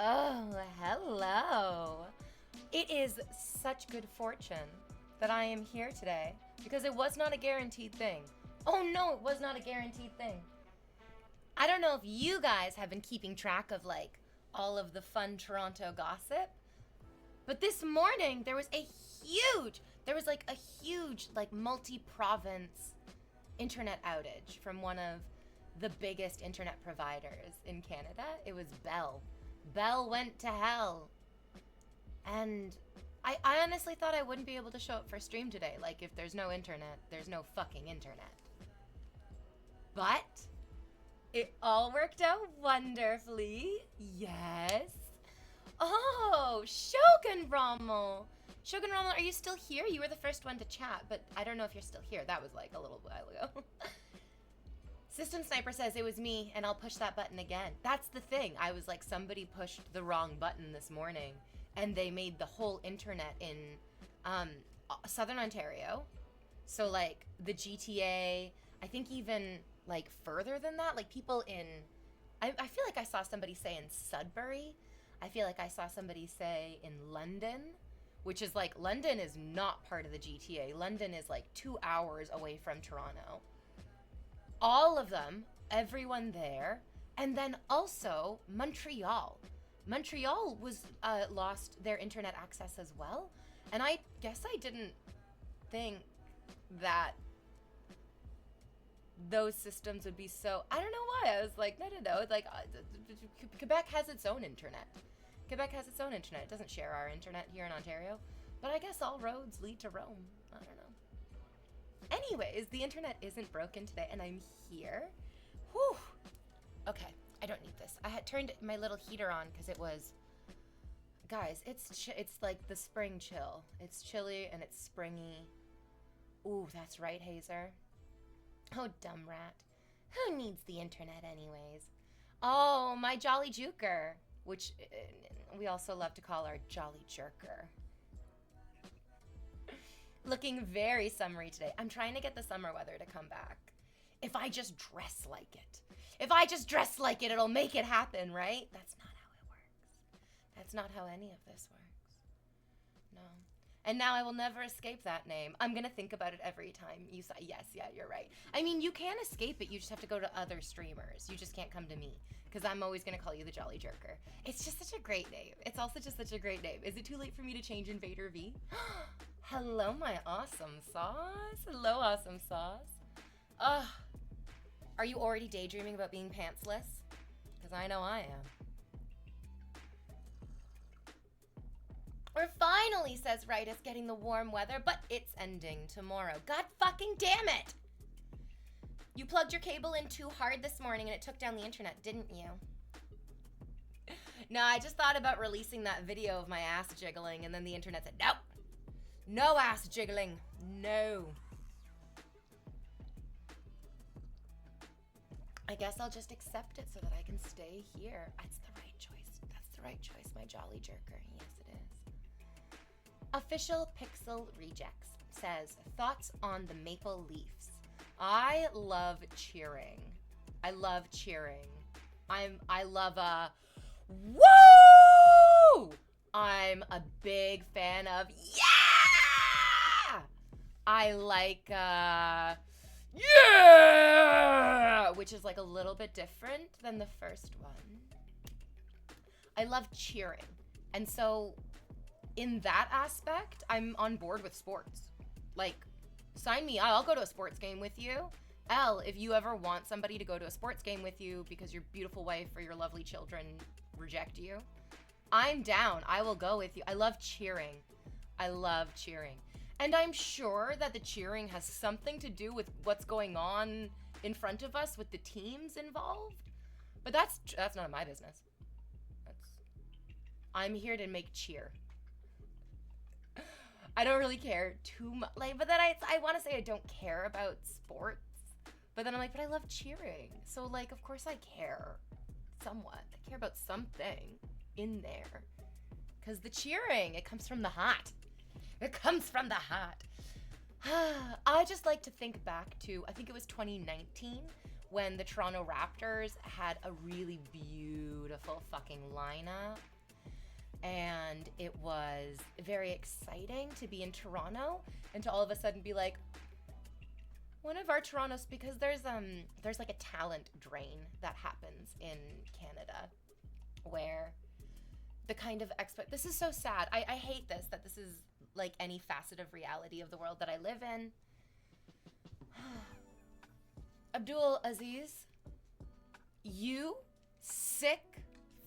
Oh, hello. It is such good fortune that I am here today because it was not a guaranteed thing. Oh no, it was not a guaranteed thing. I don't know if you guys have been keeping track of like all of the fun Toronto gossip, but this morning there was like a huge like multi-province internet outage from one of the biggest internet providers in Canada. It was Bell. Bell went to hell. And I honestly thought I wouldn't be able to show up for stream today. Like, if there's no internet, there's no fucking internet. But it all worked out wonderfully. Yes. Oh, Shogun Rommel. Shogun Rommel, are you still here? You were the first one to chat, but I don't know if you're still here. That was like a little while ago. System Sniper says it was me, and I'll push that button again. That's the thing. I was like, somebody pushed the wrong button this morning, and they made the whole internet in Southern Ontario. So like the GTA, I think even like further than that, like people in, I feel like I saw somebody say in Sudbury. I feel like I saw somebody say in London, which is like, London is not part of the GTA. London is like 2 hours away from Toronto. All of them, everyone there, and then also Montreal. Montreal was lost their internet access as well, and I guess I didn't think that those systems would be so. I don't know why. I was like, no. Like, Quebec has its own internet. Quebec has its own internet. It doesn't share our internet here in Ontario, but I guess all roads lead to Rome. I don't know. Anyways, the internet isn't broken today, and I'm here. Whew. Okay, I don't need this. I had turned my little heater on because it was... Guys, it's like the spring chill. It's chilly and it's springy. Ooh, that's right, Hazer. Oh, dumb rat. Who needs the internet anyways? Oh, my Jolly Juker, which we also love to call our Jolly Jerker. Looking very summery today. I'm trying to get the summer weather to come back. If I just dress like it. If I just dress like it, it'll make it happen, right? That's not how it works. That's not how any of this works. No. And now I will never escape that name. I'm going to think about it every time you say, yes, yeah, you're right. I mean, you can escape it. You just have to go to other streamers. You just can't come to me because I'm always going to call you the Jolly Jerker. It's just such a great name. It's also just such a great name. Is it too late for me to change Invader V? Hello, my awesome sauce. Hello, awesome sauce. Are you already daydreaming about being pantsless? Because I know I am. We're finally, says Ritus, getting the warm weather, but it's ending tomorrow. God fucking damn it! You plugged your cable in too hard this morning and it took down the internet, didn't you? No, I just thought about releasing that video of my ass jiggling and then the internet said, nope. No ass jiggling. No. I guess I'll just accept it so that I can stay here. That's the right choice. That's the right choice, my Jolly Jerker. Yes, it is. Official Pixel Rejects says, thoughts on the Maple Leafs. I love cheering. I love cheering. I love a woo! I'm a big fan of yeah! I like yeah! Which is like a little bit different than the first one. I love cheering. And so in that aspect, I'm on board with sports. Like, sign me. I'll go to a sports game with you. Elle, if you ever want somebody to go to a sports game with you because your beautiful wife or your lovely children reject you, I'm down. I will go with you. I love cheering. I love cheering. And I'm sure that the cheering has something to do with what's going on in front of us with the teams involved. But that's none of my business. I'm here to make cheer. I don't really care too much. Like, but then I want to say I don't care about sports. But then I'm like, but I love cheering. So like, of course I care somewhat. I care about something in there. Because the cheering, it comes from the heart. It comes from the heart. I just like to think back to, I think it was 2019, when the Toronto Raptors had a really beautiful fucking lineup. And it was very exciting to be in Toronto and to all of a sudden be like, one of our Torontos, because there's like a talent drain that happens in Canada where the kind of this is so sad. I hate that this is like any facet of reality of the world that I live in. Abdul Aziz, you sick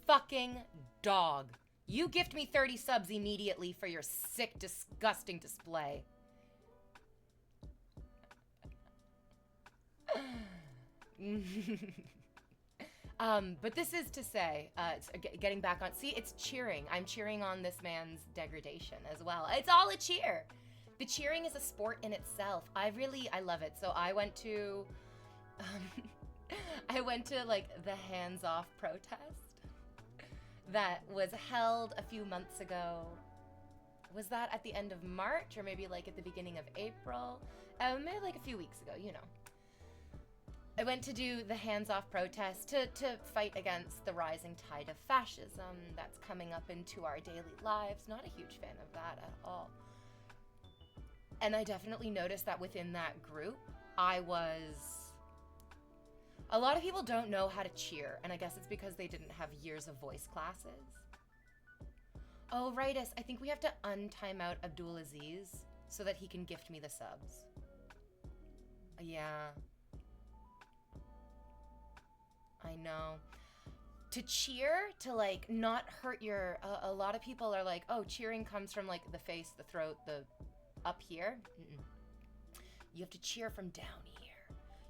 fucking dog. You gift me 30 subs immediately for your sick, disgusting display. But this is to say, getting back on, see, it's cheering. I'm cheering on this man's degradation as well. It's all a cheer. The cheering is a sport in itself. I love it. So I went to, like the hands-off protest that was held a few months ago. Was that at the end of March or maybe like at the beginning of April? Maybe like a few weeks ago, you know. I went to do the hands-off protest to fight against the rising tide of fascism that's coming up into our daily lives. Not a huge fan of that at all. And I definitely noticed that within that group, a lot of people don't know how to cheer, and I guess it's because they didn't have years of voice classes. Oh, rightus, I think we have to untime out Abdul Aziz so that he can gift me the subs. Yeah. I know. To cheer, to like not hurt your, a lot of people are like, oh, cheering comes from like the face, the throat, the up here. Mm-mm. You have to cheer from down here.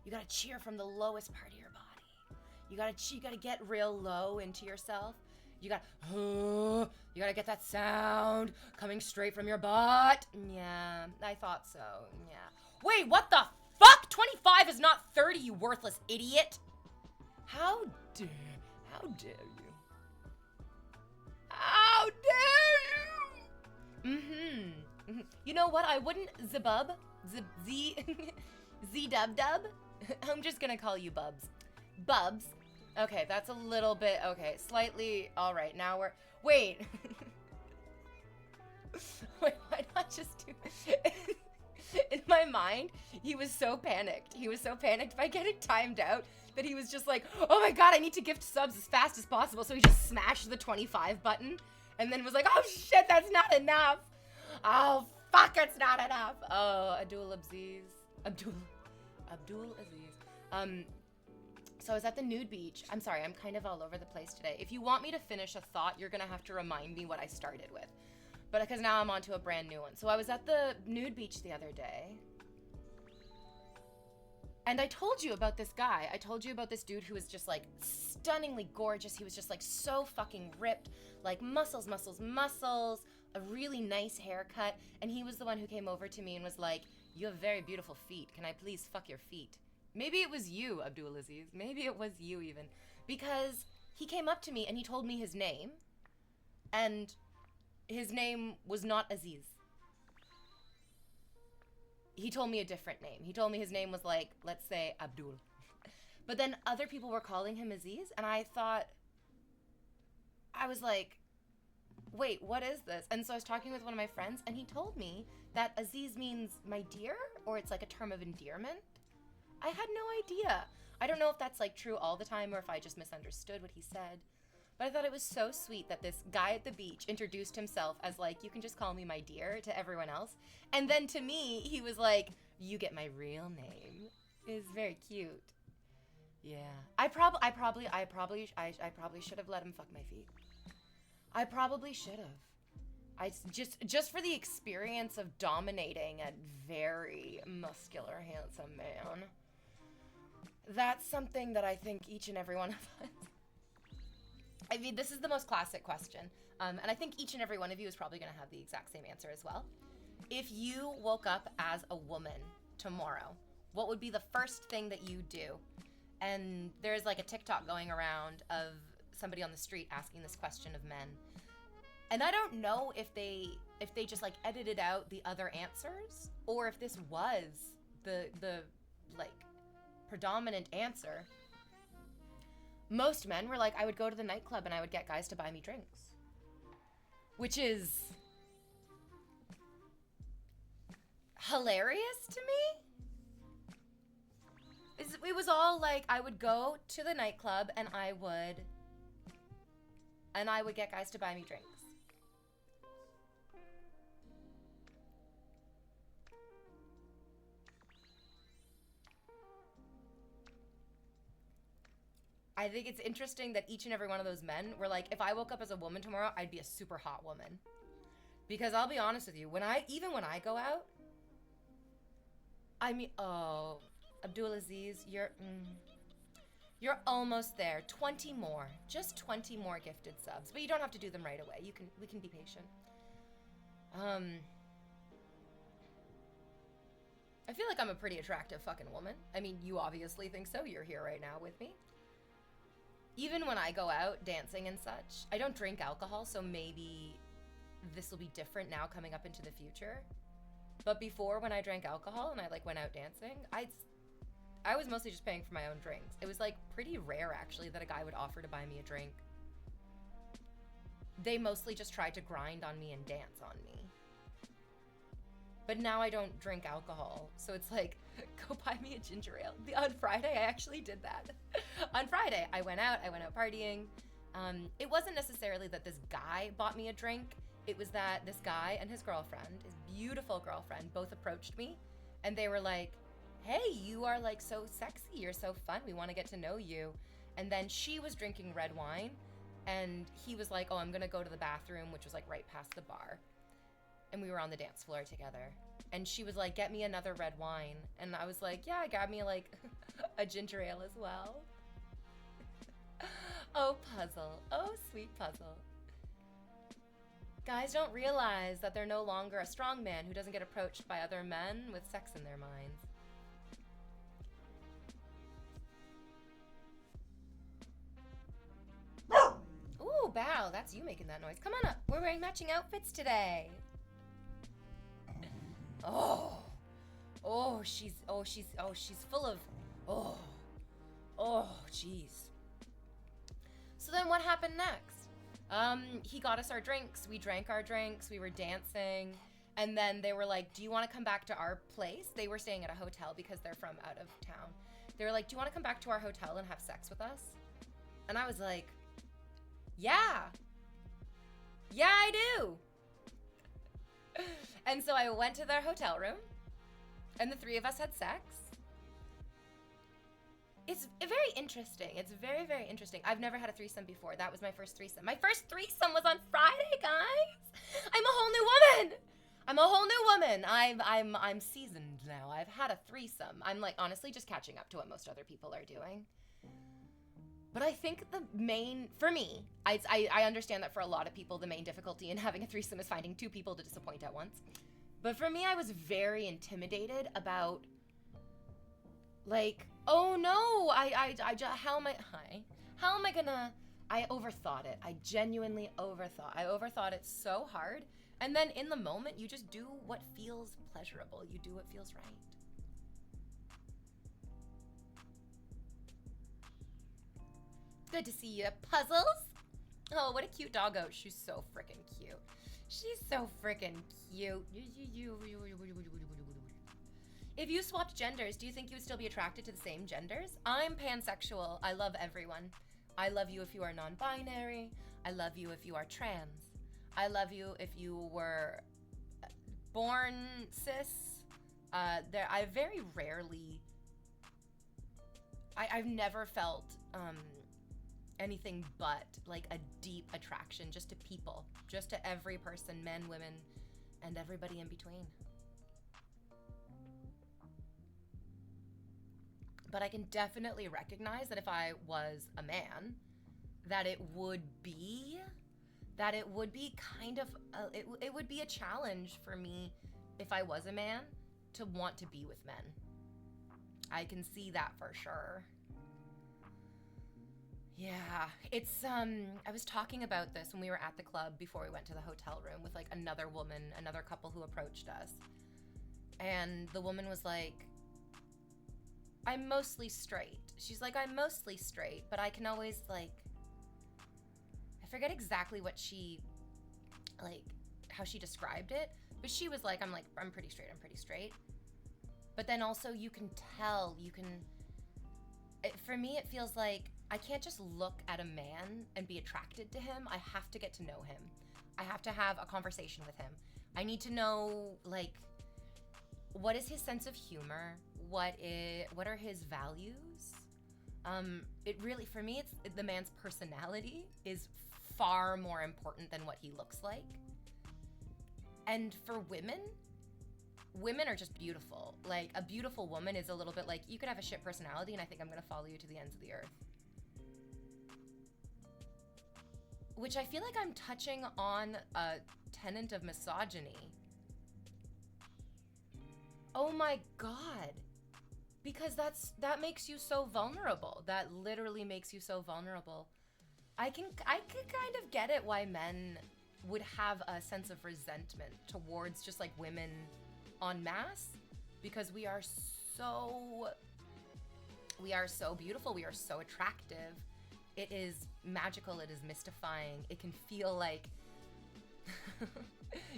You gotta cheer from the lowest part of your body. You gotta get real low into yourself. You gotta get that sound coming straight from your butt. Yeah, I thought so, yeah. Wait, what the fuck? 25 is not 30, you worthless idiot. How dare you? How dare you? You know what? I wouldn't Z-dub-dub. I'm just gonna call you Bubs. Bubs. Okay, that's a little bit, okay, slightly, all right, now wait. Wait, why not just do in my mind, he was so panicked. He was so panicked by getting timed out that he was just like, oh my god, I need to gift subs as fast as possible. So he just smashed the 25 button and then was like, oh shit, that's not enough. Oh fuck, it's not enough. Oh, Abdul Aziz. So I was at the nude beach. I'm sorry, I'm kind of all over the place today. If you want me to finish a thought, you're gonna have to remind me what I started with. But because now I'm on to a brand new one. So I was at the nude beach the other day. And I told you about this guy. I told you about this dude who was just like stunningly gorgeous. He was just like so fucking ripped, like muscles, a really nice haircut. And he was the one who came over to me and was like, you have very beautiful feet. Can I please fuck your feet? Maybe it was you, Abdul Aziz. Maybe it was you even. Because he came up to me and he told me his name. And his name was not Aziz. He told me a different name. He told me his name was like, let's say Abdul. But then other people were calling him Aziz, and I was like, wait, what is this? And so I was talking with one of my friends, and he told me that Aziz means my dear, or it's like a term of endearment. I had no idea. I don't know if that's like true all the time or if I just misunderstood what he said. But I thought it was so sweet that this guy at the beach introduced himself as like, you can just call me my dear to everyone else. And then to me, he was like, you get my real name. It's very cute. Yeah. I probably should have let him fuck my feet. I probably should have. I just for the experience of dominating a very muscular, handsome man. That's something that I think each and every one of us. I mean, this is the most classic question, and I think each and every one of you is probably going to have the exact same answer as well. If you woke up as a woman tomorrow, what would be the first thing that you do? And there's like a TikTok going around of somebody on the street asking this question of men. And I don't know if they just like edited out the other answers, or if this was the like predominant answer, most men were like, I would go to the nightclub and I would get guys to buy me drinks. Which is hilarious to me. It was all like, I would go to the nightclub and I would get guys to buy me drinks. I think it's interesting that each and every one of those men were like, if I woke up as a woman tomorrow, I'd be a super hot woman. Because I'll be honest with you, even when I go out, I mean, oh, Abdulaziz, you're almost there. 20 more, just 20 more gifted subs, but you don't have to do them right away. We can be patient. I feel like I'm a pretty attractive fucking woman. I mean, you obviously think so. You're here right now with me. Even when I go out dancing and such, I don't drink alcohol, so maybe this will be different now coming up into the future. But before, when I drank alcohol and I like went out dancing, I was mostly just paying for my own drinks. It was like pretty rare actually that a guy would offer to buy me a drink. They mostly just tried to grind on me and dance on me. But now I don't drink alcohol, so it's like, go buy me a ginger ale. On Friday, I actually did that. On Friday, I went out partying. It wasn't necessarily that this guy bought me a drink. It was that this guy and his girlfriend, his beautiful girlfriend, both approached me. And they were like, hey, you are like so sexy. You're so fun. We want to get to know you. And then she was drinking red wine. And he was like, oh, I'm going to go to the bathroom, which was like right past the bar. And we were on the dance floor together. And she was like, get me another red wine. And I was like, yeah, got me like a ginger ale as well. Oh, puzzle. Oh, sweet puzzle. Guys don't realize that they're no longer a strong man who doesn't get approached by other men with sex in their minds. Ooh, Bow, that's you making that noise. Come on up. We're wearing matching outfits today. She's full of, jeez. So then what happened next? He got us our drinks. We drank our drinks. We were dancing. And then they were like, do you want to come back to our place? They were staying at a hotel because they're from out of town. They were like, do you want to come back to our hotel and have sex with us? And I was like, yeah. Yeah, I do. And so I went to their hotel room, and the three of us had sex. It's very interesting. It's very, very interesting. I've never had a threesome before. That was my first threesome. My first threesome was on Friday, guys. I'm a whole new woman. I'm a whole new woman. I'm seasoned now. I've had a threesome. I'm like honestly just catching up to what most other people are doing. But I think the main, for me, I understand that for a lot of people, the main difficulty in having a threesome is finding two people to disappoint at once. But for me, I was very intimidated about, like, oh no, how am I gonna, I overthought it. I genuinely overthought. I overthought it so hard. And then in the moment, you just do what feels pleasurable. You do what feels right. Good to see you. Puzzles? Oh, what a cute doggo. She's so freaking cute. She's so freaking cute. If you swapped genders, do you think you would still be attracted to the same genders? I'm pansexual. I love everyone. I love you if you are non-binary. I love you if you are trans. I love you if you were born cis. I very rarely, I've never felt anything but like a deep attraction just to people, just to every person, men, women, and everybody in between. But I can definitely recognize that if I was a man, that it would be kind of, it would be a challenge for me if I was a man to want to be with men. I can see that for sure. Yeah, it's, I was talking about this when we were at the club before we went to the hotel room with like another woman, another couple who approached us. And the woman was like, I'm mostly straight. She's like, I'm mostly straight, but I can always, like, I forget exactly what she, like, how she described it, but she was like, I'm pretty straight. But then also you can tell, for me, it feels like I can't just look at a man and be attracted to him. I have to get to know him. I have to have a conversation with him. I need to know, like, what is his sense of humor? What are his values? It really, for me, it's the man's personality is far more important than what he looks like. And for women are just beautiful. Like, a beautiful woman is a little bit like, you could have a shit personality and I think I'm gonna follow you to the ends of the earth. Which I feel like I'm touching on a tenet of misogyny. Oh my God. Because that makes you so vulnerable. That literally makes you so vulnerable. I could kind of get it why men would have a sense of resentment towards just like women en masse, because we are so beautiful, we are so attractive. It is magical, it is mystifying. It can feel like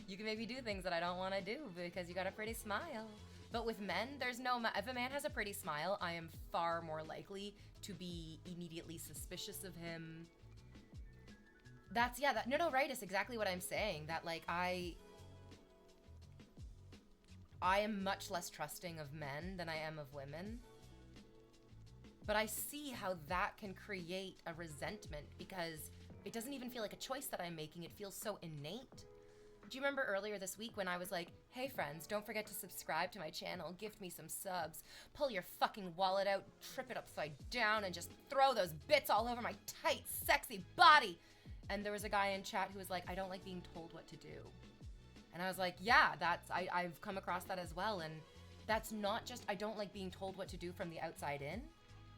you can maybe do things that I don't want to do because you got a pretty smile. But with men, there's no, if a man has a pretty smile, I am far more likely to be immediately suspicious of him. That's, yeah, right, it's exactly what I'm saying. That, like, I am much less trusting of men than I am of women. But I see how that can create a resentment because it doesn't even feel like a choice that I'm making. It feels so innate. Do you remember earlier this week when I was like, hey friends, don't forget to subscribe to my channel, gift me some subs, pull your fucking wallet out, trip it upside down, and just throw those bits all over my tight, sexy body. And there was a guy in chat who was like, I don't like being told what to do. And I was like, yeah, I've come across that as well. And that's not just, I don't like being told what to do from the outside in.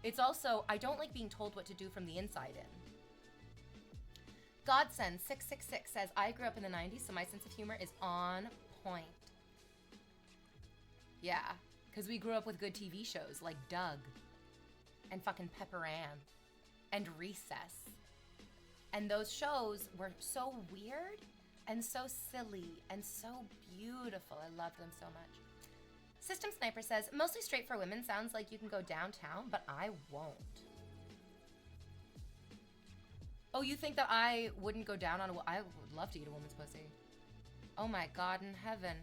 It's also, I don't like being told what to do from the inside in. Godsend666 says, I grew up in the 90s, so my sense of humor is on point. Yeah, because we grew up with good TV shows like Doug and fucking Pepper Ann and Recess. And those shows were so weird and so silly and so beautiful. I loved them so much. System Sniper says, mostly straight for women sounds like you can go downtown, but I won't. Oh, you think that I wouldn't go down on I would love to eat a woman's pussy. Oh my God in heaven.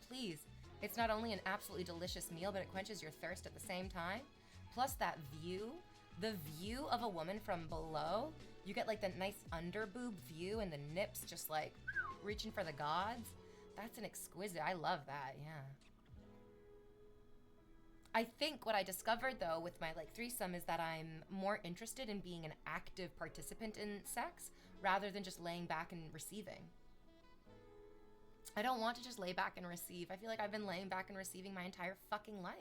Please. It's not only an absolutely delicious meal, but it quenches your thirst at the same time. Plus that view, the view of a woman from below, you get like the nice underboob view and the nips just like reaching for the gods. That's an exquisite, I love that, yeah. I think what I discovered though with my like threesome is that I'm more interested in being an active participant in sex rather than just laying back and receiving. I don't want to just lay back and receive. I feel like I've been laying back and receiving my entire fucking life.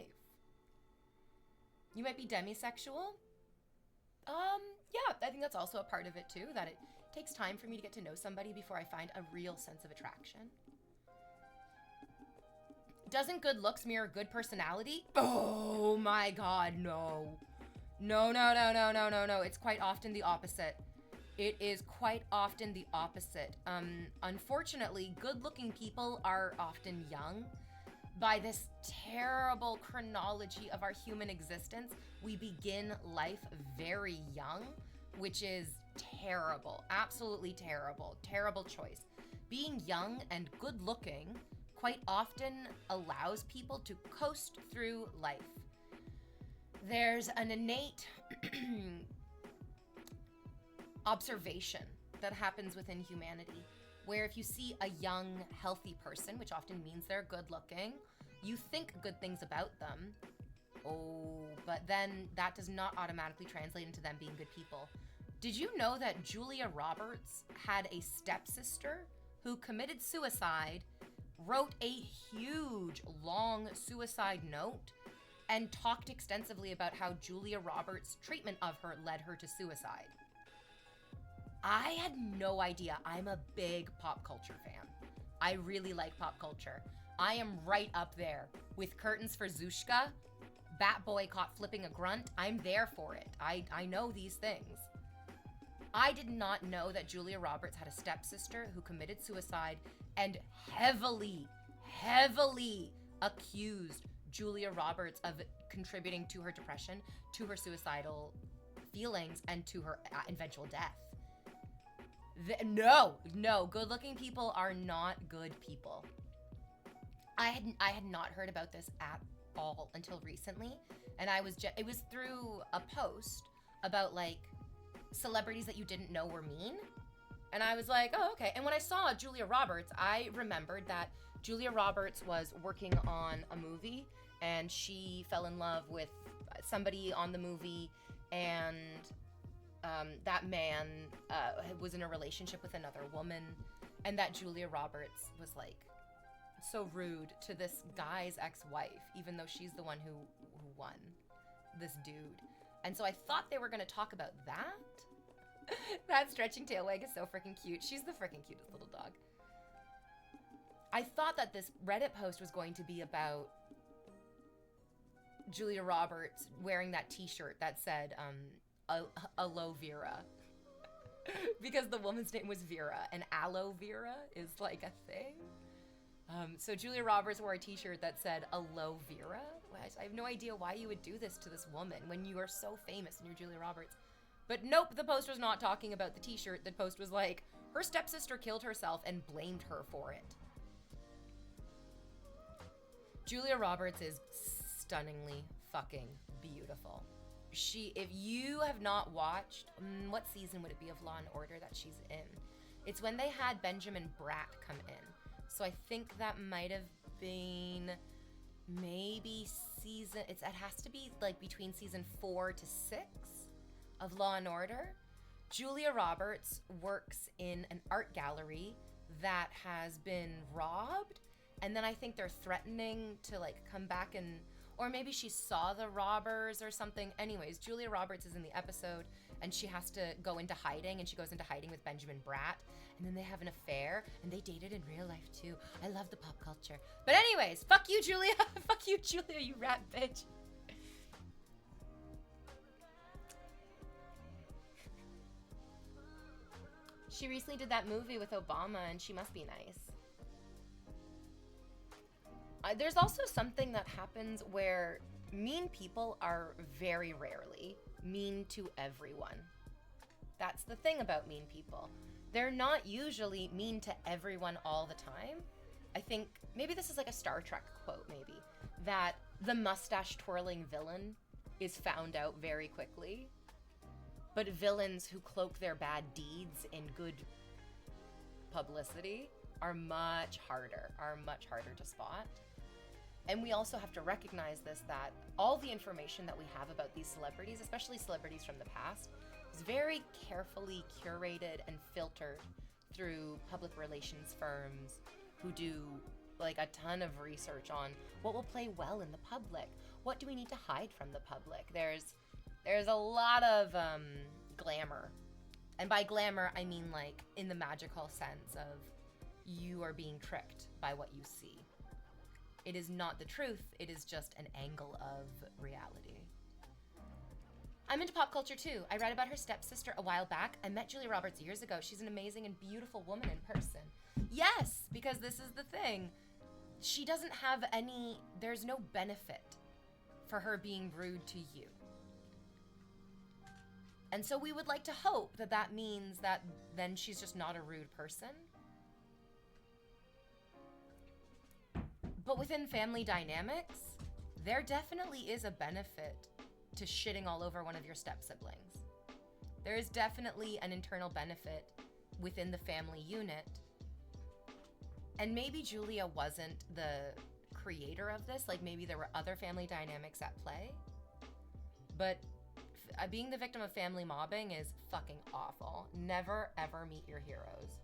You might be demisexual. Yeah, I think that's also a part of it too, that it takes time for me to get to know somebody before I find a real sense of attraction. Doesn't good looks mirror good personality? Oh my God, no. No. It's quite often the opposite. It is quite often the opposite. Unfortunately, good-looking people are often young. By this terrible chronology of our human existence, we begin life very young, which is terrible. Absolutely terrible. Terrible choice. Being young and good-looking quite often allows people to coast through life. There's an innate observation that happens within humanity, where if you see a young, healthy person, which often means they're good looking, you think good things about them. Oh, but then that does not automatically translate into them being good people. Did you know that Julia Roberts had a stepsister who committed suicide, wrote a huge, long suicide note, and talked extensively about how Julia Roberts' treatment of her led her to suicide? I had no idea. I'm a big pop culture fan. I really like pop culture. I am right up there with Curtains for Zuzka, Bat Boy caught flipping a grunt, I'm there for it. I know these things. I did not know that Julia Roberts had a stepsister who committed suicide and heavily accused Julia Roberts of contributing to her depression, to her suicidal feelings, and to her eventual death. No, good-looking people are not good people. I had not heard about this at all until recently, and it was through a post about like celebrities that you didn't know were mean, and I was like, oh, okay. And when I saw Julia Roberts, I remembered that Julia Roberts was working on a movie, and she fell in love with somebody on the movie, and that man was in a relationship with another woman, and that Julia Roberts was like so rude to this guy's ex-wife, even though she's the one who won, this dude. And so I thought they were going to talk about that. That stretching tail wag is so freaking cute. She's the freaking cutest little dog. I thought that this Reddit post was going to be about Julia Roberts wearing that t-shirt that said, aloe vera. Because the woman's name was Vera, and aloe vera is like a thing. So Julia Roberts wore a t-shirt that said aloe vera. I have no idea why you would do this to this woman when you are so famous and you're Julia Roberts. But nope, the post was not talking about the t-shirt. The post was like, her stepsister killed herself and blamed her for it. Julia Roberts is stunningly fucking beautiful. If you have not watched, what season would it be of Law & Order that she's in? It's when they had Benjamin Bratt come in. So I think that might have been maybe it has to be like between season 4 to 6 of Law & Order. Julia Roberts works in an art gallery that has been robbed, and then I think they're threatening to like come back and, or maybe she saw the robbers or something. Anyways, Julia Roberts is in the episode and she has to go into hiding, and she goes into hiding with Benjamin Bratt, and then they have an affair, and they dated in real life too. I love the pop culture. But anyways, fuck you, Julia. Fuck you, Julia, you rat bitch. She recently did that movie with Obama, and she must be nice. There's also something that happens where mean people are very rarely mean to everyone. That's the thing about mean people. They're not usually mean to everyone all the time. I think maybe this is like a Star Trek quote, maybe, that the mustache twirling villain is found out very quickly. But villains who cloak their bad deeds in good publicity are much harder to spot. And we also have to recognize this, that all the information that we have about these celebrities, especially celebrities from the past, is very carefully curated and filtered through public relations firms who do like a ton of research on what will play well in the public. What do we need to hide from the public? There's a lot of glamour. And by glamour, I mean like in the magical sense of you are being tricked by what you see. It is not the truth, it is just an angle of reality. I'm into pop culture too. I read about her stepsister a while back. I met Julia Roberts years ago. She's an amazing and beautiful woman in person. Yes, because this is the thing. She doesn't have there's no benefit for her being rude to you. And so we would like to hope that that means that then she's just not a rude person. But within family dynamics, there definitely is a benefit to shitting all over one of your step-siblings. There is definitely an internal benefit within the family unit. And maybe Julia wasn't the creator of this, like maybe there were other family dynamics at play. But being the victim of family mobbing is fucking awful. Never ever meet your heroes.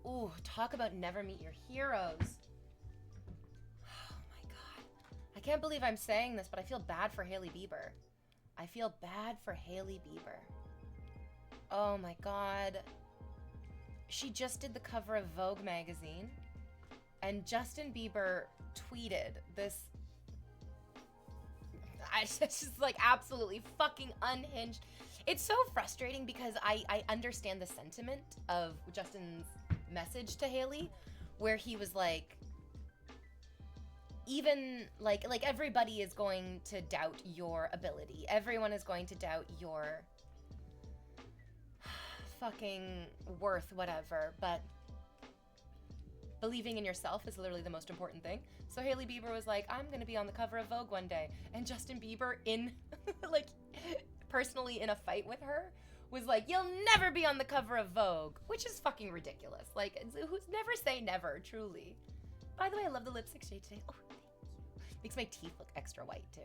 Ooh, talk about never meet your heroes. Oh my god. I can't believe I'm saying this, but I feel bad for Hailey Bieber. I feel bad for Hailey Bieber. Oh my god. she just did the cover of Vogue magazine, and Justin Bieber tweeted this. It's just like absolutely fucking unhinged. It's so frustrating because I understand the sentiment of Justin's message to Hailey, where he was like, even like everybody is going to doubt your ability. Everyone is going to doubt your fucking worth, whatever, but believing in yourself is literally the most important thing. So Hailey Bieber was like, I'm gonna be on the cover of Vogue one day. And Justin Bieber, in like personally in a fight with her, was like, you'll never be on the cover of Vogue, which is fucking ridiculous. Like, who's never say never, truly. By the way, I love the lipstick shade today. Oh, thank you. Makes my teeth look extra white too.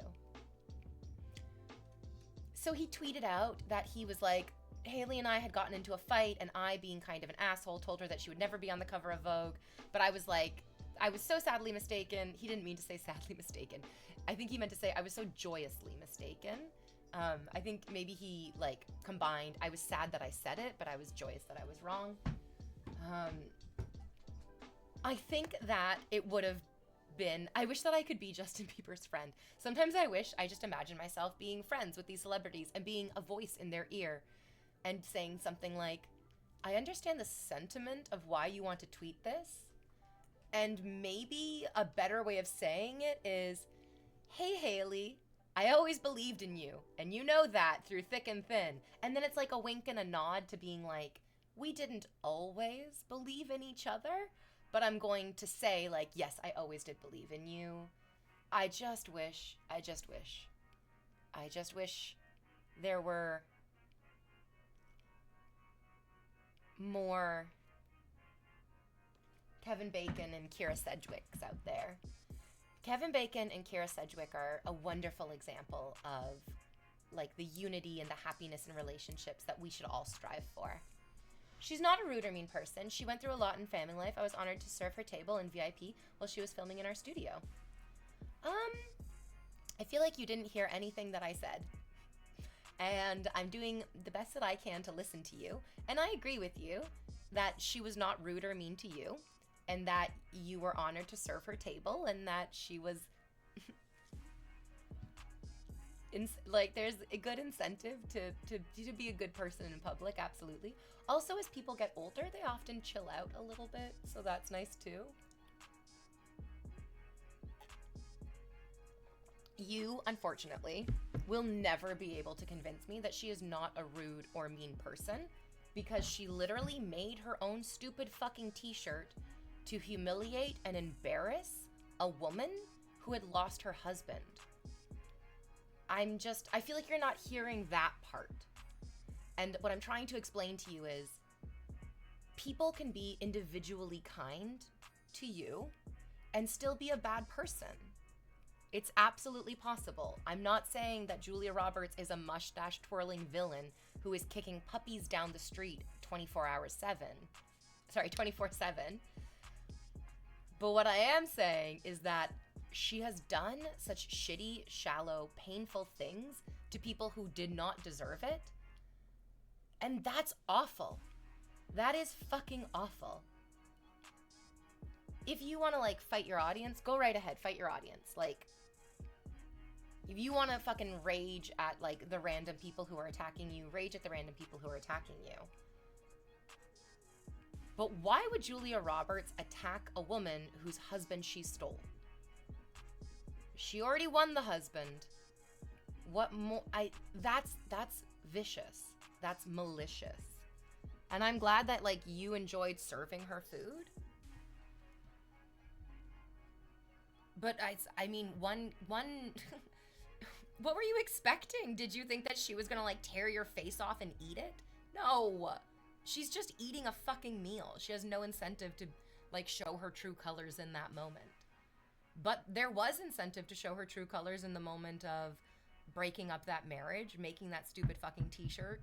So he tweeted out that he was like, Hailey and I had gotten into a fight, and I, being kind of an asshole, told her that she would never be on the cover of Vogue. But I was like, I was so sadly mistaken. He didn't mean to say sadly mistaken. I think he meant to say I was so joyously mistaken. I think maybe he like combined, I was sad that I said it, but I was joyous that I was wrong. I think that it would have been, I wish that I could be Justin Bieber's friend. Sometimes I wish I just imagine myself being friends with these celebrities and being a voice in their ear and saying something like, I understand the sentiment of why you want to tweet this. And maybe a better way of saying it is, hey, Hailey, I always believed in you. And you know that through thick and thin. And then it's like a wink and a nod to being like, we didn't always believe in each other, but I'm going to say like, yes, I always did believe in you. I just wish there were more Kevin Bacon and Kira Sedgwicks out there. Kevin Bacon and Kira Sedgwick are a wonderful example of like the unity and the happiness in relationships that we should all strive for. She's not a rude or mean person. She went through a lot in family life. I was honored to serve her table in VIP while she was filming in our studio. I feel like you didn't hear anything that I said. And I'm doing the best that I can to listen to you. And I agree with you that she was not rude or mean to you, and that you were honored to serve her table, and that she was like, there's a good incentive to be a good person in public, absolutely. Also, as people get older, they often chill out a little bit, so that's nice too. You, unfortunately, will never be able to convince me that she is not a rude or mean person, because she literally made her own stupid fucking t-shirt to humiliate and embarrass a woman who had lost her husband. I feel like you're not hearing that part. And what I'm trying to explain to you is, people can be individually kind to you and still be a bad person. It's absolutely possible. I'm not saying that Julia Roberts is a mustache twirling villain who is kicking puppies down the street 24/7. But what I am saying is that she has done such shitty, shallow, painful things to people who did not deserve it. And that's awful. That is fucking awful. If you want to like fight your audience, go right ahead, fight your audience. Like, if you want to fucking rage at like the random people who are attacking you, rage at the random people who are attacking you. But why would Julia Roberts attack a woman whose husband she stole? She already won the husband. What more? That's vicious. That's malicious. And I'm glad that like you enjoyed serving her food. But I mean, one what were you expecting? Did you think that she was gonna like tear your face off and eat it? No. She's just eating a fucking meal. She has no incentive to like show her true colors in that moment. But there was incentive to show her true colors in the moment of breaking up that marriage, making that stupid fucking t-shirt.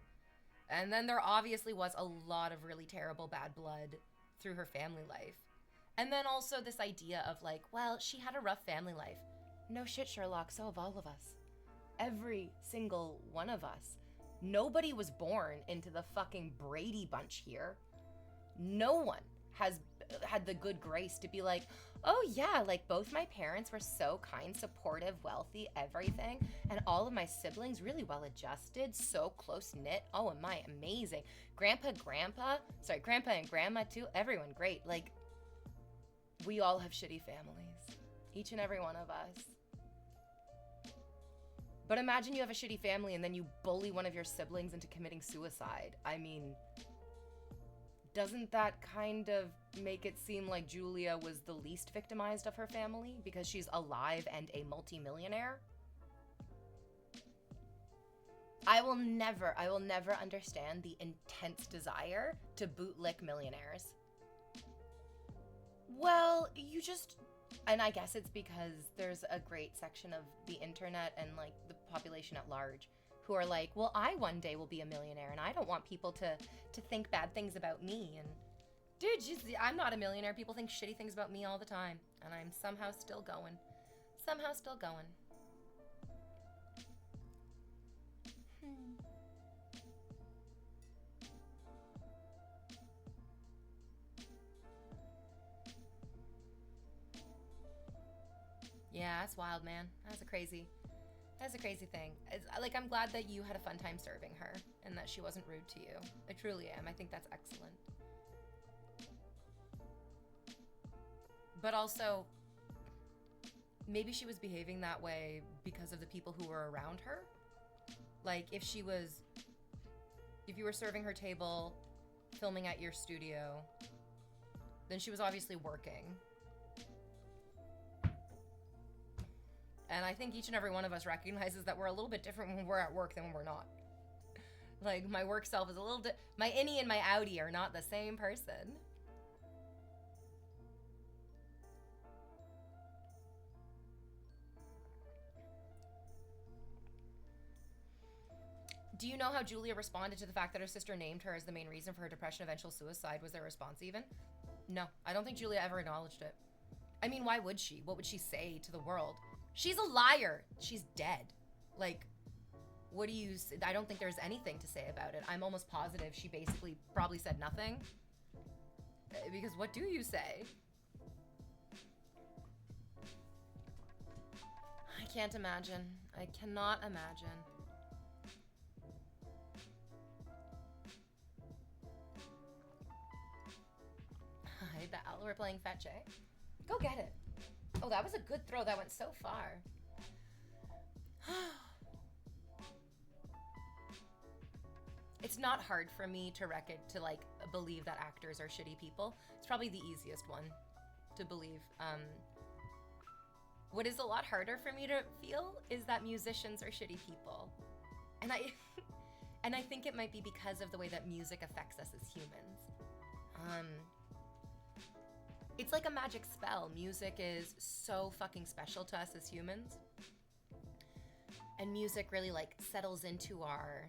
And then there obviously was a lot of really terrible bad blood through her family life. And then also this idea of like, well, she had a rough family life. No shit, Sherlock, so have all of us. Every single one of us. Nobody was born into the fucking Brady Bunch here. No one has had the good grace to be like, oh yeah, like both my parents were so kind, supportive, wealthy, everything, and all of my siblings really well adjusted, so close knit. Oh, am I amazing? Grandpa and grandma too, everyone great. Like, we all have shitty families, each and every one of us. But imagine you have a shitty family and then you bully one of your siblings into committing suicide. I mean, doesn't that kind of make it seem like Julia was the least victimized of her family because she's alive and a multimillionaire? I will never understand the intense desire to bootlick millionaires. Well, and I guess it's because there's a great section of the internet and like the population at large who are like, well, I one day will be a millionaire and I don't want people to think bad things about me. And dude, I'm not a millionaire. People think shitty things about me all the time. And I'm somehow still going. Yeah, that's wild, man. That's a crazy thing. I'm glad that you had a fun time serving her and that she wasn't rude to you. I truly am. I think that's excellent. But also, maybe she was behaving that way because of the people who were around her. Like, if you were serving her table, filming at your studio, then she was obviously working. And I think each and every one of us recognizes that we're a little bit different when we're at work than when we're not. Like, my work self is a little my innie and my outie are not the same person. Do you know how Julia responded to the fact that her sister named her as the main reason for her depression, eventual suicide? Was there a response even? No, I don't think Julia ever acknowledged it. I mean, why would she? What would she say to the world? She's a liar. She's dead. Like, what do you... I don't think there's anything to say about it. I'm almost positive she basically probably said nothing. Because what do you say? I can't imagine. I cannot imagine. Hi, Val. We're playing Fetch, eh? Go get it. Oh, that was a good throw. That went so far. It's not hard for me to believe that actors are shitty people. It's probably the easiest one to believe. What is a lot harder for me to feel is that musicians are shitty people. And I think it might be because of the way that music affects us as humans. It's like a magic spell. Music is so fucking special to us as humans. And music really settles into our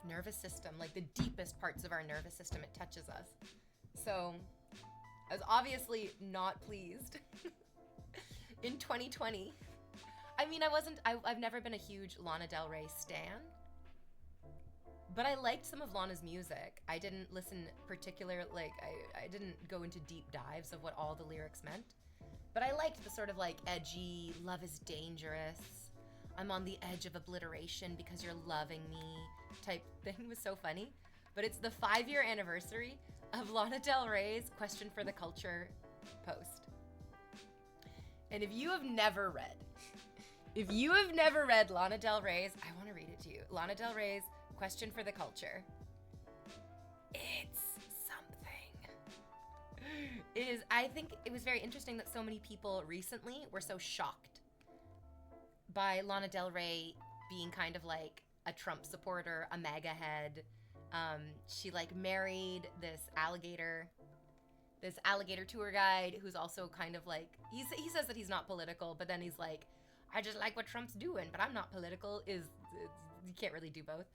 nervous system, like the deepest parts of our nervous system. It touches us. So I was obviously not pleased in 2020. I mean, I've never been a huge Lana Del Rey stan. But I liked some of Lana's music. I didn't listen I didn't go into deep dives of what all the lyrics meant. But I liked the sort of edgy, love is dangerous, I'm on the edge of obliteration because you're loving me type thing. Was so funny. But it's the 5-year anniversary of Lana Del Rey's Question for the Culture post. And if you have never read Lana Del Rey's, I want to read it to you. Lana Del Rey's Question for the Culture. It's something. It is. I think it was very interesting that so many people recently were so shocked by Lana Del Rey being kind of like a Trump supporter, a MAGA head. She married this alligator tour guide who's also kind of he says that he's not political, but then he's like, I just like what Trump's doing, but I'm not political. You can't really do both.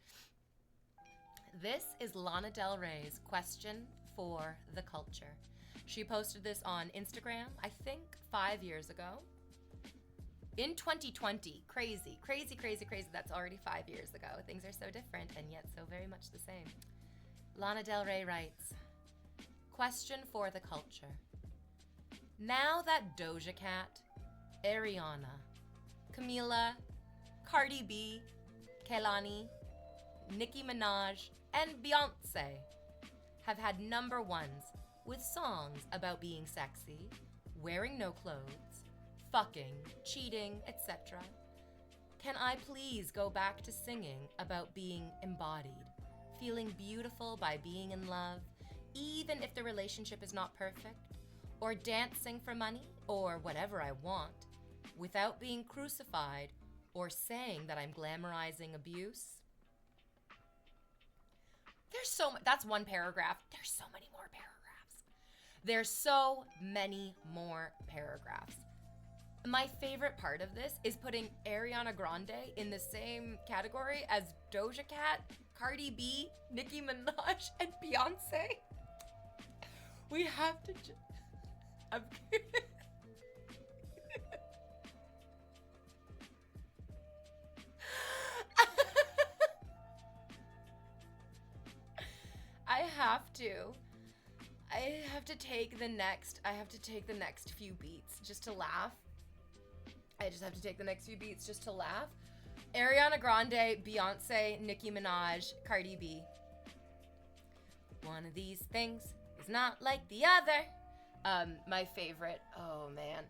This is Lana Del Rey's Question for the Culture. She posted this on Instagram, I think 5 years ago. In 2020, crazy. That's already 5 years ago. Things are so different and yet so very much the same. Lana Del Rey writes, question for the culture. Now that Doja Cat, Ariana, Camila, Cardi B, Kehlani, Nicki Minaj, and Beyonce have had number ones with songs about being sexy, wearing no clothes, fucking, cheating, etc., can I please go back to singing about being embodied, feeling beautiful by being in love, even if the relationship is not perfect, or dancing for money, or whatever I want, without being crucified or saying that I'm glamorizing abuse? There's so much. That's one paragraph. There's so many more paragraphs. There's so many more paragraphs. My favorite part of this is putting Ariana Grande in the same category as Doja Cat, Cardi B, Nicki Minaj, and Beyonce. We have to I'm I have to take the next few beats just to laugh. I just have to take the next few beats just to laugh. Ariana Grande, Beyonce, Nicki Minaj, Cardi B. One of these things is not like the other. My favorite, oh man.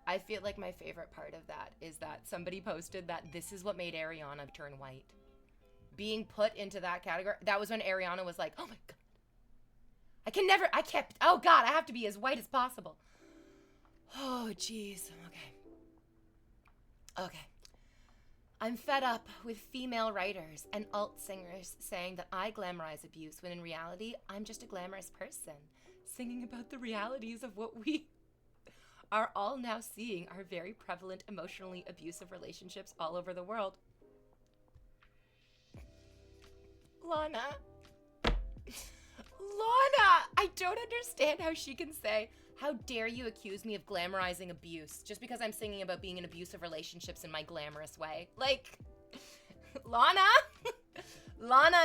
I feel like my favorite part of that is that somebody posted that this is what made Ariana turn white. Being put into that category, that was when Ariana was like, oh my God. Oh God, I have to be as white as possible. Oh, jeez. Okay. I'm fed up with female writers and alt singers saying that I glamorize abuse when in reality, I'm just a glamorous person singing about the realities of what we are all now seeing are very prevalent emotionally abusive relationships all over the world. Lana, I don't understand how she can say, how dare you accuse me of glamorizing abuse just because I'm singing about being in abusive relationships in my glamorous way. Like, Lana,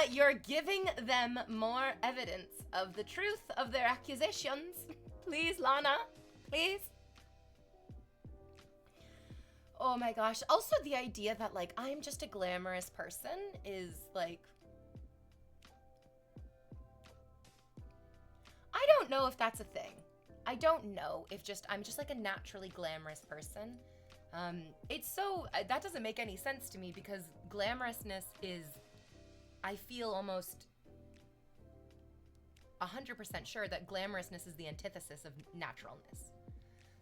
you're giving them more evidence of the truth of their accusations. Please, Lana, please. Oh my gosh. Also, the idea that, like, I'm just a glamorous person is, like, I don't know if that's a thing. I don't know if I'm just like a naturally glamorous person. That doesn't make any sense to me because glamorousness is, I feel almost 100% sure that glamorousness is the antithesis of naturalness.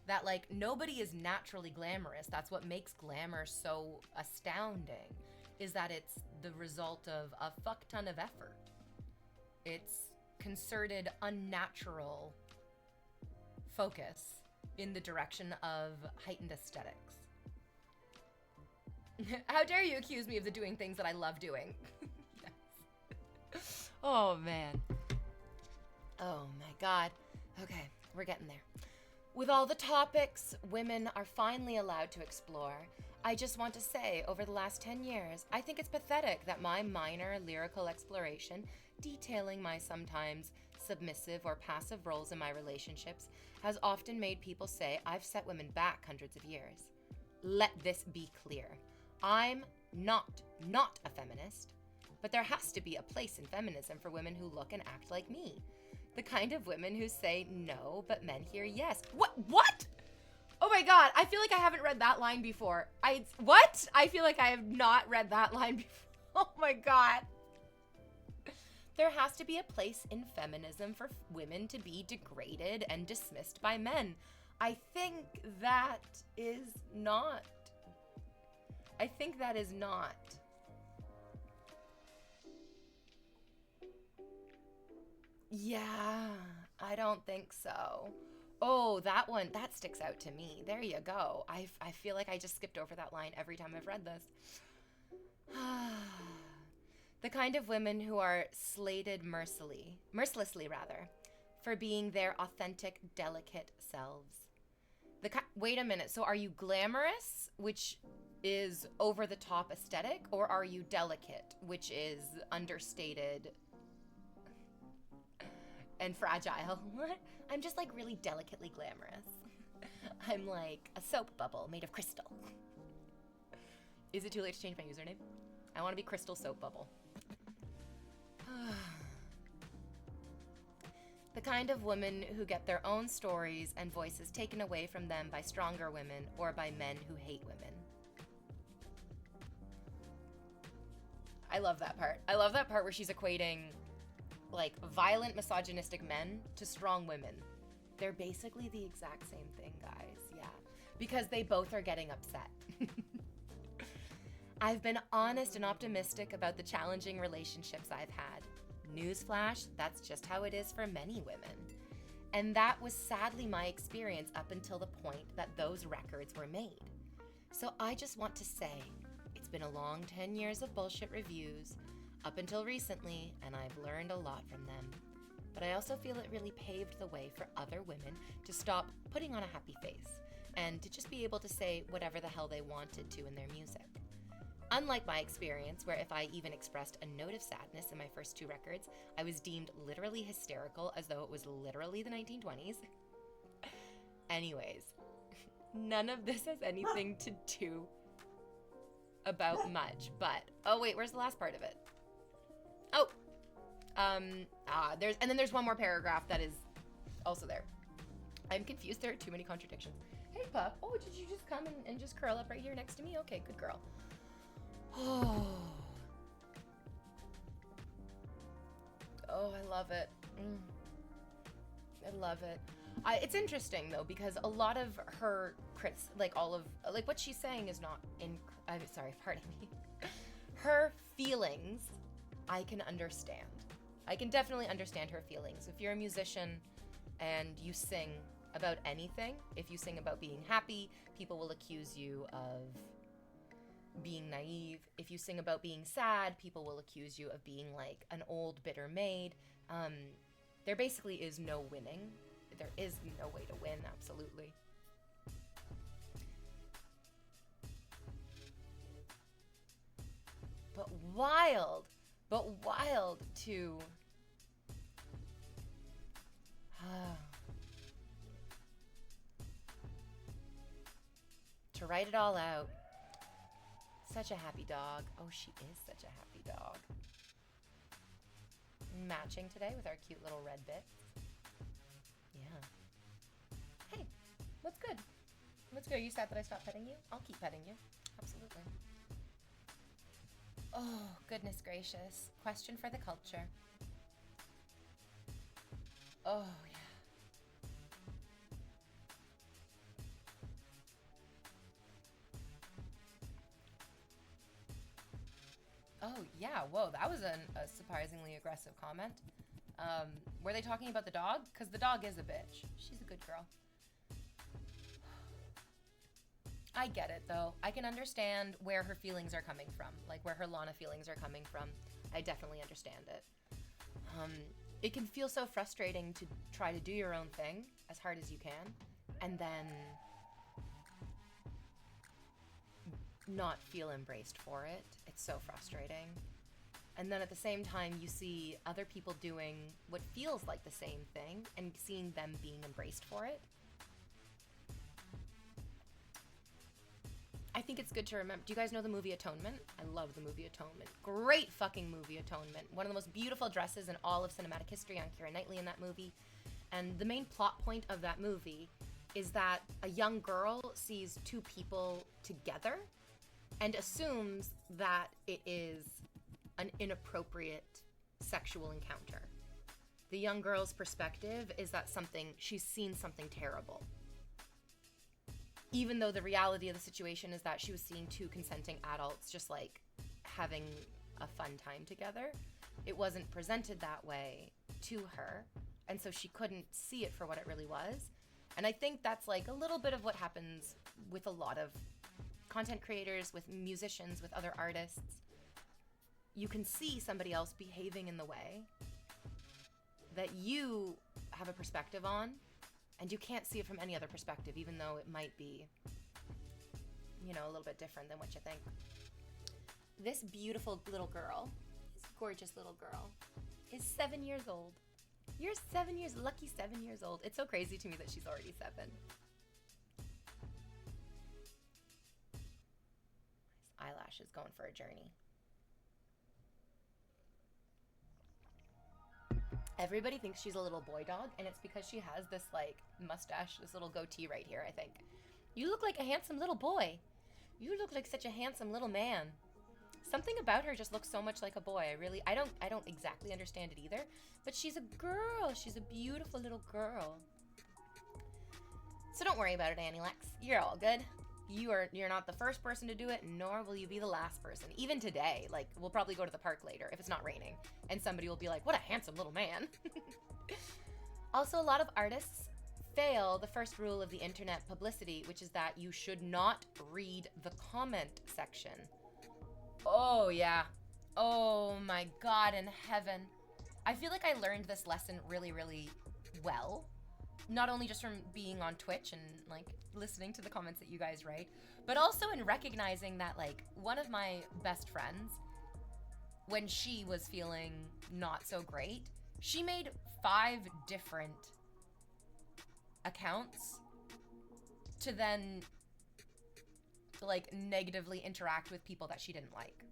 That, like, nobody is naturally glamorous. That's what makes glamour so astounding, is that it's the result of a fuck ton of effort. It's concerted, unnatural focus in the direction of heightened aesthetics. How dare you accuse me of doing things that I love doing? Yes. Oh, man. Oh, my God. Okay, we're getting there. With all the topics women are finally allowed to explore, I just want to say, over the last 10 years, I think it's pathetic that my minor lyrical exploration, detailing my sometimes submissive or passive roles in my relationships, has often made people say I've set women back hundreds of years. Let this be clear. I'm not a feminist, but there has to be a place in feminism for women who look and act like me. The kind of women who say no, but men hear yes. What? Oh my God, I feel like I haven't read that line before. I feel like I have not read that line before. Oh my God. There has to be a place in feminism for women to be degraded and dismissed by men. I think that is not. Yeah, I don't think so. Oh, that one, that sticks out to me. There you go. I feel like I just skipped over that line every time I've read this. The kind of women who are slated mercilessly rather, for being their authentic, delicate selves. Wait a minute, so are you glamorous, which is over-the-top aesthetic, or are you delicate, which is understated? and fragile. I'm just like really delicately glamorous. I'm like a soap bubble made of crystal. Is it too late to change my username? I want to be Crystal Soap Bubble. The kind of women who get their own stories and voices taken away from them by stronger women or by men who hate women. I love that part. I love that part where she's equating like violent misogynistic men to strong women. They're basically the exact same thing, guys. Yeah. Because they both are getting upset. I've been honest and optimistic about the challenging relationships I've had. Newsflash, that's just how it is for many women. And that was sadly my experience up until the point that those records were made. So I just want to say, it's been a long 10 years of bullshit reviews, up until recently, and I've learned a lot from them. But I also feel it really paved the way for other women to stop putting on a happy face and to just be able to say whatever the hell they wanted to in their music. Unlike my experience, where if I even expressed a note of sadness in my first 2 records, I was deemed literally hysterical as though it was literally the 1920s. Anyways, none of this has anything to do about much, but, oh wait, where's the last part of it? Oh, there's one more paragraph that is also there. I'm confused, there are too many contradictions. Hey pup, oh, did you just come and just curl up right here next to me? Okay, good girl. Oh, I love it. I love it. It's interesting though, because a lot of her what she's saying is not pardon me. Her feelings, I can understand. I can definitely understand her feelings. If you're a musician and you sing about anything, if you sing about being happy, people will accuse you of being naive. If you sing about being sad, people will accuse you of being like an old bitter maid. There basically is no winning. There is no way to win, absolutely. But wild to to write it all out. Such a happy dog. Oh, she is such a happy dog. Matching today with our cute little red bits. Yeah. Hey, what's good? What's good? Are you sad that I stopped petting you? I'll keep petting you. Absolutely. Oh, goodness gracious. Question for the culture. Oh, yeah. Oh, yeah. Whoa, that was a surprisingly aggressive comment. Were they talking about the dog? Because the dog is a bitch. She's a good girl. I get it, though. I can understand where her feelings are coming from. Like, where her Lana feelings are coming from. I definitely understand it. It can feel so frustrating to try to do your own thing as hard as you can, and then not feel embraced for it. It's so frustrating. And then at the same time, you see other people doing what feels like the same thing and seeing them being embraced for it. I think it's good to remember. Do you guys know the movie Atonement? I love the movie Atonement. Great fucking movie, Atonement. One of the most beautiful dresses in all of cinematic history on Keira Knightley in that movie. And the main plot point of that movie is that a young girl sees 2 people together and assumes that it is an inappropriate sexual encounter. The young girl's perspective is that she's seen something terrible. Even though the reality of the situation is that she was seeing 2 consenting adults just like having a fun time together. It wasn't presented that way to her, and so she couldn't see it for what it really was. And I think that's like a little bit of what happens with a lot of content creators, with musicians, with other artists. You can see somebody else behaving in the way that you have a perspective on, and you can't see it from any other perspective, even though it might be, a little bit different than what you think. This beautiful little girl, this gorgeous little girl, is 7 years old. You're 7 years, lucky 7 years old. It's so crazy to me that she's already 7. His eyelashes going for a journey. Everybody thinks she's a little boy dog, and it's because she has this like mustache, this little goatee right here, I think. You look like a handsome little boy. You look like such a handsome little man. Something about her just looks so much like a boy. I don't exactly understand it either, but she's a girl. She's a beautiful little girl. So don't worry about it, Annie Lex. You're all good. You're not the first person to do it, nor will you be the last person. Even today, like, we'll probably go to the park later if it's not raining, and somebody will be like, what a handsome little man. Also, a lot of artists fail the first rule of the internet publicity, which is that you should not read the comment section. Oh, yeah. Oh, my God in heaven. I feel like I learned this lesson really, really well. Not only just from being on Twitch and, like, listening to the comments that you guys write, but also in recognizing that, like, one of my best friends, when she was feeling not so great, she made 5 different accounts to then, like, negatively interact with people that she didn't like.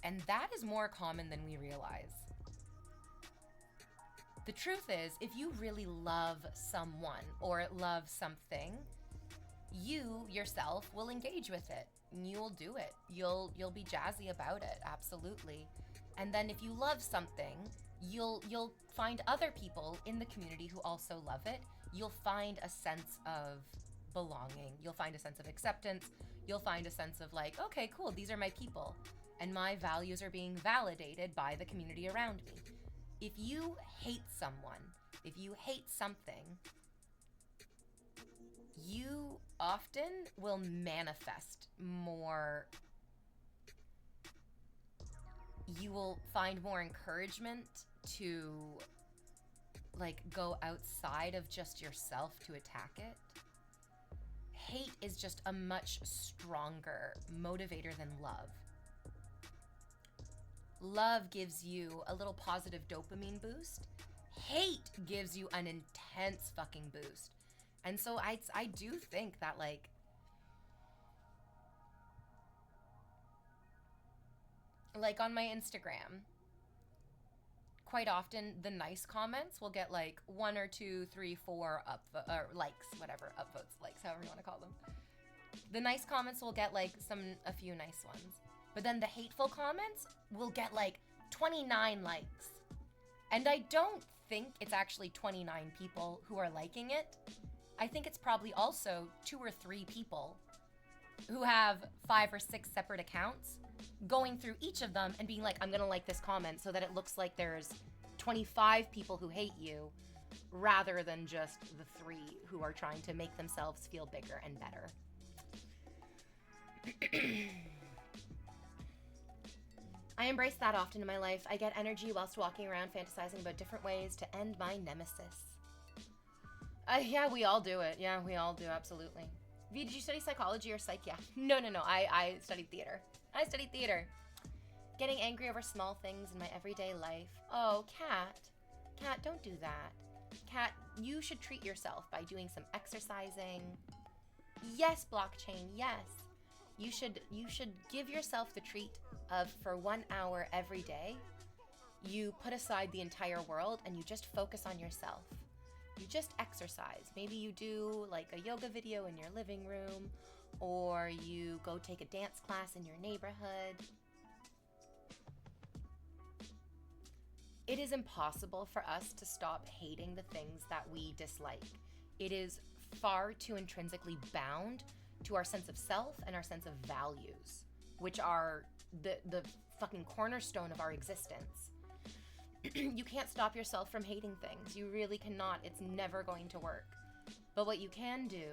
And that is more common than we realize. The truth is, if you really love someone or love something, you yourself will engage with it. You'll do it. You'll be jazzy about it, absolutely. And then if you love something, you'll find other people in the community who also love it. You'll find a sense of belonging. You'll find a sense of acceptance. You'll find a sense of like, okay, cool, these are my people. And my values are being validated by the community around me. If you hate someone, if you hate something, you often will manifest more. You will find more encouragement to, like, go outside of just yourself to attack it. Hate is just a much stronger motivator than love. Love gives you a little positive dopamine boost. Hate gives you an intense fucking boost. And so I do think that, like on my Instagram, quite often the nice comments will get like 1 or 2, 3, 4 likes, whatever, upvotes, likes, however you want to call them. The nice comments will get like a few nice ones. But then the hateful comments will get like 29 likes. And I don't think it's actually 29 people who are liking it. I think it's probably also 2 or 3 people who have 5 or 6 separate accounts going through each of them and being like, I'm gonna like this comment so that it looks like there's 25 people who hate you rather than just the 3 who are trying to make themselves feel bigger and better. I embrace that often in my life. I get energy whilst walking around fantasizing about different ways to end my nemesis. Yeah, we all do it. Yeah, we all do, absolutely. V, did you study psychology or psych? Yeah. No. I studied theater. Getting angry over small things in my everyday life. Oh, Kat, don't do that. Kat, you should treat yourself by doing some exercising. Yes, blockchain, yes. You should give yourself the treat of, for 1 hour every day, you put aside the entire world and you just focus on yourself. You just exercise. Maybe you do like a yoga video in your living room, or you go take a dance class in your neighborhood. It is impossible for us to stop hating the things that we dislike. It is far too intrinsically bound to our sense of self and our sense of values, which are the fucking cornerstone of our existence. You can't stop yourself from hating things. You really cannot. It's never going to work. But what you can do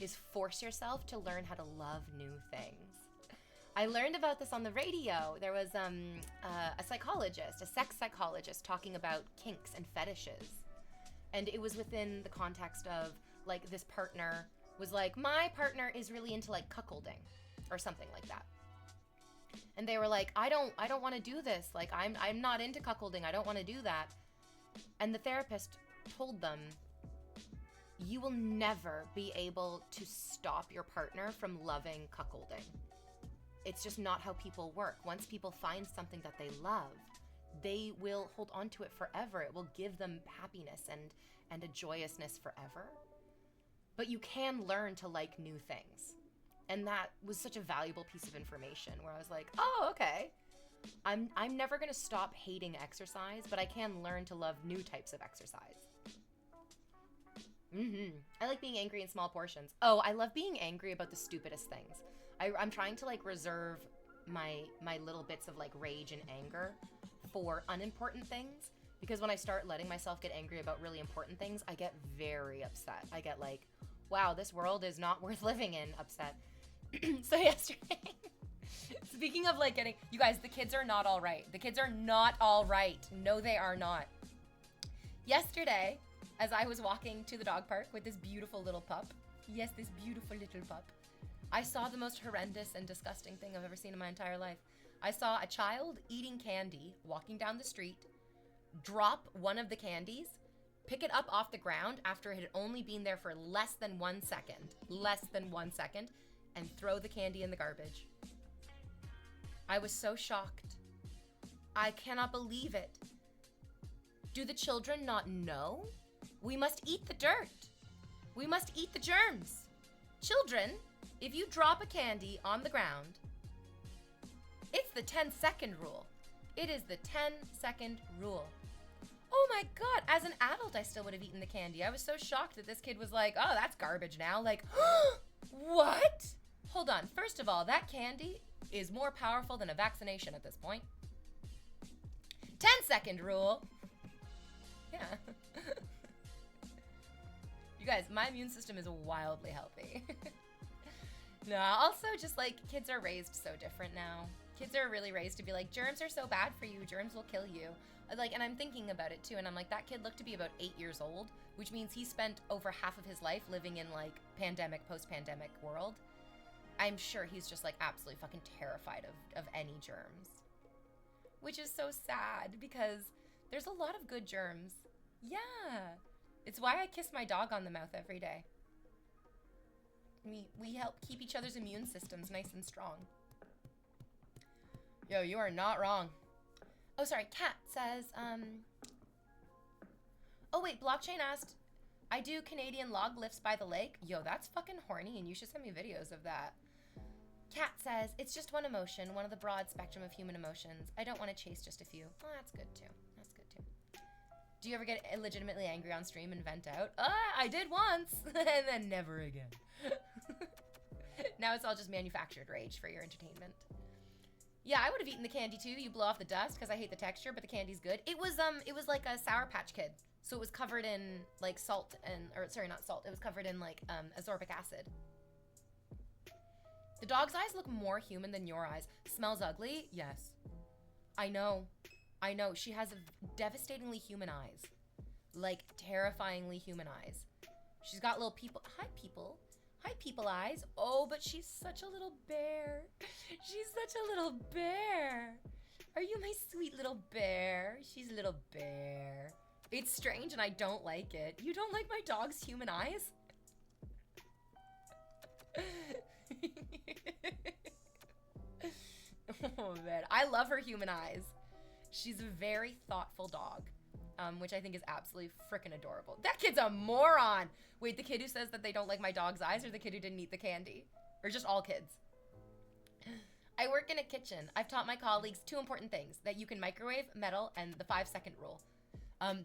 is force yourself to learn how to love new things. I learned about this on the radio. There was a psychologist, a sex psychologist, talking about kinks and fetishes. And it was within the context of, like, this partner was like, my partner is really into, like, cuckolding or something like that. And they were like, I don't want to do this. Like, I'm not into cuckolding. I don't want to do that. And the therapist told them, you will never be able to stop your partner from loving cuckolding. It's just not how people work. Once people find something that they love, they will hold on to it forever. It will give them happiness and a joyousness forever. But you can learn to like new things. And that was such a valuable piece of information where I was like, oh, okay. I'm never going to stop hating exercise, but I can learn to love new types of exercise. I like being angry in small portions. Oh, I love being angry about the stupidest things. I'm trying to like reserve my little bits of like rage and anger for unimportant things, because when I start letting myself get angry about really important things, I get very upset. I get like, wow, this world is not worth living in upset. So yesterday, speaking of like getting, you guys, the kids are not all right. The kids are not all right. No, they are not. Yesterday, as I was walking to the dog park with this beautiful little pup, yes, this beautiful little pup, I saw the most horrendous and disgusting thing I've ever seen in my entire life. I saw a child eating candy, walking down the street, drop one of the candies, pick it up off the ground after it had only been there for less than 1 second, and throw the candy in the garbage. I was so shocked. I cannot believe it. Do the children not know? We must eat the dirt. We must eat the germs. Children, if you drop a candy on the ground, it's the 10-second rule. It is the 10-second rule. Oh my God, as an adult, I still would have eaten the candy. I was so shocked that this kid was like, oh, that's garbage now. Like, what? Hold on. First of all, that candy is more powerful than a vaccination at this point. 10-second rule. Yeah. You guys, my immune system is wildly healthy. No, also just like kids are raised so different now. Kids are really raised to be like, germs are so bad for you. Germs will kill you. Like, and I'm thinking about it too. And I'm like, that kid looked to be about 8 years old, which means he spent over half of his life living in like pandemic, post-pandemic world. I'm sure he's just like absolutely fucking terrified of any germs, which is so sad because there's a lot of good germs. Yeah. It's why I kiss my dog on the mouth every day. We help keep each other's immune systems nice and strong. Yo, you are not wrong. Oh, sorry. Kat says, oh, wait. Blockchain asked, I do Canadian log lifts by the lake. Yo, that's fucking horny, and you should send me videos of that. Kat says, it's just one emotion, one of the broad spectrum of human emotions. I don't want to chase just a few. Oh, that's good, too. That's good, too. Do you ever get legitimately angry on stream and vent out? I did once, and then never again. Now it's all just manufactured rage for your entertainment. Yeah, I would have eaten the candy too. You blow off the dust because I hate the texture, but the candy's good. It was like a Sour Patch Kid. So it was covered in like salt not salt. It was covered in like ascorbic acid. The dog's eyes look more human than your eyes. Smells ugly? Yes. I know. She has devastatingly human eyes. Like terrifyingly human eyes. She's got little people. Hi, people. Hi, people eyes. Oh, but she's such a little bear. She's such a little bear. Are you my sweet little bear? She's a little bear. It's strange and I don't like it. You don't like my dog's human eyes? Oh, man. I love her human eyes. She's a very thoughtful dog. Which I think is absolutely freaking adorable. That kid's a moron. Wait, the kid who says that they don't like my dog's eyes, or the kid who didn't eat the candy? Or just all kids? I work in a kitchen. I've taught my colleagues 2 important things: that you can microwave metal and the 5-second rule.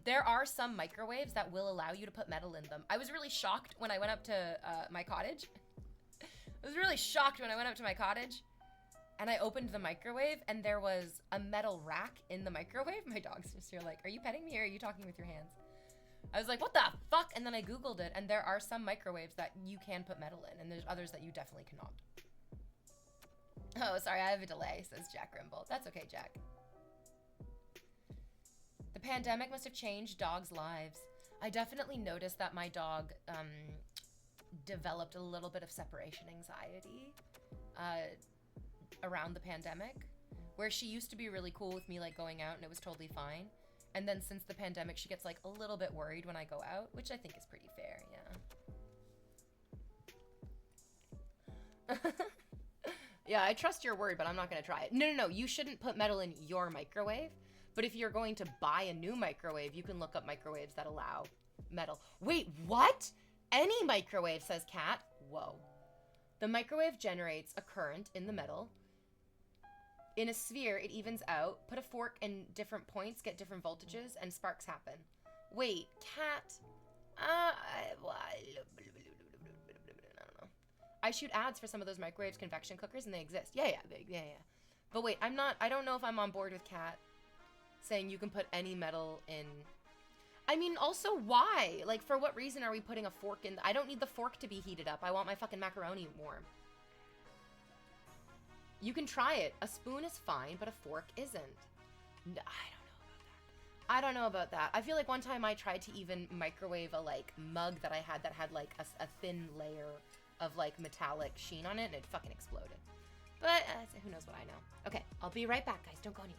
There are some microwaves that will allow you to put metal in them. I was really shocked when I went up to my cottage. And I opened the microwave, and there was a metal rack in the microwave. My dog's just here like, are you petting me or are you talking with your hands? I was like, what the fuck? And then I Googled it, and there are some microwaves that you can put metal in, and there's others that you definitely cannot. Oh, sorry, I have a delay, says Jack Rimble. That's okay, Jack. The pandemic must have changed dogs' lives. I definitely noticed that my dog developed a little bit of separation anxiety around the pandemic, where she used to be really cool with me like going out and it was totally fine. And then since the pandemic, she gets like a little bit worried when I go out, which I think is pretty fair, yeah. Yeah, I trust your word, but I'm not gonna try it. No, you shouldn't put metal in your microwave. But if you're going to buy a new microwave, you can look up microwaves that allow metal. Wait, what? Any microwave, says Kat. Whoa. The microwave generates a current in the metal. In a sphere, it evens out. Put a fork in different points, get different voltages, and sparks happen. Wait, Kat. I don't know. I shoot ads for some of those microwaves, convection cookers, and they exist. Yeah. But wait, I don't know if I'm on board with Kat saying you can put any metal in. I mean, also, why? Like, for what reason are we putting a fork in? I don't need the fork to be heated up. I want my fucking macaroni warm. You can try it. A spoon is fine, but a fork isn't. No, I don't know about that. I feel like one time I tried to even microwave a, like, mug that I had that had, like, a thin layer of, like, metallic sheen on it, and it fucking exploded. But who knows what I know. Okay, I'll be right back, guys. Don't go anywhere.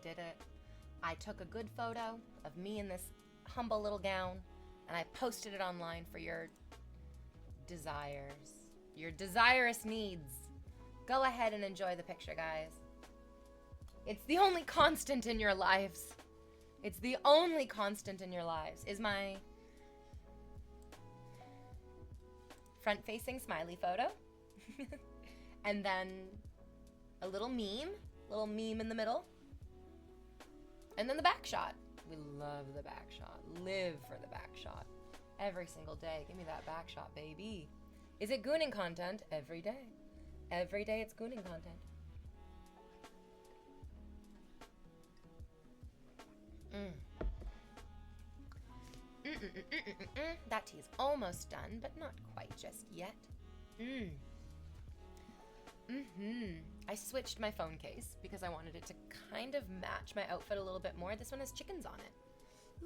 did it. I took a good photo of me in this humble little gown, and I posted it online for your desires, your desirous needs. Go ahead and enjoy the picture, guys. It's the only constant in your lives. It's the only constant in your lives is my front-facing smiley photo. And then a little meme in the middle. And then the back shot. We love the back shot. Live for the back shot. Every single day. Give me that back shot, baby. Is it gooning content? Every day. Every day it's gooning content. That tea is almost done, but not quite just yet. I switched my phone case because I wanted it to kind of match my outfit a little bit more. This one has chickens on it.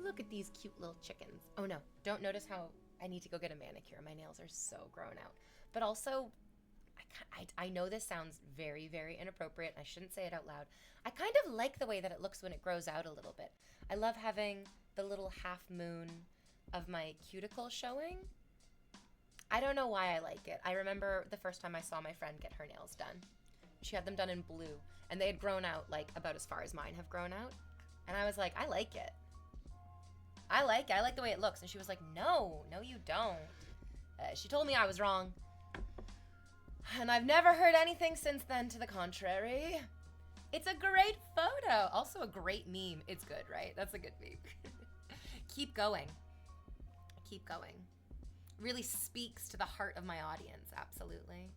Look at these cute little chickens. Oh no, don't notice how I need to go get a manicure. My nails are so grown out. But also, I know this sounds very, very inappropriate. I shouldn't say it out loud. I kind of like the way that it looks when it grows out a little bit. I love having the little half moon of my cuticle showing. I don't know why I like it. I remember the first time I saw my friend get her nails done. She had them done in blue, and they had grown out like about as far as mine have grown out. And I was like, I like it. I like it. I like the way it looks. And she was like, no, you don't. She told me I was wrong. And I've never heard anything since then to the contrary. It's a great photo. Also a great meme. It's good, right? That's a good meme. Keep going. Keep going. Really speaks to the heart of my audience, absolutely.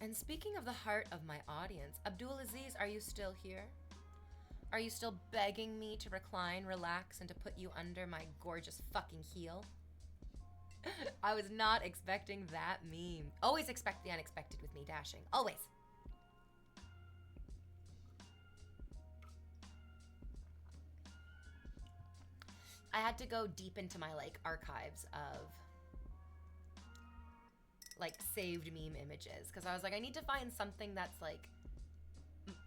And speaking of the heart of my audience, Abdulaziz, are you still here? Are you still begging me to recline, relax, and to put you under my gorgeous fucking heel? I was not expecting that meme. Always expect the unexpected with me, Dashing. Always. I had to go deep into my archives of saved meme images because I was like, I need to find something that's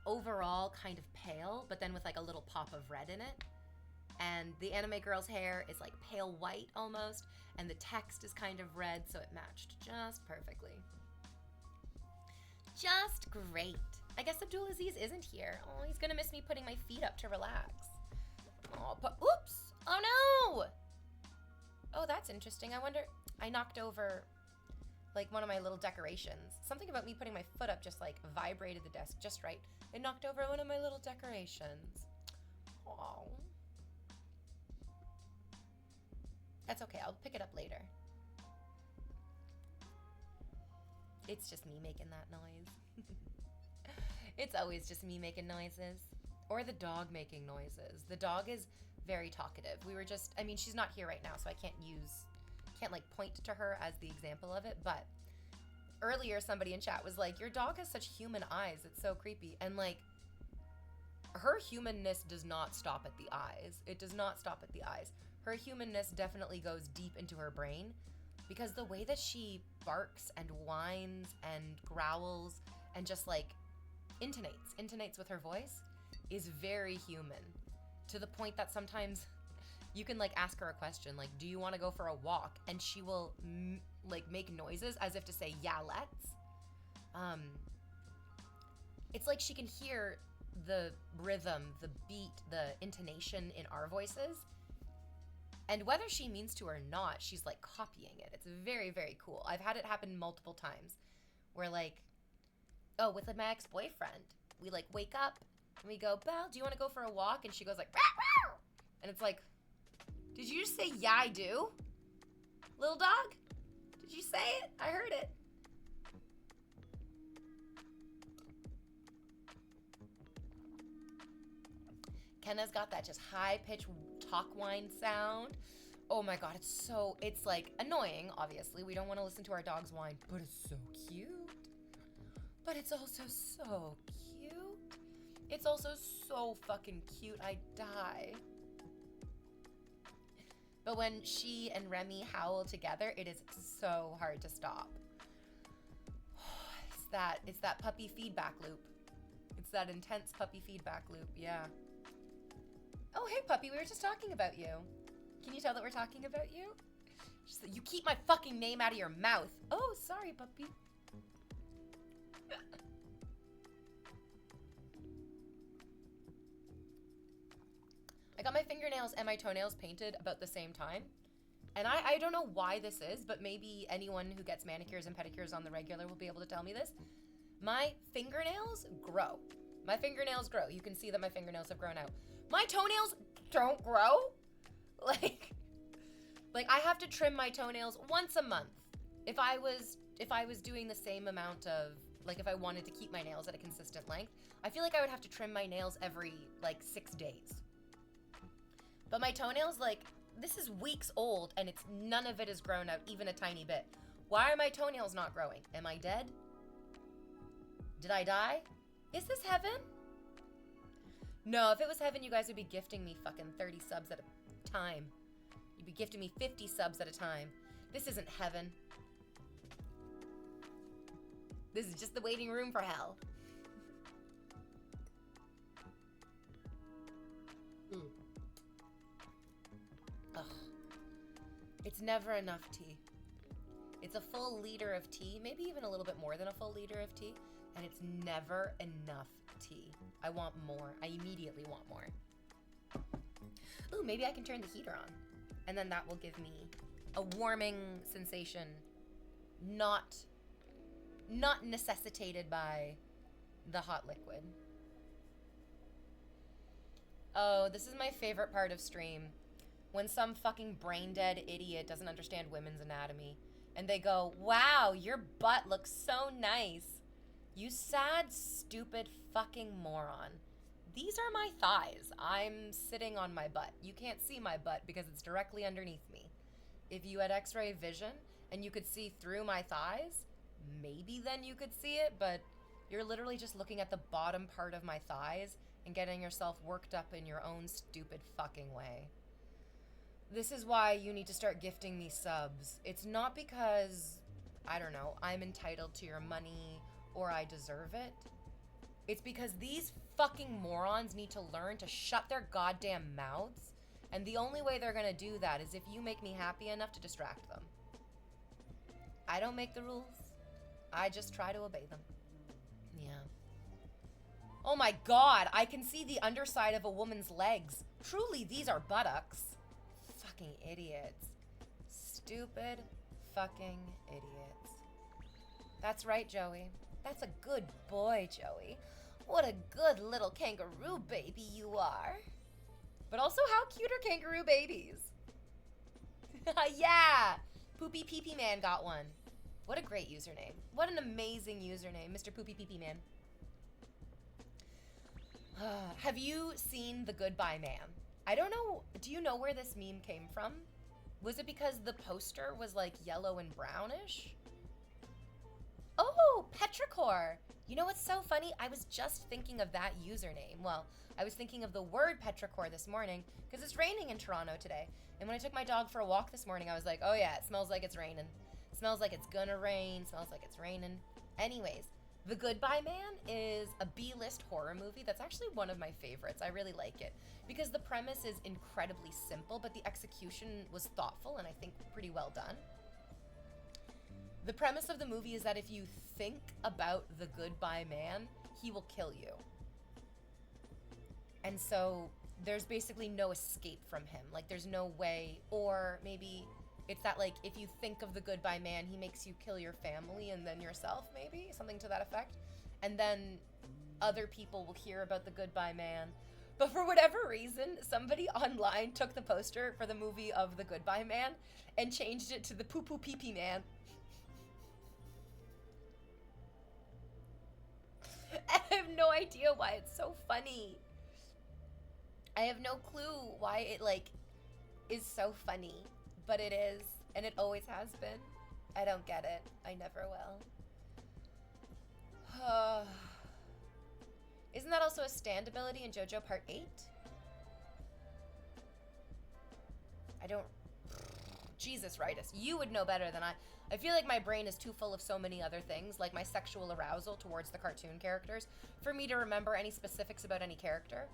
overall kind of pale, but then with a little pop of red in it. And the anime girl's hair is pale white almost, and the text is kind of red, so it matched just perfectly. Just great. I guess Abdulaziz isn't here. Oh, he's gonna miss me putting my feet up to relax. Oh, oops! Oh no! Oh, that's interesting. I wonder, I knocked over one of my little decorations. Something about me putting my foot up just vibrated the desk just right. It knocked over one of my little decorations. Oh. That's okay, I'll pick it up later. It's just me making that noise. It's always just me making noises. Or the dog making noises. The dog is very talkative. We were just, I mean, she's not here right now, so I can't point to her as the example of it, but earlier somebody in chat was like, your dog has such human eyes, it's so creepy. And her humanness does not stop at the eyes. It does not stop at the eyes. Her humanness definitely goes deep into her brain because the way that she barks and whines and growls and just intonates with her voice is very human, to the point that sometimes you can ask her a question do you want to go for a walk, and she will make noises as if to say yeah, let's. It's like she can hear the rhythm, the beat, the intonation in our voices, and whether she means to or not, she's copying it. It's very, very cool. I've had it happen multiple times where with my ex-boyfriend, we wake up and we go, Belle, do you want to go for a walk? And she goes "Row, row." And it's did you just say, yeah, I do? Little dog? Did you say it? I heard it. Kenna's got that just high-pitched talk whine sound. Oh my god, it's annoying, obviously. We don't want to listen to our dogs whine, but it's so cute. But it's also so cute. It's also so fucking cute, I die. But when she and Remy howl together, it is so hard to stop. It's that puppy feedback loop. It's that intense puppy feedback loop, yeah. Oh, hey, puppy, we were just talking about you. Can you tell that we're talking about you? Just that you keep my fucking name out of your mouth. Oh, sorry, puppy. I got my fingernails and my toenails painted about the same time. And I don't know why this is, but maybe anyone who gets manicures and pedicures on the regular will be able to tell me this. My fingernails grow. My fingernails grow. You can see that my fingernails have grown out. My toenails don't grow. Like I have to trim my toenails once a month. If I was doing the same amount of, like, if I wanted to keep my nails at a consistent length, I feel like I would have to trim my nails every, like, 6 days. But my toenails, like, this is weeks old, and none of it has grown out even a tiny bit. Why are my toenails not growing? Am I dead? Did I die? Is this heaven? No, if it was heaven, you guys would be gifting me fucking 30 subs at a time. You'd be gifting me 50 subs at a time. This isn't heaven. This is just the waiting room for hell. Ugh. It's never enough tea. It's a full liter of tea, maybe even a little bit more than a full liter of tea, and it's never enough tea. I want more. I immediately want more. Ooh, maybe I can turn the heater on, and then that will give me a warming sensation, not necessitated by the hot liquid. Oh, this is my favorite part of stream. When some fucking brain-dead idiot doesn't understand women's anatomy, and they go, wow, your butt looks so nice. You sad, stupid fucking moron. These are my thighs. I'm sitting on my butt. You can't see my butt because it's directly underneath me. If you had x-ray vision and you could see through my thighs, maybe then you could see it, but you're literally just looking at the bottom part of my thighs and getting yourself worked up in your own stupid fucking way. This is why you need to start gifting me subs. It's not because, I don't know, I'm entitled to your money or I deserve it. It's because these fucking morons need to learn to shut their goddamn mouths, and the only way they're gonna do that is if you make me happy enough to distract them. I don't make the rules. I just try to obey them. Yeah. Oh my god, I can see the underside of a woman's legs. Truly, these are buttocks. Fucking idiots. Stupid fucking idiots. That's right, Joey. That's a good boy, Joey. What a good little kangaroo baby you are. But also, how cute are kangaroo babies? Yeah! Poopy Pee-Pee Man got one. What a great username. What an amazing username, Mr. Poopy Pee-Pee Man. Have you seen The Goodbye Man? I don't know, do you know where this meme came from? Was it because the poster was like yellow and brownish? Oh, Petrichor. You know what's so funny? I was just thinking of that username. Well, I was thinking of the word Petrichor this morning because it's raining in Toronto today. And when I took my dog for a walk this morning, I was like, oh yeah, it smells like it's raining. It smells like it's gonna rain, smells like it's raining. Anyways, The Goodbye Man is a B-list horror movie that's actually one of my favorites. I really like it because the premise is incredibly simple, but the execution was thoughtful and I think pretty well done. The premise of the movie is that if you think about the Goodbye Man, he will kill you. And so there's basically no escape from him. Like there's no way, or maybe it's that like if you think of the Goodbye Man, he makes you kill your family and then yourself, maybe something to that effect. And then other people will hear about the Goodbye Man. But for whatever reason, somebody online took the poster for the movie of the Goodbye Man and changed it to the Poo Poo Pee Pee Man. I have no idea why it's so funny. I have no clue why it like is so funny, but it is, and it always has been. I don't get it. I never will. Isn't that also a stand ability in JoJo Part 8? I don't... Jesus, Ritus, you would know better than I. I feel like my brain is too full of so many other things, like my sexual arousal towards the cartoon characters, for me to remember any specifics about any character.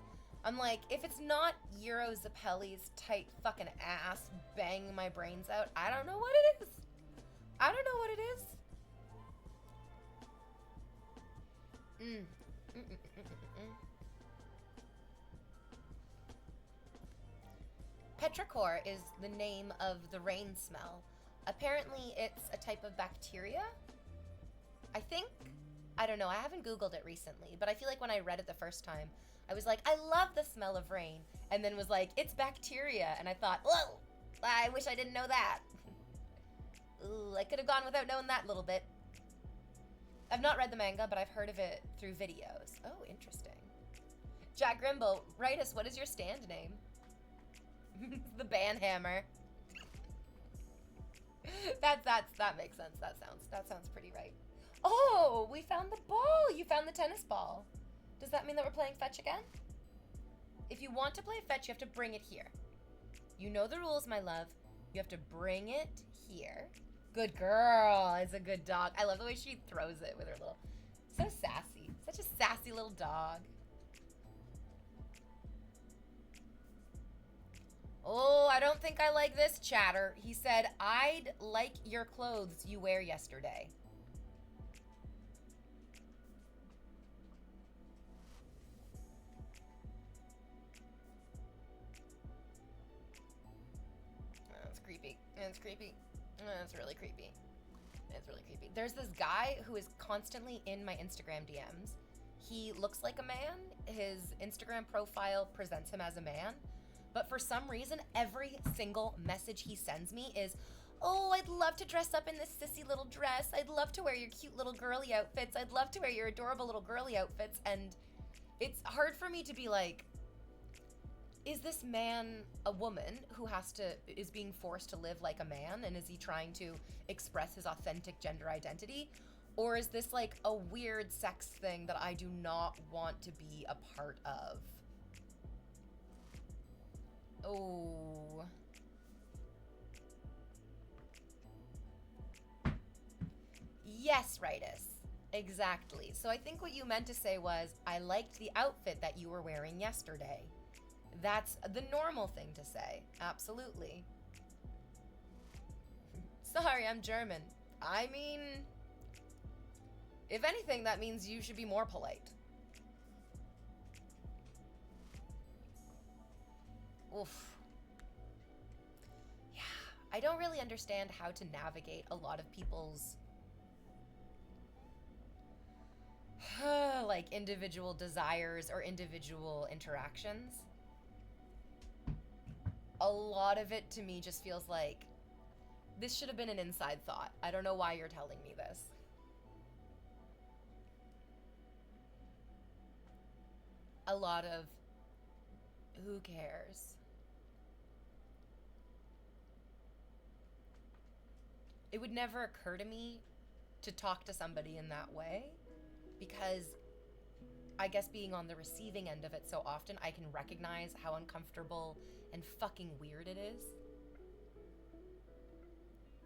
I'm like, if it's not Euro Zappelli's tight fucking ass banging my brains out, I don't know what it is. I don't know what it is. Petrichor is the name of the rain smell. Apparently, it's a type of bacteria. I think. I don't know. I haven't Googled it recently, but I feel like when I read it the first time, I was like, I love the smell of rain. And then was like, it's bacteria. And I thought, whoa, I wish I didn't know that. Ooh, I could have gone without knowing that little bit. I've not read the manga, but I've heard of it through videos. Oh, interesting. Jack Grimble, write us, what is your stand name? The Banhammer. That makes sense. That sounds pretty right. Oh, we found the ball. You found the tennis ball. Does that mean that we're playing fetch again? If you want to play fetch, you have to bring it here. You know the rules, my love. You have to bring it here. Good girl. It's a good dog. I love the way she throws it with her little... So sassy. Such a sassy little dog. Oh, I don't think I like this chatter. He said, I'd like your clothes you wear yesterday. That's creepy. It's creepy. That's really creepy. It's really creepy. There's this guy who is constantly in my Instagram DMs. He looks like a man. His Instagram profile presents him as a man. But for some reason, every single message he sends me is, oh, I'd love to dress up in this sissy little dress. I'd love to wear your cute little girly outfits. I'd love to wear your adorable little girly outfits. And it's hard for me to be like, is this man a woman who is being forced to live like a man? And is he trying to express his authentic gender identity? Or is this like a weird sex thing that I do not want to be a part of? Oh. Yes, Ritus. Exactly. So I think what you meant to say was, I liked the outfit that you were wearing yesterday. That's the normal thing to say. Absolutely. Sorry, I'm German. I mean, if anything, that means you should be more polite. Oof. Yeah, I don't really understand how to navigate a lot of people's like individual desires or individual interactions. A lot of it to me just feels like this should have been an inside thought. I don't know why you're telling me this. A lot of who cares? It would never occur to me to talk to somebody in that way because I guess being on the receiving end of it so often, I can recognize how uncomfortable and fucking weird it is.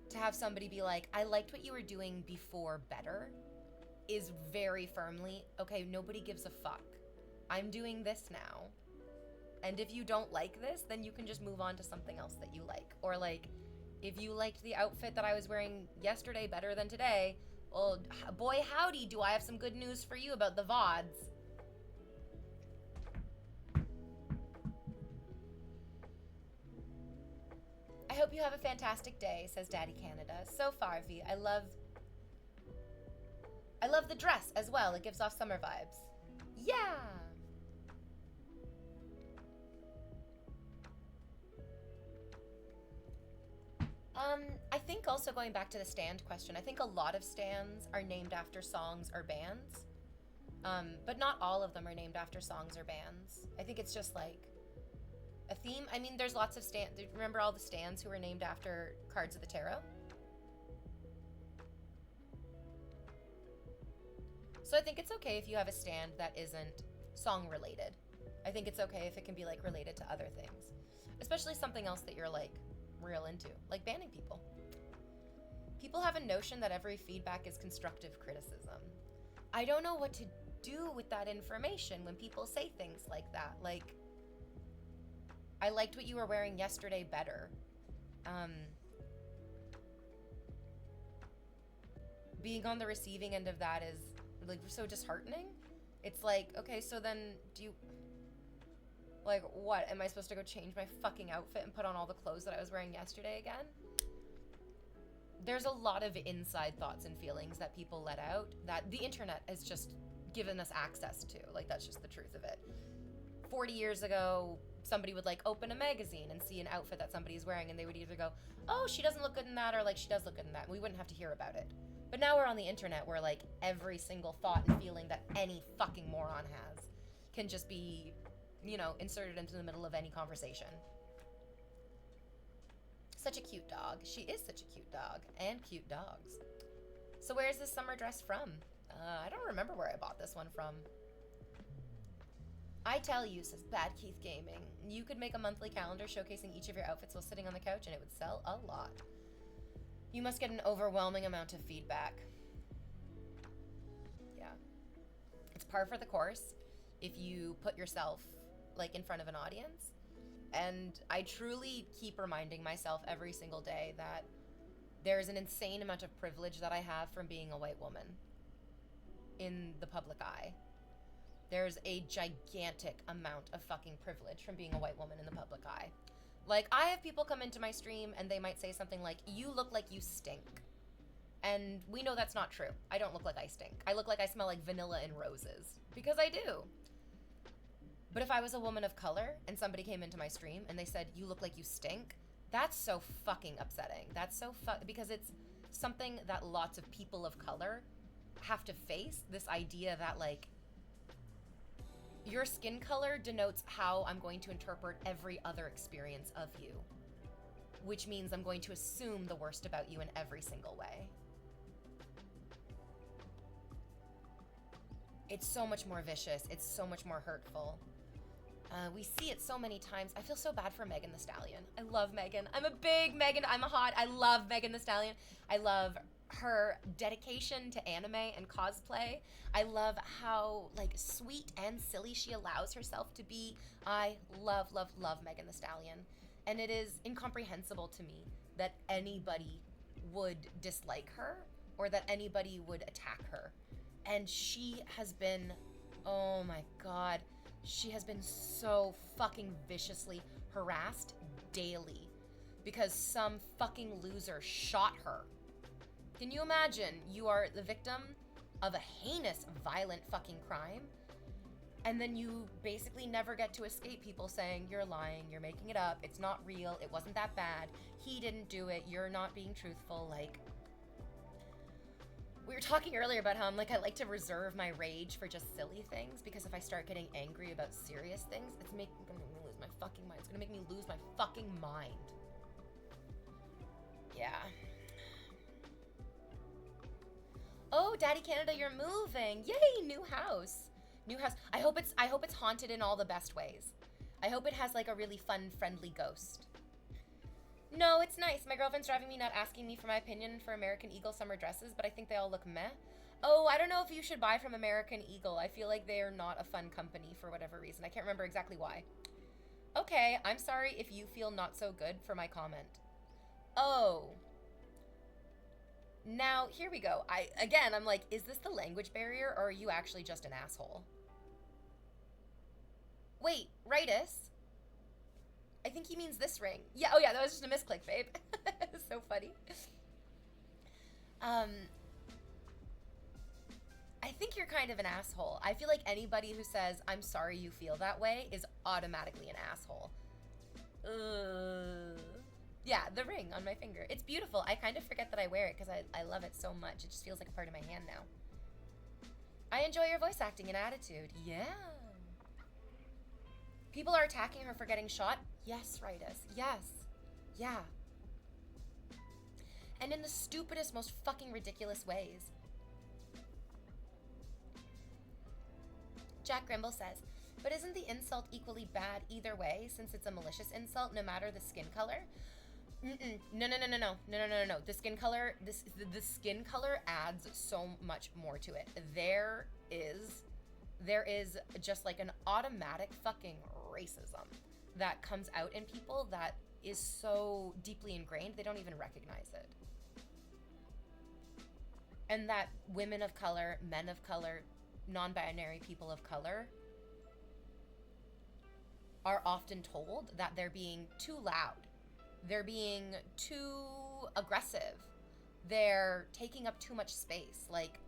To have somebody be like, I liked what you were doing before better, is very firmly, okay, nobody gives a fuck. I'm doing this now. And if you don't like this, then you can just move on to something else that you like. Or like, if you liked the outfit that I was wearing yesterday better than today, well, boy howdy, do I have some good news for you about the VODs. I hope you have a fantastic day, says Daddy Canada. So far, V, I love the dress as well. It gives off summer vibes. Yeah. I think also going back to the stand question, I think a lot of stands are named after songs or bands. But not all of them are named after songs or bands. I think it's just like a theme. I mean, there's lots of stands. Remember all the stands who were named after Cards of the Tarot? So I think it's okay if you have a stand that isn't song related. I think it's okay if it can be like related to other things. Especially something else that you're like real into, like banning people. People have a notion that every feedback is constructive criticism. I don't know what to do with that information when people say things like that. Like, I liked what you were wearing yesterday better. Being on the receiving end of that is like so disheartening. It's like, okay, so then do you, like, what? Am I supposed to go change my fucking outfit and put on all the clothes that I was wearing yesterday again? There's a lot of inside thoughts and feelings that people let out that the internet has just given us access to. Like, that's just the truth of it. 40 years ago, somebody would like open a magazine and see an outfit that somebody's wearing, and they would either go, oh, she doesn't look good in that, or like, she does look good in that. And we wouldn't have to hear about it. But now we're on the internet where like every single thought and feeling that any fucking moron has can just be, you know, inserted into the middle of any conversation. Such a cute dog. She is such a cute dog. And cute dogs. So where's this summer dress from? I don't remember where I bought this one from. I tell you, says Bad Keith Gaming, you could make a monthly calendar showcasing each of your outfits while sitting on the couch and it would sell a lot. You must get an overwhelming amount of feedback. Yeah. It's par for the course if you put yourself like in front of an audience. And I truly keep reminding myself every single day that there's an insane amount of privilege that I have from being a white woman in the public eye. There's a gigantic amount of fucking privilege from being a white woman in the public eye. Like, I have people come into my stream and they might say something like, you look like you stink. And we know that's not true. I don't look like I stink. I look like I smell like vanilla and roses. Because I do. But if I was a woman of color and somebody came into my stream and they said, you look like you stink, that's so fucking upsetting. That's so because it's something that lots of people of color have to face, this idea that like, your skin color denotes how I'm going to interpret every other experience of you, which means I'm going to assume the worst about you in every single way. It's so much more vicious. It's so much more hurtful. We see it so many times. I feel so bad for Megan Thee Stallion. I love Megan. I'm a big Megan. I'm a hot. I love Megan Thee Stallion. I love her dedication to anime and cosplay. I love how like sweet and silly she allows herself to be. I love, love, love Megan Thee Stallion. And it is incomprehensible to me that anybody would dislike her or that anybody would attack her. And she has been, oh my God, she has been so fucking viciously harassed daily because some fucking loser shot her. Can you imagine you are the victim of a heinous, violent fucking crime, and then you basically never get to escape people saying, you're lying, you're making it up, it's not real, it wasn't that bad, he didn't do it, you're not being truthful. Like, we were talking earlier about how I'm like, I like to reserve my rage for just silly things, because if I start getting angry about serious things, it's gonna make me lose my fucking mind. It's gonna make me lose my fucking mind. Yeah. Oh, Daddy Canada, you're moving. Yay, new house. New house. I hope it's haunted in all the best ways. I hope it has like a really fun, friendly ghost. No, it's nice. My girlfriend's driving me not asking me for my opinion for American Eagle summer dresses, but I think they all look meh. Oh, I don't know if you should buy from American Eagle. I feel like they are not a fun company for whatever reason. I can't remember exactly why. Okay, I'm sorry if you feel not so good for my comment. Oh. Now, here we go. I'm like, is this the language barrier or are you actually just an asshole? Wait, Ritus? I think he means this ring. Yeah, oh yeah, that was just a misclick, babe. So funny. I think you're kind of an asshole. I feel like anybody who says, I'm sorry you feel that way is automatically an asshole. Yeah, the ring on my finger. It's beautiful. I kind of forget that I wear it because I love it so much. It just feels like a part of my hand now. I enjoy your voice acting and attitude. Yeah. People are attacking her for getting shot. Yes, Ritus. Yes. Yeah. And in the stupidest, most fucking ridiculous ways. Jack Grimble says, but isn't the insult equally bad either way since it's a malicious insult no matter the skin color? Mm-mm. No, no, no, no, no, no, no, no, no. The skin color, the skin color adds so much more to it. There is just like an automatic fucking racism that comes out in people that is so deeply ingrained they don't even recognize it. And that women of color, men of color, non-binary people of color are often told that they're being too loud. They're being too aggressive. They're taking up too much space. Like,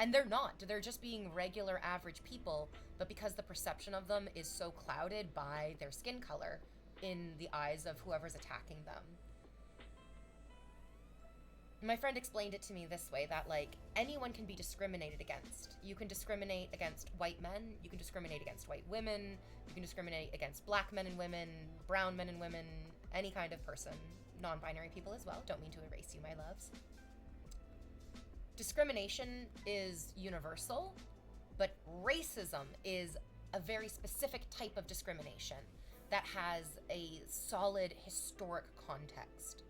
and they're not. They're just being regular average people, but because the perception of them is so clouded by their skin color in the eyes of whoever's attacking them. My friend explained it to me this way, that like anyone can be discriminated against. You can discriminate against white men, you can discriminate against white women, you can discriminate against black men and women, brown men and women, any kind of person, non-binary people as well. Don't mean to erase you, my loves. Discrimination is universal, but racism is a very specific type of discrimination that has a solid historic context.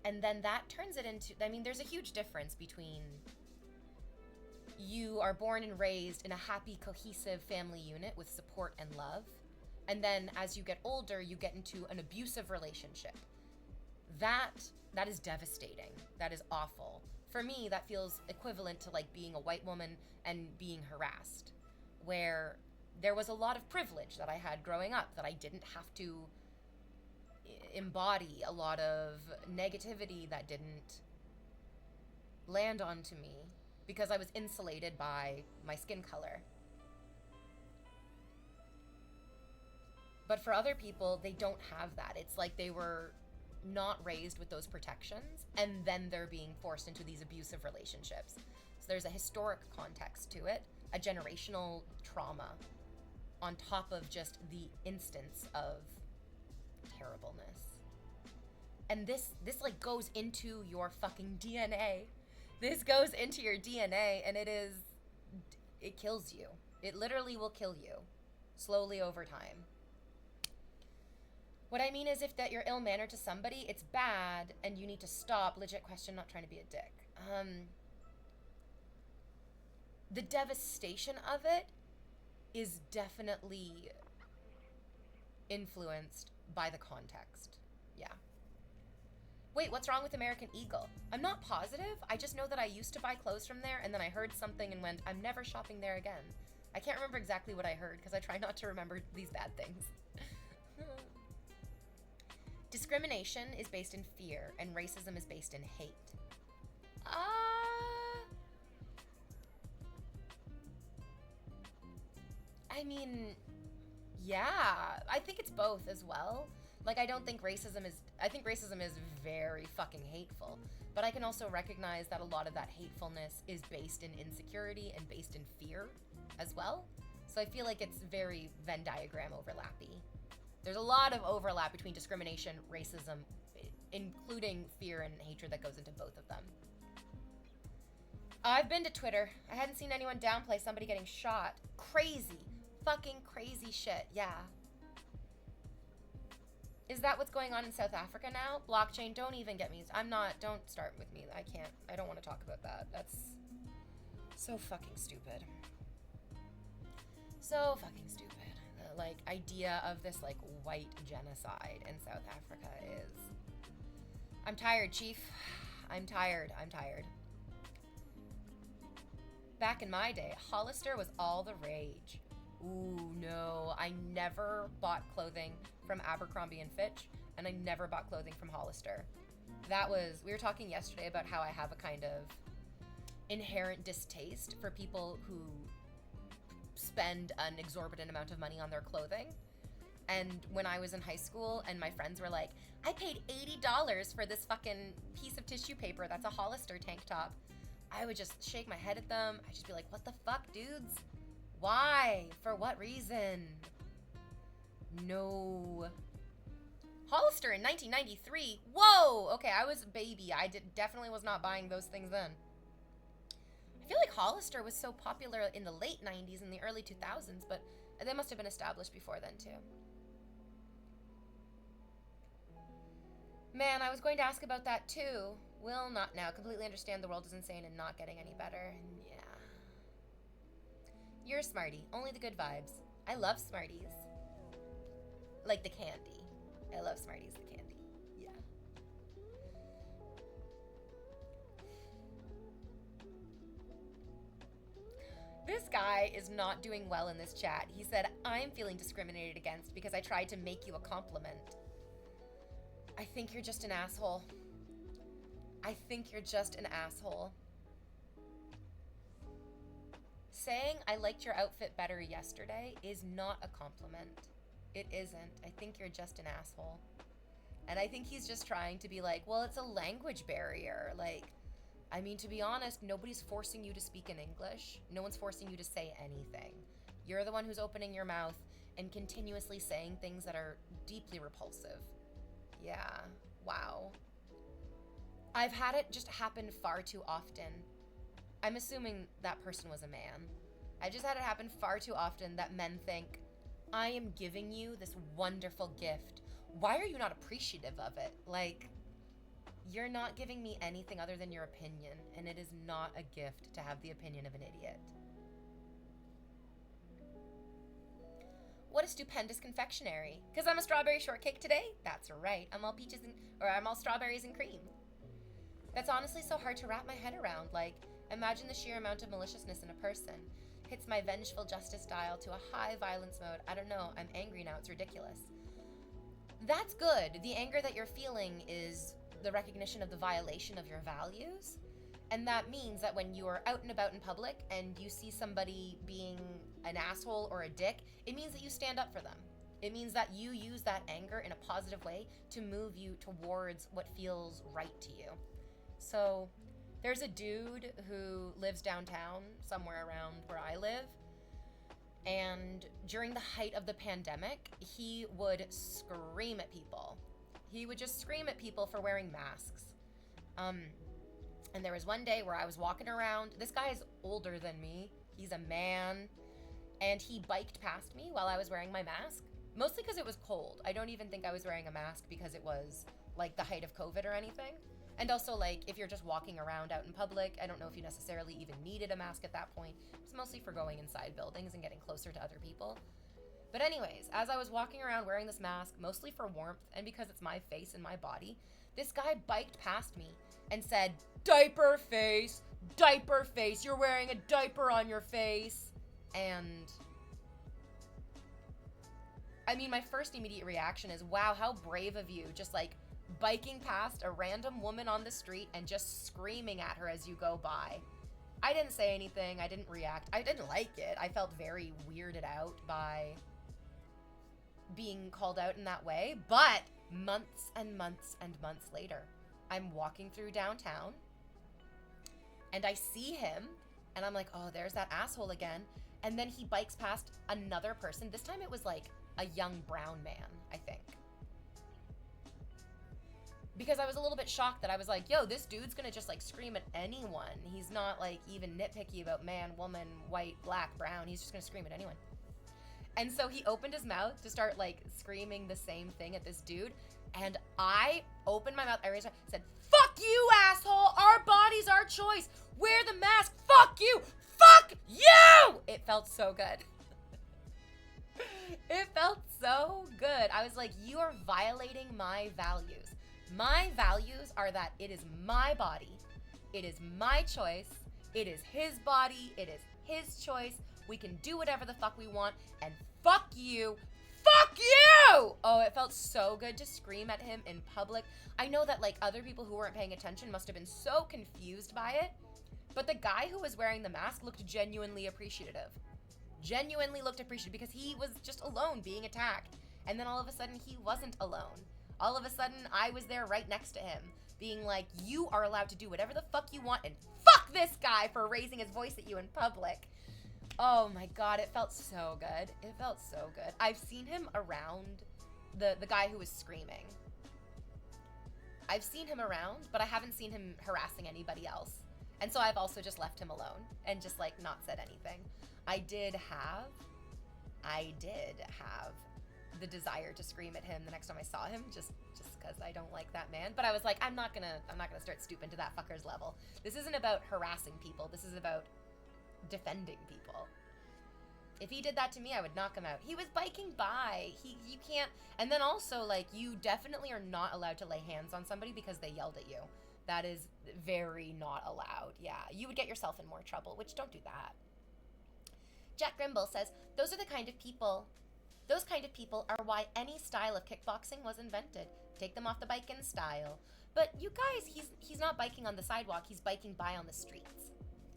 And then that turns it into, I mean, there's a huge difference between you are born and raised in a happy, cohesive family unit with support and love. And then as you get older, you get into an abusive relationship. That is devastating. That is awful. For me, that feels equivalent to like being a white woman and being harassed, where there was a lot of privilege that I had growing up that I didn't have to embody, a lot of negativity that didn't land onto me because I was insulated by my skin color. But for other people, they don't have that. It's like they were not raised with those protections, and then they're being forced into these abusive relationships. So there's a historic context to it, a generational trauma on top of just the instance of terribleness. And this like goes into your fucking DNA. This goes into your DNA, and it kills you. It literally will kill you slowly over time. What I mean is, if that you're ill-mannered to somebody, it's bad and you need to stop. Legit question, not trying to be a dick. The devastation of it is definitely influenced by the context. Yeah. Wait, what's wrong with American Eagle? I'm not positive. I just know that I used to buy clothes from there, and then I heard something and went, I'm never shopping there again. I can't remember exactly what I heard because I try not to remember these bad things. Discrimination is based in fear, and racism is based in hate. I mean, yeah, I think it's both as well. Like, I think racism is very fucking hateful, but I can also recognize that a lot of that hatefulness is based in insecurity and based in fear as well. So I feel like it's very Venn diagram overlappy. There's a lot of overlap between discrimination, racism, including fear and hatred that goes into both of them. I've been to Twitter. I hadn't seen anyone downplay somebody getting shot. Crazy. Fucking crazy shit. Yeah. Is that what's going on in South Africa now? Blockchain, don't even get me. Don't start with me. I don't want to talk about that. That's so fucking stupid. So fucking stupid. The, like, idea of this, like, white genocide in South Africa is... I'm tired, Chief. I'm tired. Back in my day, Hollister was all the rage. Ooh, no. I never bought clothing from Abercrombie & Fitch, and I never bought clothing from Hollister. We were talking yesterday about how I have a kind of inherent distaste for people who spend an exorbitant amount of money on their clothing. And when I was in high school and my friends were like, I paid $80 for this fucking piece of tissue paper that's a Hollister tank top, I would just shake my head at them. I'd just be like, what the fuck, dudes? Why? For what reason? No. Hollister in 1993? Whoa! Okay, I was a baby. I definitely was not buying those things then. I feel like Hollister was so popular in the late 90s and the early 2000s, but they must have been established before then too. Man, I was going to ask about that too. Will not now. Completely understand the world is insane and not getting any better. Yeah. You're a smarty. Only the good vibes. I love Smarties. Like the candy. I love Smarties, the candy. Yeah. This guy is not doing well in this chat. He said, I'm feeling discriminated against because I tried to make you a compliment. I think you're just an asshole. I think you're just an asshole. Saying I liked your outfit better yesterday is not a compliment. It isn't. I think you're just an asshole. And I think he's just trying to be like, well, it's a language barrier. Like, I mean, to be honest, nobody's forcing you to speak in English. No one's forcing you to say anything. You're the one who's opening your mouth and continuously saying things that are deeply repulsive. Yeah, wow. I've had it just happen far too often. I'm assuming that person was a man. I just had it happen far too often that men think, I am giving you this wonderful gift. Why are you not appreciative of it? Like, you're not giving me anything other than your opinion, and it is not a gift to have the opinion of an idiot. What a stupendous confectionery. Because I'm a strawberry shortcake today? That's right. I'm all peaches I'm all strawberries and cream. That's honestly so hard to wrap my head around. Like, imagine the sheer amount of maliciousness in a person. Hits my vengeful justice dial to a high violence mode. I don't know. I'm angry now. It's ridiculous. That's good. The anger that you're feeling is the recognition of the violation of your values. And that means that when you are out and about in public and you see somebody being an asshole or a dick, it means that you stand up for them. It means that you use that anger in a positive way to move you towards what feels right to you. So there's a dude who lives downtown, somewhere around where I live. And during the height of the pandemic, he would scream at people. He would just scream at people for wearing masks. And there was one day where I was walking around. This guy is older than me. He's a man. And he biked past me while I was wearing my mask. Mostly because it was cold. I don't even think I was wearing a mask because it was like the height of COVID or anything. And also, like, if you're just walking around out in public, I don't know if you necessarily even needed a mask at that point. It's mostly for going inside buildings and getting closer to other people. But anyways, as I was walking around wearing this mask, mostly for warmth and because it's my face and my body, this guy biked past me and said, diaper face, you're wearing a diaper on your face. And I mean, my first immediate reaction is, wow, how brave of you, just like biking past a random woman on the street and just screaming at her as you go by. I didn't say anything. I didn't react. I didn't like it. I felt very weirded out by being called out in that way. But months and months and months later, I'm walking through downtown and I see him and I'm like, oh, there's that asshole again. And then he bikes past another person. This time it was like a young brown man, I think. Because I was a little bit shocked that I was like, yo, this dude's gonna just like scream at anyone. He's not like even nitpicky about man, woman, white, black, brown. He's just gonna scream at anyone. And so he opened his mouth to start like screaming the same thing at this dude. And I opened my mouth, I raised my said, fuck you, asshole! Our body's our choice! Wear the mask! Fuck you! Fuck you! It felt so good. It felt so good. I was like, you are violating my values. My values are that it is my body, it is my choice, it is his body, it is his choice. We can do whatever the fuck we want, and fuck you. Fuck you! Oh, it felt so good to scream at him in public. I know that like other people who weren't paying attention must have been so confused by it, but the guy who was wearing the mask looked genuinely appreciative. Genuinely looked appreciative because he was just alone being attacked. And then all of a sudden he wasn't alone. All of a sudden I was there right next to him being like, you are allowed to do whatever the fuck you want and fuck this guy for raising his voice at you in public. Oh my God, it felt so good. It felt so good. I've seen him around the guy who was screaming. I've seen him around, but I haven't seen him harassing anybody else. And so I've also just left him alone and just like not said anything. I did have the desire to scream at him the next time I saw him, just because I don't like that man. But I was like, I'm not gonna start stooping to that fucker's level. This isn't about harassing people. This is about defending people. If he did that to me, I would knock him out. He was biking by. You can't. And then also, like, you definitely are not allowed to lay hands on somebody because they yelled at you. That is very not allowed. Yeah, you would get yourself in more trouble, which don't do that. Jack Grimble says, those kind of people are why any style of kickboxing was invented. Take them off the bike in style. But you guys, he's not biking on the sidewalk, he's biking by on the streets.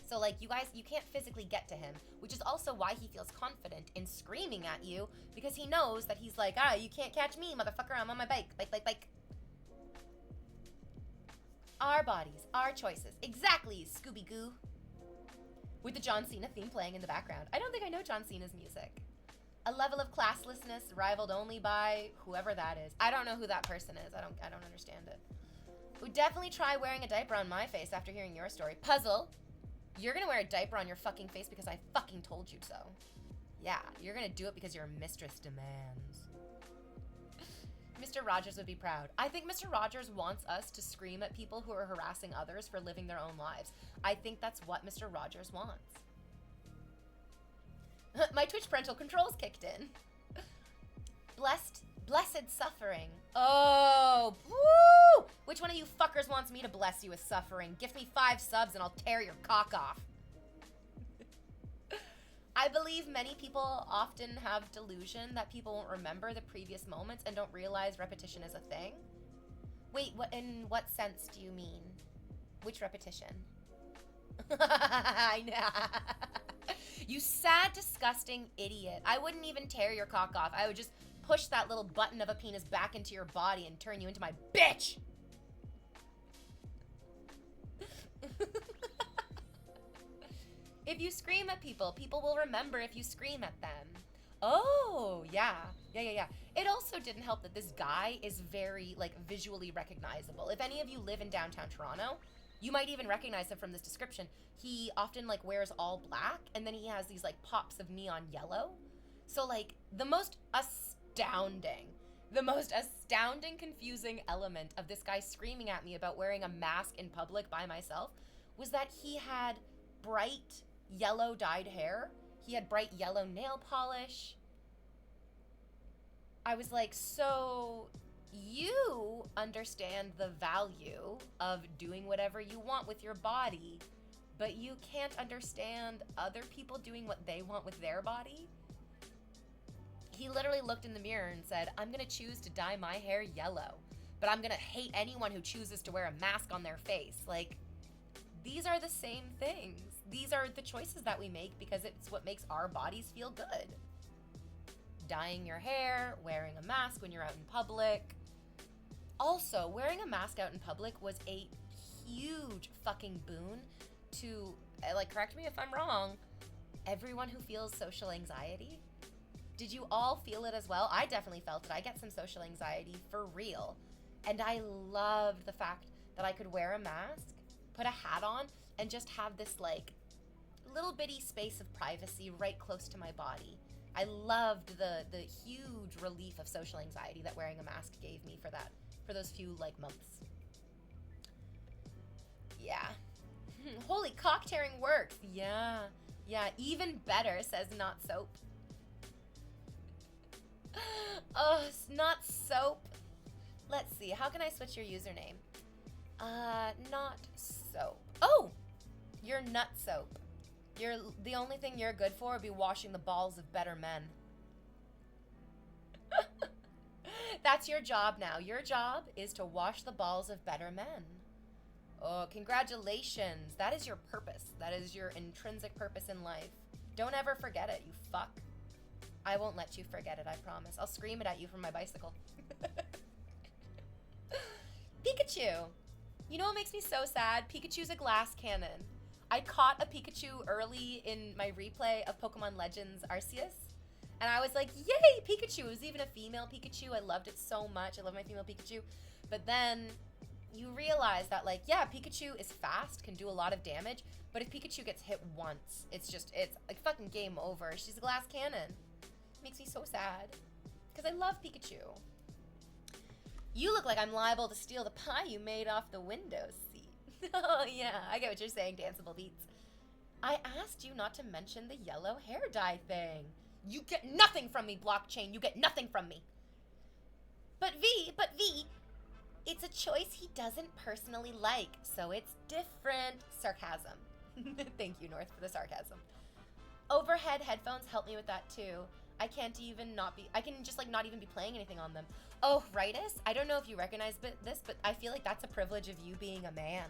So like, you guys, you can't physically get to him, which is also why he feels confident in screaming at you, because he knows that he's like, you can't catch me, motherfucker, I'm on my bike. Bike. Our bodies, our choices. Exactly, Scooby-Goo. With the John Cena theme playing in the background. I don't think I know John Cena's music. A level of classlessness rivaled only by whoever that is. I don't know who that person is. I don't understand it. Would definitely try wearing a diaper on my face after hearing your story. Puzzle, you're gonna wear a diaper on your fucking face because I fucking told you so. Yeah, you're gonna do it because your mistress demands. Mr. Rogers would be proud. I think Mr. Rogers wants us to scream at people who are harassing others for living their own lives. I think that's what Mr. Rogers wants. My Twitch parental controls kicked in. Blessed suffering. Oh, woo! Which one of you fuckers wants me to bless you with suffering? Give me 5 subs and I'll tear your cock off. I believe many people often have delusion that people won't remember the previous moments and don't realize repetition is a thing. Wait, in what sense do you mean? Which repetition? I know. You sad, disgusting idiot. I wouldn't even tear your cock off. I would just push that little button of a penis back into your body and turn you into my bitch. If you scream at people, people will remember if you scream at them. Oh, yeah. It also didn't help that this guy is very, like, visually recognizable. If any of you live in downtown Toronto, you might even recognize him from this description. He often, like, wears all black, and then he has these, like, pops of neon yellow. So, like, the most astounding, confusing element of this guy screaming at me about wearing a mask in public by myself was that he had bright yellow dyed hair. He had bright yellow nail polish. I was like, so you understand the value of doing whatever you want with your body, but you can't understand other people doing what they want with their body? He literally looked in the mirror and said, I'm gonna choose to dye my hair yellow, but I'm gonna hate anyone who chooses to wear a mask on their face. Like, these are the same things. These are the choices that we make because it's what makes our bodies feel good. Dyeing your hair, wearing a mask when you're out in public. Also, wearing a mask out in public was a huge fucking boon to, like, correct me if I'm wrong, everyone who feels social anxiety. Did you all feel it as well? I definitely felt it. I get some social anxiety for real. And I loved the fact that I could wear a mask, put a hat on, and just have this, like, little bitty space of privacy right close to my body. I loved the huge relief of social anxiety that wearing a mask gave me for those few, like, months. Yeah. Holy, cock tearing works. Yeah, even better, says Not Soap. Oh, Not Soap. Let's see, how can I switch your username? Not Soap. Oh, you're Nut Soap. The only thing you're good for would be washing the balls of better men. That's your job now. Your job is to wash the balls of better men. Oh, congratulations. That is your purpose. That is your intrinsic purpose in life. Don't ever forget it, you fuck. I won't let you forget it, I promise. I'll scream it at you from my bicycle. Pikachu. You know what makes me so sad? Pikachu's a glass cannon. I caught a Pikachu early in my replay of Pokemon Legends Arceus. And I was like, yay, Pikachu. It was even a female Pikachu. I loved it so much. I love my female Pikachu. But then you realize that, like, yeah, Pikachu is fast, can do a lot of damage. But if Pikachu gets hit once, it's like fucking game over. She's a glass cannon. Makes me so sad. because I love Pikachu. You look like I'm liable to steal the pie you made off the window seat. Oh yeah, I get what you're saying, Danceable Beats. I asked you not to mention the yellow hair dye thing. You get nothing from me, Blockchain. You get nothing from me. But V, it's a choice he doesn't personally like, so it's different. Sarcasm. Thank you, North, for the sarcasm. Overhead headphones help me with that too. I can just like not even be playing anything on them. Oh, Rightus, I don't know if you recognize this, but I feel like that's a privilege of you being a man.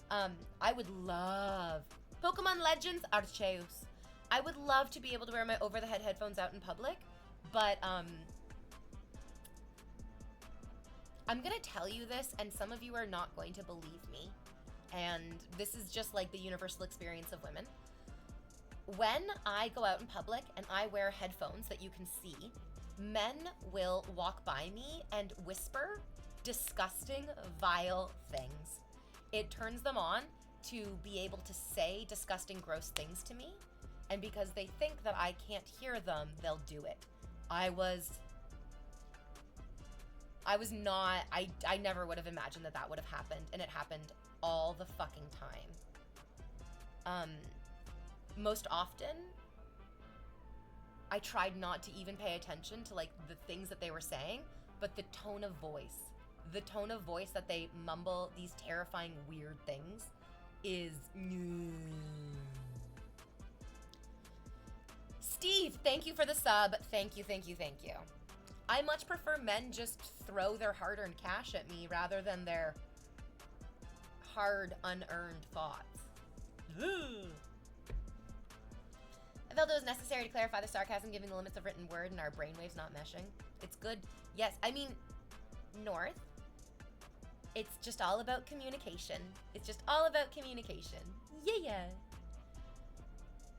I would love Pokemon Legends Arceus. I would love to be able to wear my over-the-head headphones out in public, but I'm gonna tell you this, and some of you are not going to believe me, and this is just like the universal experience of women. When I go out in public and I wear headphones that you can see, men will walk by me and whisper disgusting, vile things. It turns them on to be able to say disgusting, gross things to me, and because they think that I can't hear them, they'll do it. I never would have imagined that would have happened, and it happened all the fucking time. Most often, I tried not to even pay attention to like the things that they were saying, but the tone of voice that they mumble these terrifying, weird things is... Steve, thank you for the sub. Thank you. I much prefer men just throw their hard-earned cash at me rather than their hard, unearned thoughts. I felt it was necessary to clarify the sarcasm given the limits of written word and our brainwaves not meshing. It's good. Yes, I mean, North, it's just all about communication. It's just all about communication. Yeah.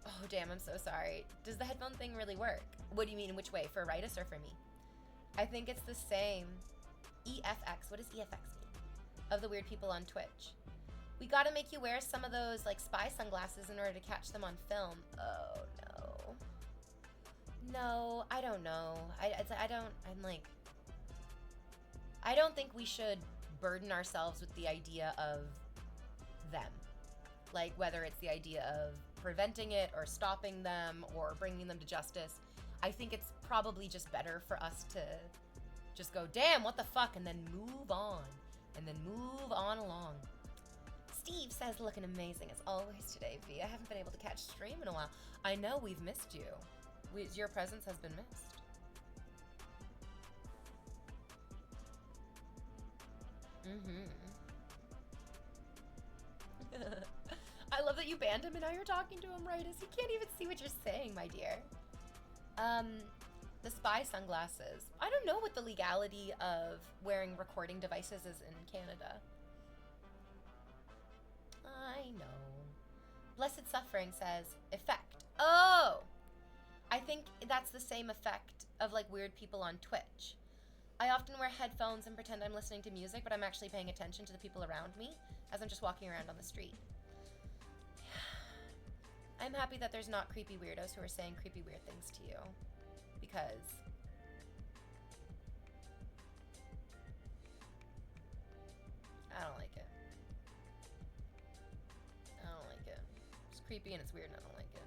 Oh, damn, I'm so sorry. Does the headphone thing really work? What do you mean, in which way? For Rightus or for me? I think it's the same. EFX, what does EFX mean? Of the weird people on Twitch. We gotta make you wear some of those, like, spy sunglasses in order to catch them on film. Oh, no. No, I don't know. I don't think we should burden ourselves with the idea of them. Like, whether it's the idea of preventing it or stopping them or bringing them to justice. I think it's probably just better for us to just go, damn, what the fuck, and then move on. And then move on along. Steve says, looking amazing as always today, V. I haven't been able to catch stream in a while. I know, we've missed you. Your presence has been missed. I love that you banned him and now you're talking to him, Rightus. He can't even see what you're saying, my dear. The spy sunglasses. I don't know what the legality of wearing recording devices is in Canada. I know. Blessed Suffering says, effect. Oh! I think that's the same effect of like weird people on Twitch. I often wear headphones and pretend I'm listening to music, but I'm actually paying attention to the people around me as I'm just walking around on the street. I'm happy that there's not creepy weirdos who are saying creepy weird things to you, because I don't like it. I don't like it. It's creepy and it's weird and I don't like it.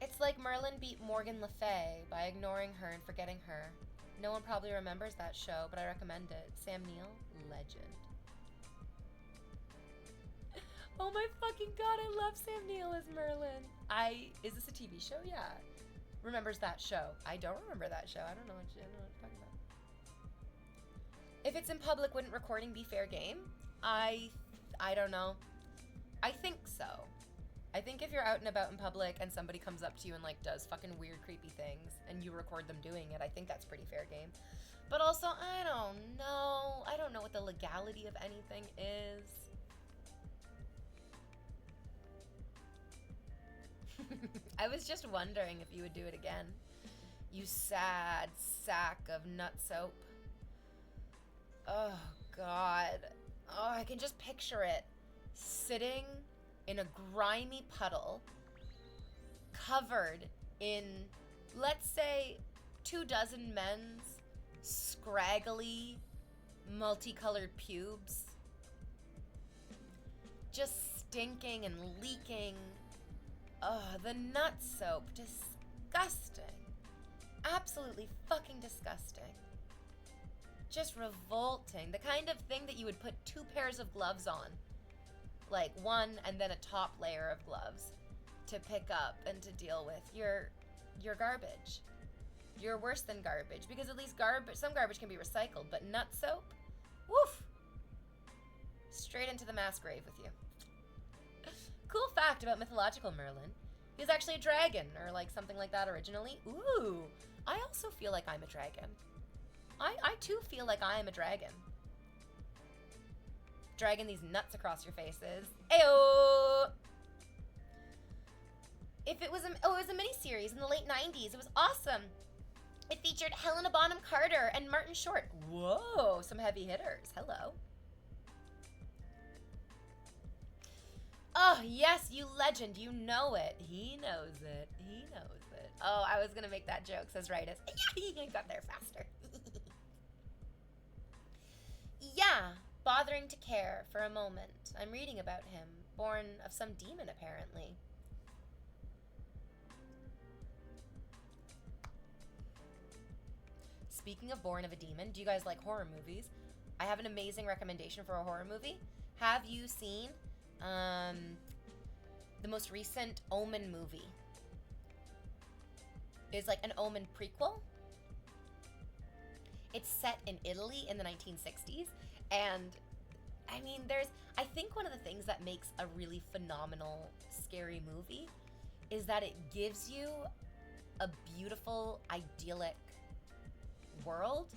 It's like Merlin beat Morgan Le Fay by ignoring her and forgetting her. No one probably remembers that show, but I recommend it. Sam Neill, legend. Oh my fucking god, I love Sam Neill as Merlin. Is this a TV show? Yeah. Remembers that show. I don't remember that show. I don't know what you're talking about. If it's in public, wouldn't recording be fair game? I don't know. I think so. I think if you're out and about in public and somebody comes up to you and like does fucking weird, creepy things and you record them doing it, I think that's pretty fair game. But also, I don't know. I don't know what the legality of anything is. I was just wondering if you would do it again. You sad sack of nut soap. Oh, God. Oh, I can just picture it. Sitting in a grimy puddle, covered in let's say 24 men's scraggly, multicolored pubes just stinking and leaking. Ugh, the nut soap. Disgusting. Absolutely fucking disgusting. Just revolting. The kind of thing that you would put 2 pairs of gloves on. Like one and then a top layer of gloves to pick up and to deal with. You're garbage. You're worse than garbage, because at least some garbage can be recycled, but nut soap? Woof! Straight into the mass grave with you. Cool fact about mythological Merlin. He was actually a dragon, or like something like that originally. Ooh, I also feel like I'm a dragon. I too feel like I am a dragon. Dragging these nuts across your faces. Ayo! It was a miniseries in the late 90s. It was awesome. It featured Helena Bonham Carter and Martin Short. Whoa, some heavy hitters. Hello. Oh, yes, you legend. You know it. He knows it. He knows it. Oh, I was going to make that joke, says Ritus. I got there faster. Yeah, bothering to care for a moment. I'm reading about him. Born of some demon, apparently. Speaking of Born of a Demon, do you guys like horror movies? I have an amazing recommendation for a horror movie. Have you seen the most recent Omen movie? It's like an Omen prequel. It's set in Italy in the 1960s, and I mean, I think one of the things that makes a really phenomenal scary movie is that it gives you a beautiful, idyllic world,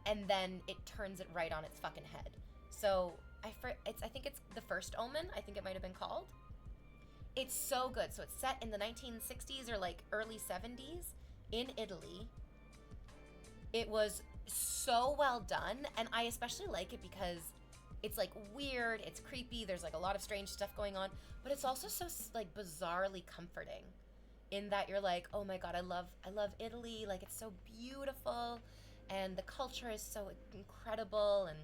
and then it turns it right on its fucking head. So I think it's The First Omen, I think it might have been called. It's so good. So it's set in the 1960s or like early 70s in Italy. It was so well done, and I especially like it because it's like weird, it's creepy, there's like a lot of strange stuff going on, but it's also so like bizarrely comforting in that you're like, oh my god, I love Italy, like it's so beautiful and the culture is so incredible, and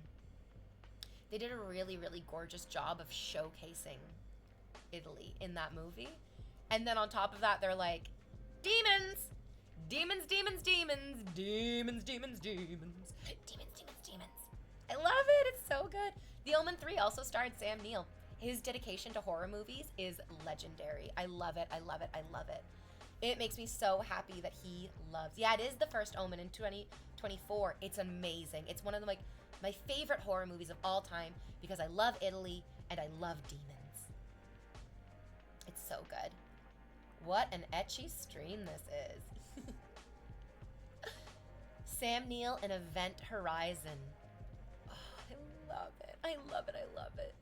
they did a really, really gorgeous job of showcasing Italy in that movie. And then on top of that, they're like, demons! Demons, demons, demons, demons, demons, demons, demons, demons, demons. I love it. It's so good. The Omen 3 also starred Sam Neill. His dedication to horror movies is legendary. I love it. I love it. I love it. It makes me so happy that he loves. Yeah, it is The First Omen in 2024. It's amazing. It's one of my favorite horror movies of all time because I love Italy and I love demons. It's so good. What an etchy stream this is. Sam Neill in Event Horizon. Oh, I love it. I love it. I love it.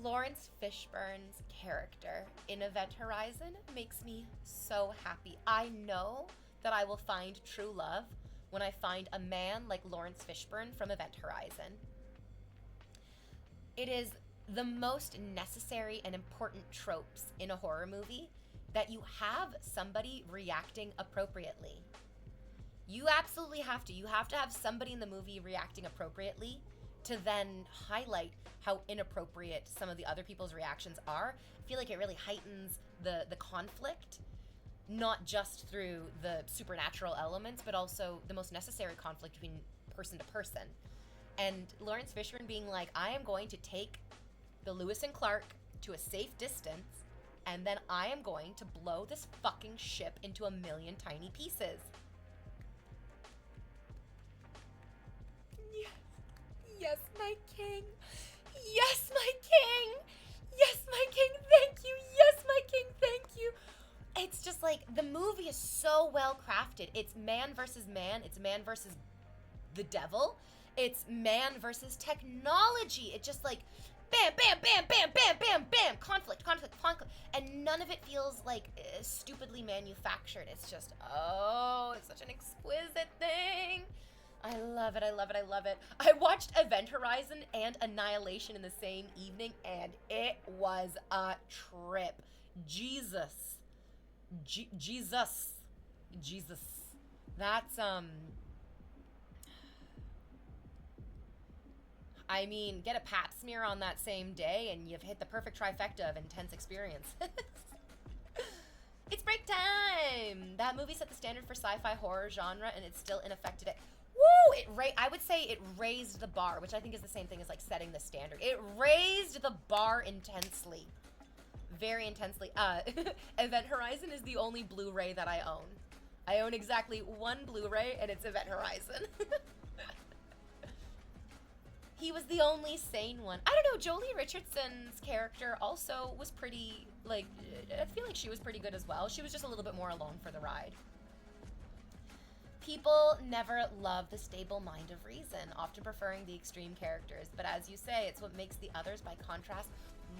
Lawrence Fishburne's character in Event Horizon makes me so happy. I know that I will find true love when I find a man like Lawrence Fishburne from Event Horizon. It is the most necessary and important tropes in a horror movie that you have somebody reacting appropriately. You absolutely have to. You have to have somebody in the movie reacting appropriately to then highlight how inappropriate some of the other people's reactions are. I feel like it really heightens the conflict, not just through the supernatural elements, but also the most necessary conflict between person to person. And Lawrence Fishburne being like, I am going to take the Lewis and Clark to a safe distance, and then I am going to blow this fucking ship into a million tiny pieces. Yes, my king. Yes, my king. Yes, my king, thank you. Yes, my king, thank you. It's just like, the movie is so well crafted. It's man versus man. It's man versus the devil. It's man versus technology. It just like, bam, bam, bam, bam, bam, bam, bam. Conflict, conflict, conflict. And none of it feels like stupidly manufactured. It's just, oh, it's such an exquisite thing. I love it, I love it, I love it. I watched Event Horizon and Annihilation in the same evening, and it was a trip. Jesus. Jesus. Jesus. That's I mean, get a pap smear on that same day and you've hit the perfect trifecta of intense experience. It's break time! That movie set the standard for sci-fi horror genre and it's still in effect today. Woo! I would say it raised the bar, which I think is the same thing as like setting the standard. It raised the bar intensely. Very intensely. Event Horizon is the only Blu-ray that I own. I own exactly one Blu-ray and it's Event Horizon. He was the only sane one. I don't know, Jolie Richardson's character also was pretty, like, I feel like she was pretty good as well. She was just a little bit more along for the ride. People never love the stable mind of reason, often preferring the extreme characters. But as you say, it's what makes the others, by contrast,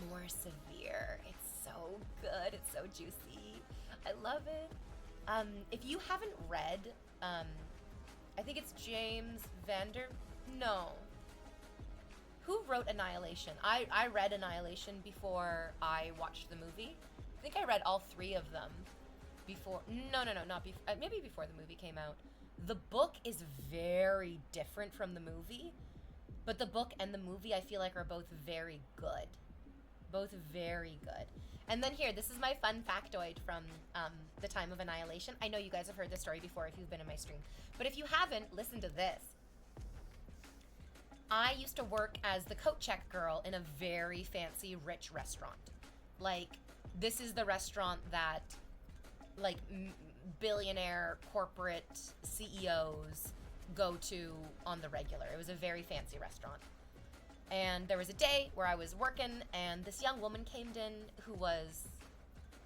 more severe. It's so good. It's so juicy. I love it. If you haven't read, I think it's James Vander... No. Who wrote Annihilation? I read Annihilation before I watched the movie. I think I read all three of them before. No, not before. Maybe before the movie came out. The book is very different from the movie, but the book and the movie I feel like are both very good. Both very good. And then here, this is my fun factoid from the time of Annihilation. I know you guys have heard this story before if you've been in my stream, but if you haven't, listen to this. I used to work as the coat check girl in a very fancy, rich restaurant. Like, this is the restaurant that, like, billionaire corporate CEOs go to on the regular. It was a very fancy restaurant. And there was a day where I was working, and this young woman came in who was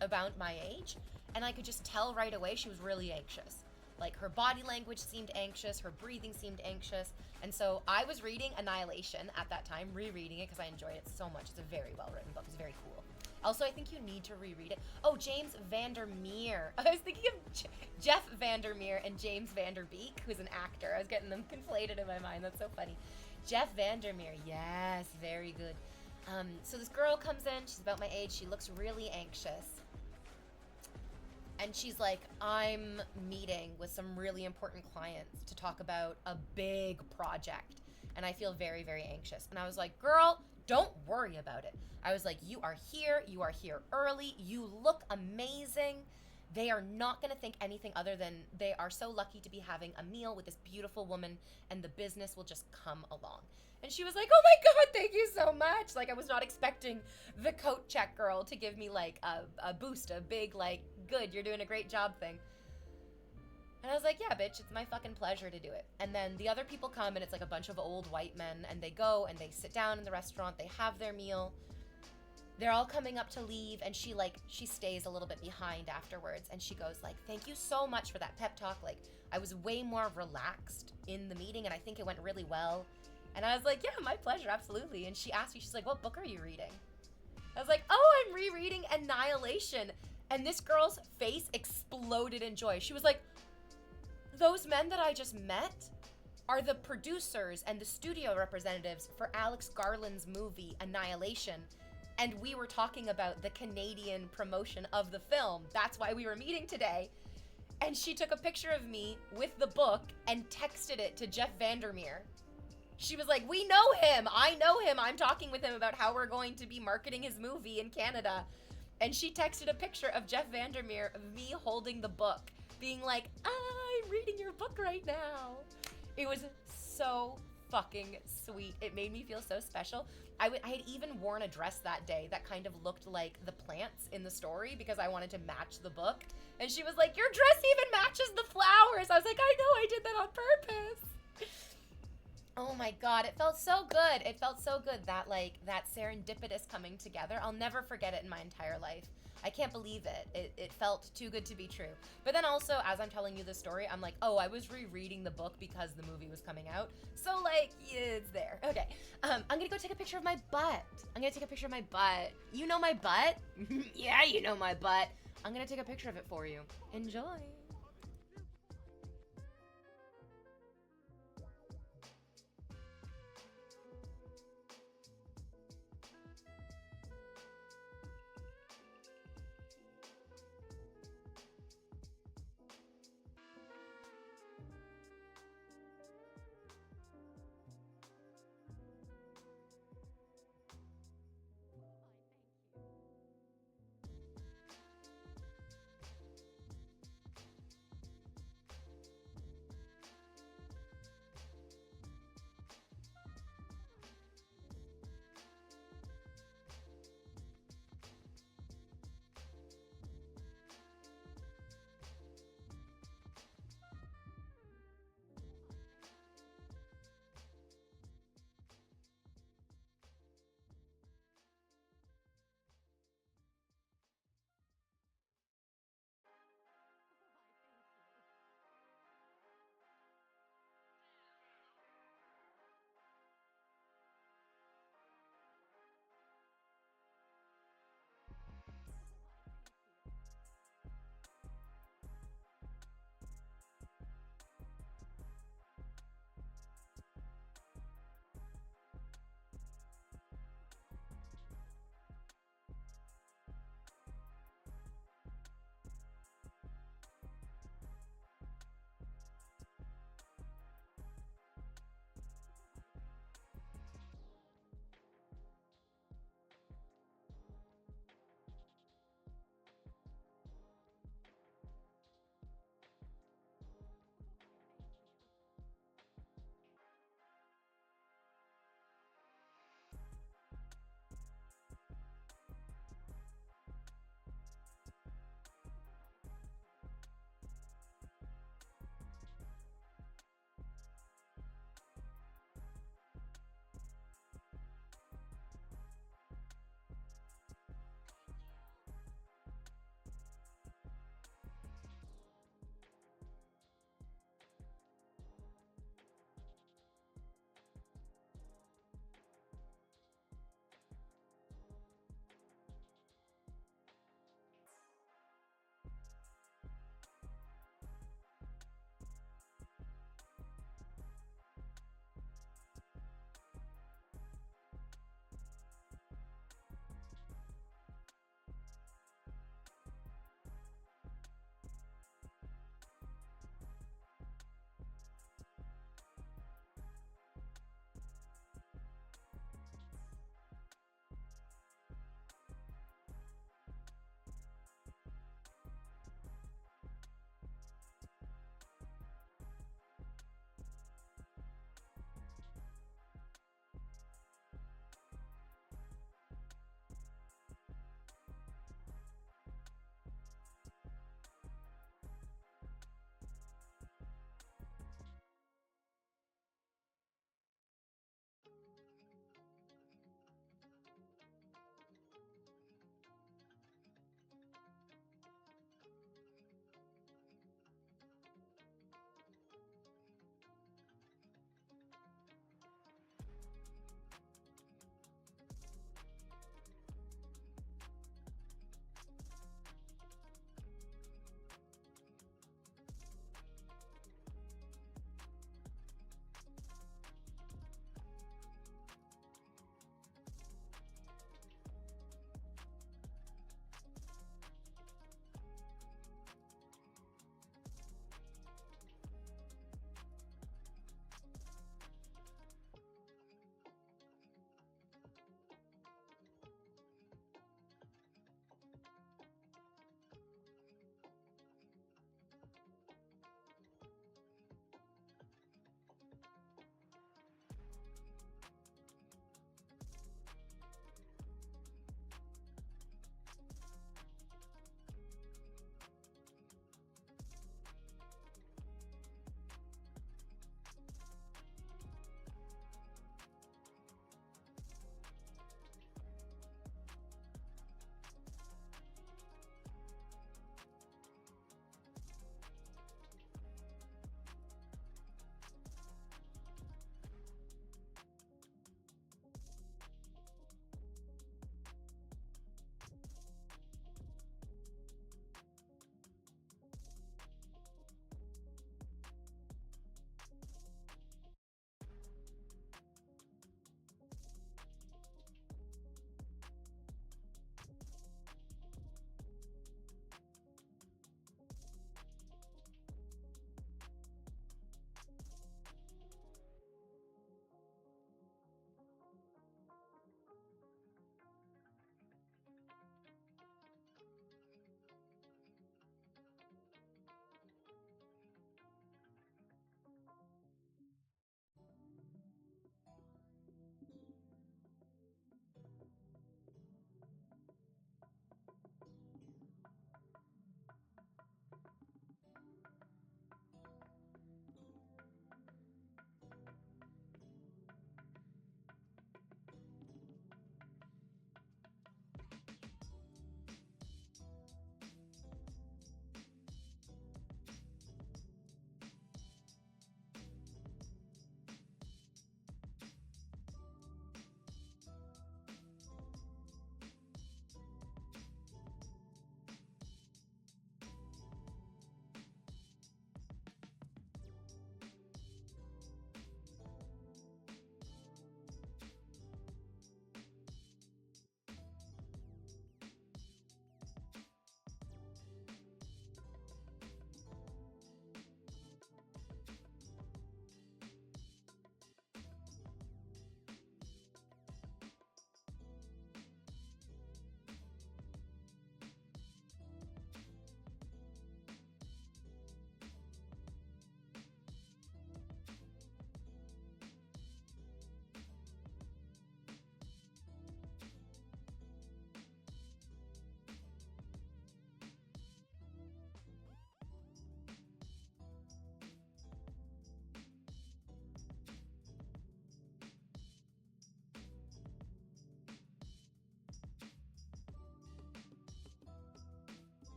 about my age, and I could just tell right away she was really anxious. Like, her body language seemed anxious, her breathing seemed anxious, and so I was reading Annihilation at that time, rereading it because I enjoyed it so much. It's a very well-written book. It's very cool. Also, I think you need to reread it. Oh, James Vandermeer. I was thinking of Jeff Vandermeer and James Vanderbeek, who's an actor. I was getting them conflated in my mind. That's so funny. Jeff Vandermeer. Yes, very good. So this girl comes in. She's about my age. She looks really anxious. And she's like, I'm meeting with some really important clients to talk about a big project. And I feel very, very anxious. And I was like, girl, don't worry about it. I was like, you are here early, you look amazing. They are not gonna think anything other than they are so lucky to be having a meal with this beautiful woman and the business will just come along. And she was like, oh my God, thank you so much. Like, I was not expecting the coat check girl to give me like a boost, a big like, good, you're doing a great job thing. And I was like, yeah, bitch, it's my fucking pleasure to do it. And then the other people come and it's like a bunch of old white men and they go and they sit down in the restaurant, they have their meal. They're all coming up to leave and she stays a little bit behind afterwards and she goes like, thank you so much for that pep talk. Like, I was way more relaxed in the meeting and I think it went really well. And I was like, yeah, my pleasure, absolutely. And she asked me, she's like, what book are you reading? I was like, oh, I'm rereading Annihilation. And this girl's face exploded in joy. She was like, those men that I just met are the producers and the studio representatives for Alex Garland's movie, Annihilation. And we were talking about the Canadian promotion of the film. That's why we were meeting today. And she took a picture of me with the book and texted it to Jeff Vandermeer. She was like, we know him. I know him. I'm talking with him about how we're going to be marketing his movie in Canada. And she texted a picture of Jeff Vandermeer of me holding the book, being like, I'm reading your book right now. It was so fucking sweet. It made me feel so special. I had even worn a dress that day that kind of looked like the plants in the story because I wanted to match the book. And she was like, your dress even matches the flowers. I was like, I know, I did that on purpose. Oh my God, it felt so good. It felt so good, that that serendipitous coming together. I'll never forget it in my entire life. I can't believe it. It felt too good to be true. But then also, as I'm telling you the story, I'm like, oh, I was rereading the book because the movie was coming out. So like, yeah, it's there. Okay, I'm gonna go take a picture of my butt. I'm gonna take a picture of my butt. You know my butt? Yeah, you know my butt. I'm gonna take a picture of it for you. Enjoy.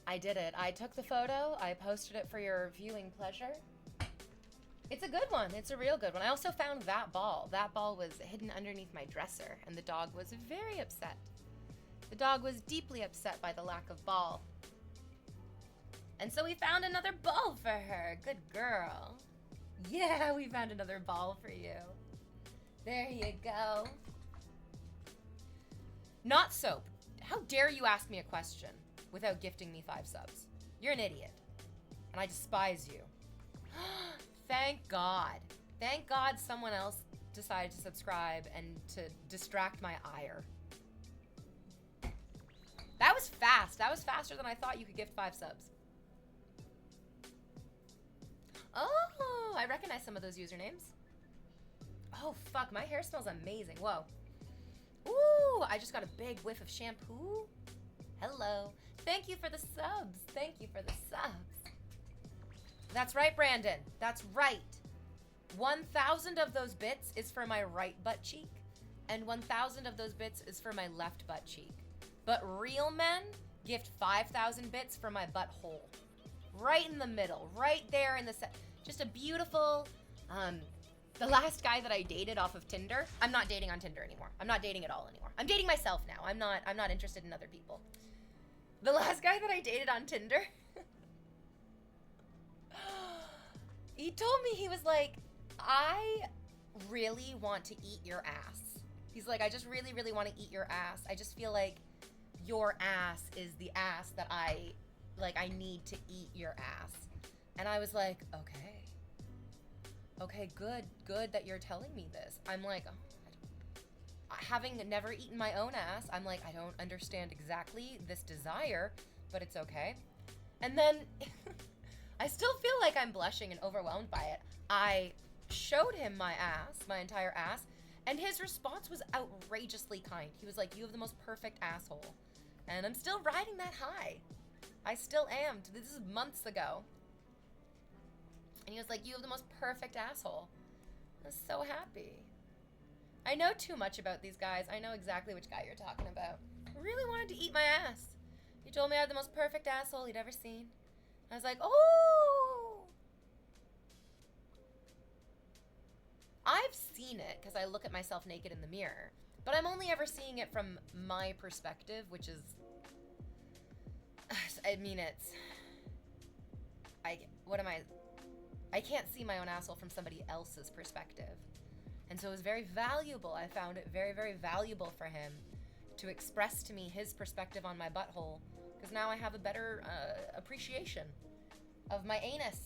I did it. I took the photo. I posted it for your viewing pleasure. It's a good one. It's a real good one. I also found that ball. That ball was hidden underneath my dresser, and the dog was very upset. The dog was deeply upset by the lack of ball. And so we found another ball for her. Good girl. Yeah, we found another ball for you. There you go. Not soap. How dare you ask me a question without gifting me 5 subs? You're an idiot. And I despise you. Thank God. Thank God someone else decided to subscribe and to distract my ire. That was fast. That was faster than I thought you could gift 5 subs. Oh, I recognize some of those usernames. Oh, fuck. My hair smells amazing. Whoa. Ooh, I just got a big whiff of shampoo. Hello. Thank you for the subs. Thank you for the subs. That's right, Brandon. That's right. 1,000 of those bits is for my right butt cheek, and 1,000 of those bits is for my left butt cheek. But real men gift 5,000 bits for my butthole. Right in the middle. Right there in the just a beautiful, the last guy that I dated off of Tinder. I'm not dating on Tinder anymore. I'm not dating at all anymore. I'm dating myself now. I'm not interested in other people. The last guy that I dated on Tinder, he told me, he was like, I really want to eat your ass. He's like, I just really, really want to eat your ass. I just feel like your ass is the ass that I need to eat your ass. And I was like, okay, good that you're telling me this. I'm like, having never eaten my own ass, I'm like, I don't understand exactly this desire, but it's okay. And then I still feel like I'm blushing and overwhelmed by it. I showed him my ass, my entire ass, and his response was outrageously kind. He was like, you have the most perfect asshole. And I'm still riding that high. I still am. This is months ago. And he was like, you have the most perfect asshole. I was so happy. I know too much about these guys. I know exactly which guy you're talking about. He really wanted to eat my ass. He told me I had the most perfect asshole he'd ever seen. I was like, oh! I've seen it because I look at myself naked in the mirror. But I'm only ever seeing it from my perspective, which is... I mean, it's... I can't see my own asshole from somebody else's perspective. And so it was very valuable. I found it very, very valuable for him to express to me his perspective on my butthole, because now I have a better appreciation of my anus.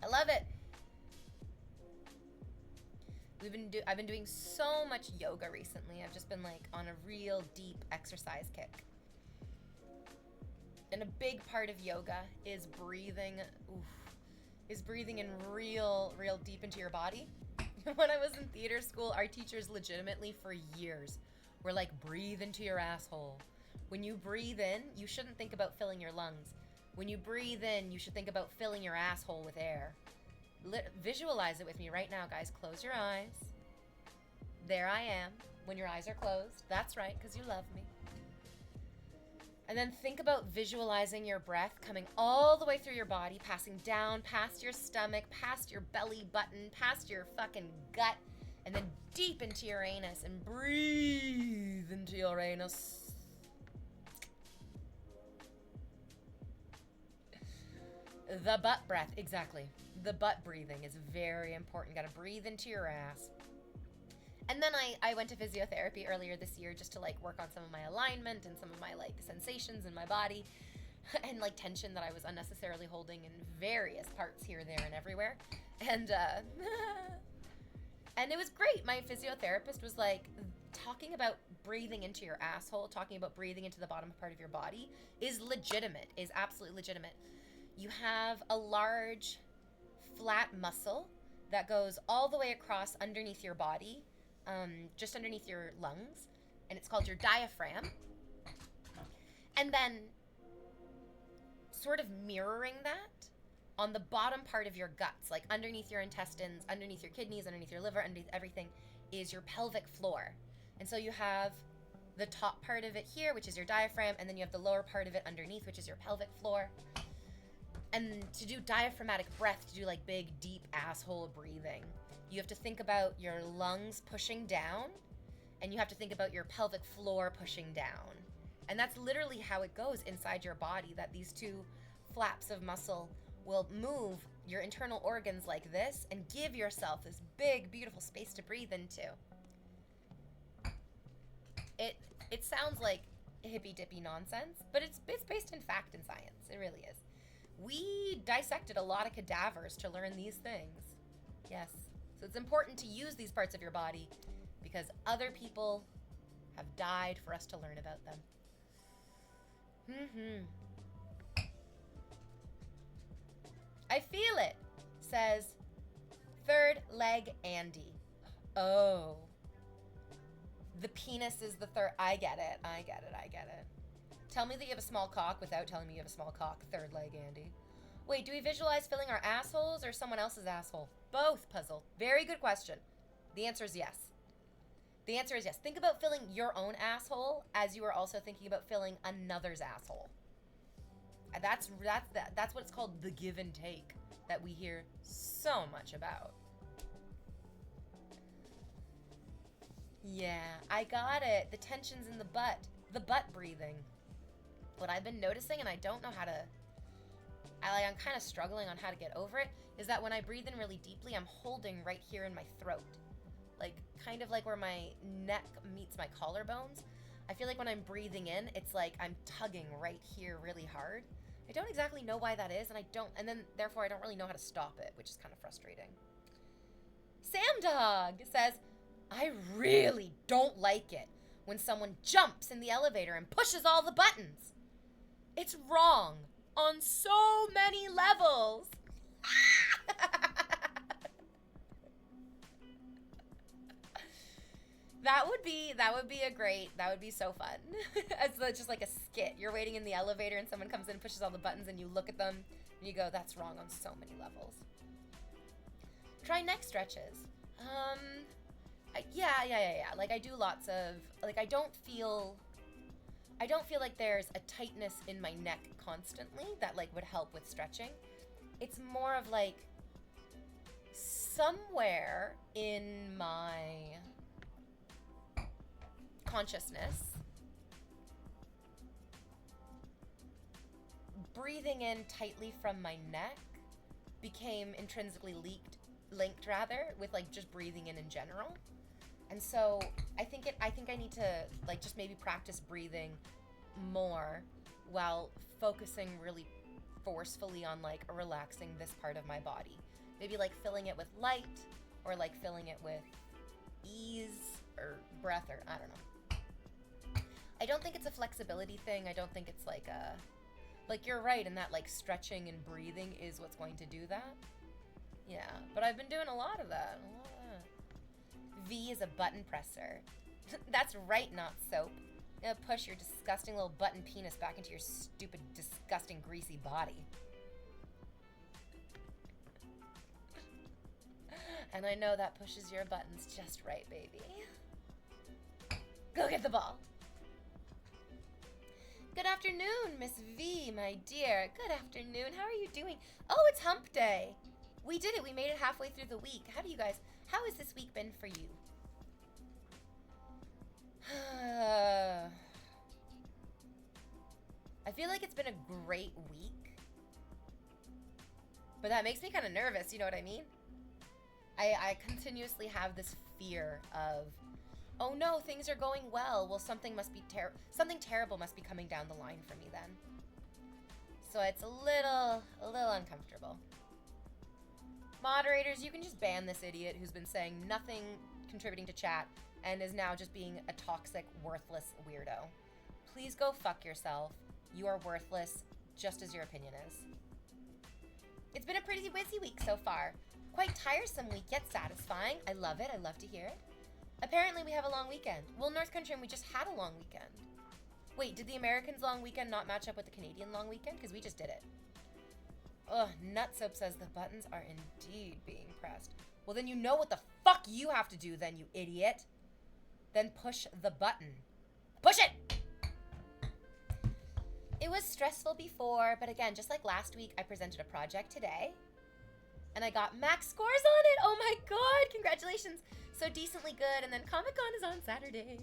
I love it. I've been doing so much yoga recently. I've just been like on a real deep exercise kick. And a big part of yoga is breathing. Is breathing in real deep into your body. When I was in theater school, our teachers legitimately for years were like, breathe into your asshole. When you breathe in, you shouldn't think about filling your lungs. When you breathe in, you should think about filling your asshole with air. Visualize it with me right now, guys. Close your eyes. There I am. When your eyes are closed. That's right, because you love me. And then think about visualizing your breath coming all the way through your body, passing down past your stomach, past your belly button, past your fucking gut, and then deep into your anus, and breathe into your anus. The butt breath, exactly. The butt breathing is very important. You gotta breathe into your ass. And then I went to physiotherapy earlier this year just to like work on some of my alignment and some of my like sensations in my body and like tension that I was unnecessarily holding in various parts here, there, and everywhere. And and it was great. My physiotherapist was like, talking about breathing into your asshole, talking about breathing into the bottom part of your body is legitimate, is absolutely legitimate. You have a large flat muscle that goes all the way across underneath your body, just underneath your lungs, and it's called your diaphragm. And then sort of mirroring that on the bottom part of your guts, like underneath your intestines, underneath your kidneys, underneath your liver, underneath everything, is your pelvic floor. And so you have the top part of it here, which is your diaphragm, and then you have the lower part of it underneath, which is your pelvic floor. And to do diaphragmatic breath, to do like big, deep asshole breathing, you have to think about your lungs pushing down, and you have to think about your pelvic floor pushing down. And that's literally how it goes inside your body, that these two flaps of muscle will move your internal organs like this and give yourself this big, beautiful space to breathe into. It sounds like hippy-dippy nonsense, but it's based in fact and science. It really is. We dissected a lot of cadavers to learn these things. Yes. So it's important to use these parts of your body because other people have died for us to learn about them. I feel it, says Third Leg Andy. Oh. The penis is the third. I get it. Tell me that you have a small cock without telling me you have a small cock. Third Leg Andy. Wait, do we visualize filling our assholes or someone else's asshole? Both, Puzzle. Very good question. The answer is yes. Think about filling your own asshole as you are also thinking about filling another's asshole. That's what it's called, the give and take, that we hear so much about. Yeah, I got it. The tension's in the butt. The butt breathing. What I've been noticing, and I don't know how to... I'm kind of struggling on how to get over it, is that when I breathe in really deeply, I'm holding right here in my throat. Like, kind of like where my neck meets my collarbones. I feel like when I'm breathing in, it's like I'm tugging right here really hard. I don't exactly know why that is, and then therefore I don't really know how to stop it, which is kind of frustrating. Sam Dog says, I really don't like it when someone jumps in the elevator and pushes all the buttons. It's wrong on so many levels. That would be so fun. It's just like a skit. You're waiting in the elevator and someone comes in and pushes all the buttons and you look at them and you go, that's wrong on so many levels. Try neck stretches. Yeah. Like I do lots of, like I don't feel like there's a tightness in my neck constantly that like would help with stretching. It's more of like somewhere in my consciousness, breathing in tightly from my neck became intrinsically linked with like just breathing in general. And so I think I need to like just maybe practice breathing more while focusing really forcefully on like relaxing this part of my body. Maybe like filling it with light or like filling it with ease or breath or I don't know. I don't think it's a flexibility thing. I don't think it's like you're right in that like stretching and breathing is what's going to do that. Yeah, but I've been doing a lot of that. V is a button presser. That's right, not soap. Push your disgusting little button penis back into your stupid, disgusting, greasy body. And I know that pushes your buttons just right, baby. Go get the ball. Good afternoon, Miss V, my dear. Good afternoon. How are you doing? Oh, it's hump day. We did it. We made it halfway through the week. How has this week been for you? I feel like it's been a great week. But that makes me kind of nervous, you know what I mean? I continuously have this fear of, oh no, things are going well. Well, something terrible must be coming down the line for me then. So it's a little uncomfortable. Moderators, you can just ban this idiot who's been saying nothing contributing to chat and is now just being a toxic, worthless weirdo. Please go fuck yourself. You are worthless, just as your opinion is. It's been a pretty busy week so far. Quite tiresome week, yet satisfying. I love it. I love to hear it. Apparently we have a long weekend. Well, North Country, and we just had a long weekend. Wait, did the Americans' long weekend not match up with the Canadian long weekend? Because we just did it. Ugh, Nutsoap says the buttons are indeed being pressed. Well, then you know what the fuck you have to do then, you idiot. Then push the button. Push it! It was stressful before, but again, just like last week, I presented a project today. And I got max scores on it. Oh my god, congratulations. So decently good. And then Comic-Con is on Saturday.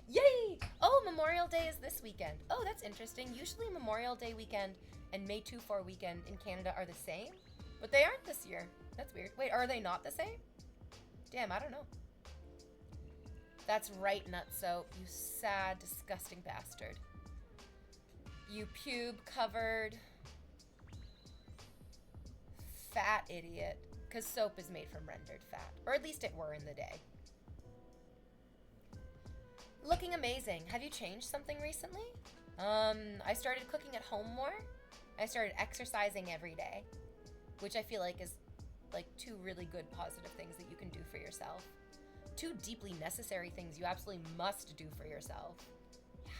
Yay! Oh, Memorial Day is this weekend. Oh, that's interesting. Usually Memorial Day weekend and May 2-4 weekend in Canada are the same, but they aren't this year. That's weird. Wait, are they not the same? Damn, I don't know. That's right, Nutso. You sad, disgusting bastard. You pube-covered fat idiot. Because soap is made from rendered fat. Or at least it were in the day. Looking amazing. Have you changed something recently? I started cooking at home more. I started exercising every day, which I feel like is like two really good positive things that you can do for yourself. Two deeply necessary things you absolutely must do for yourself. Yeah.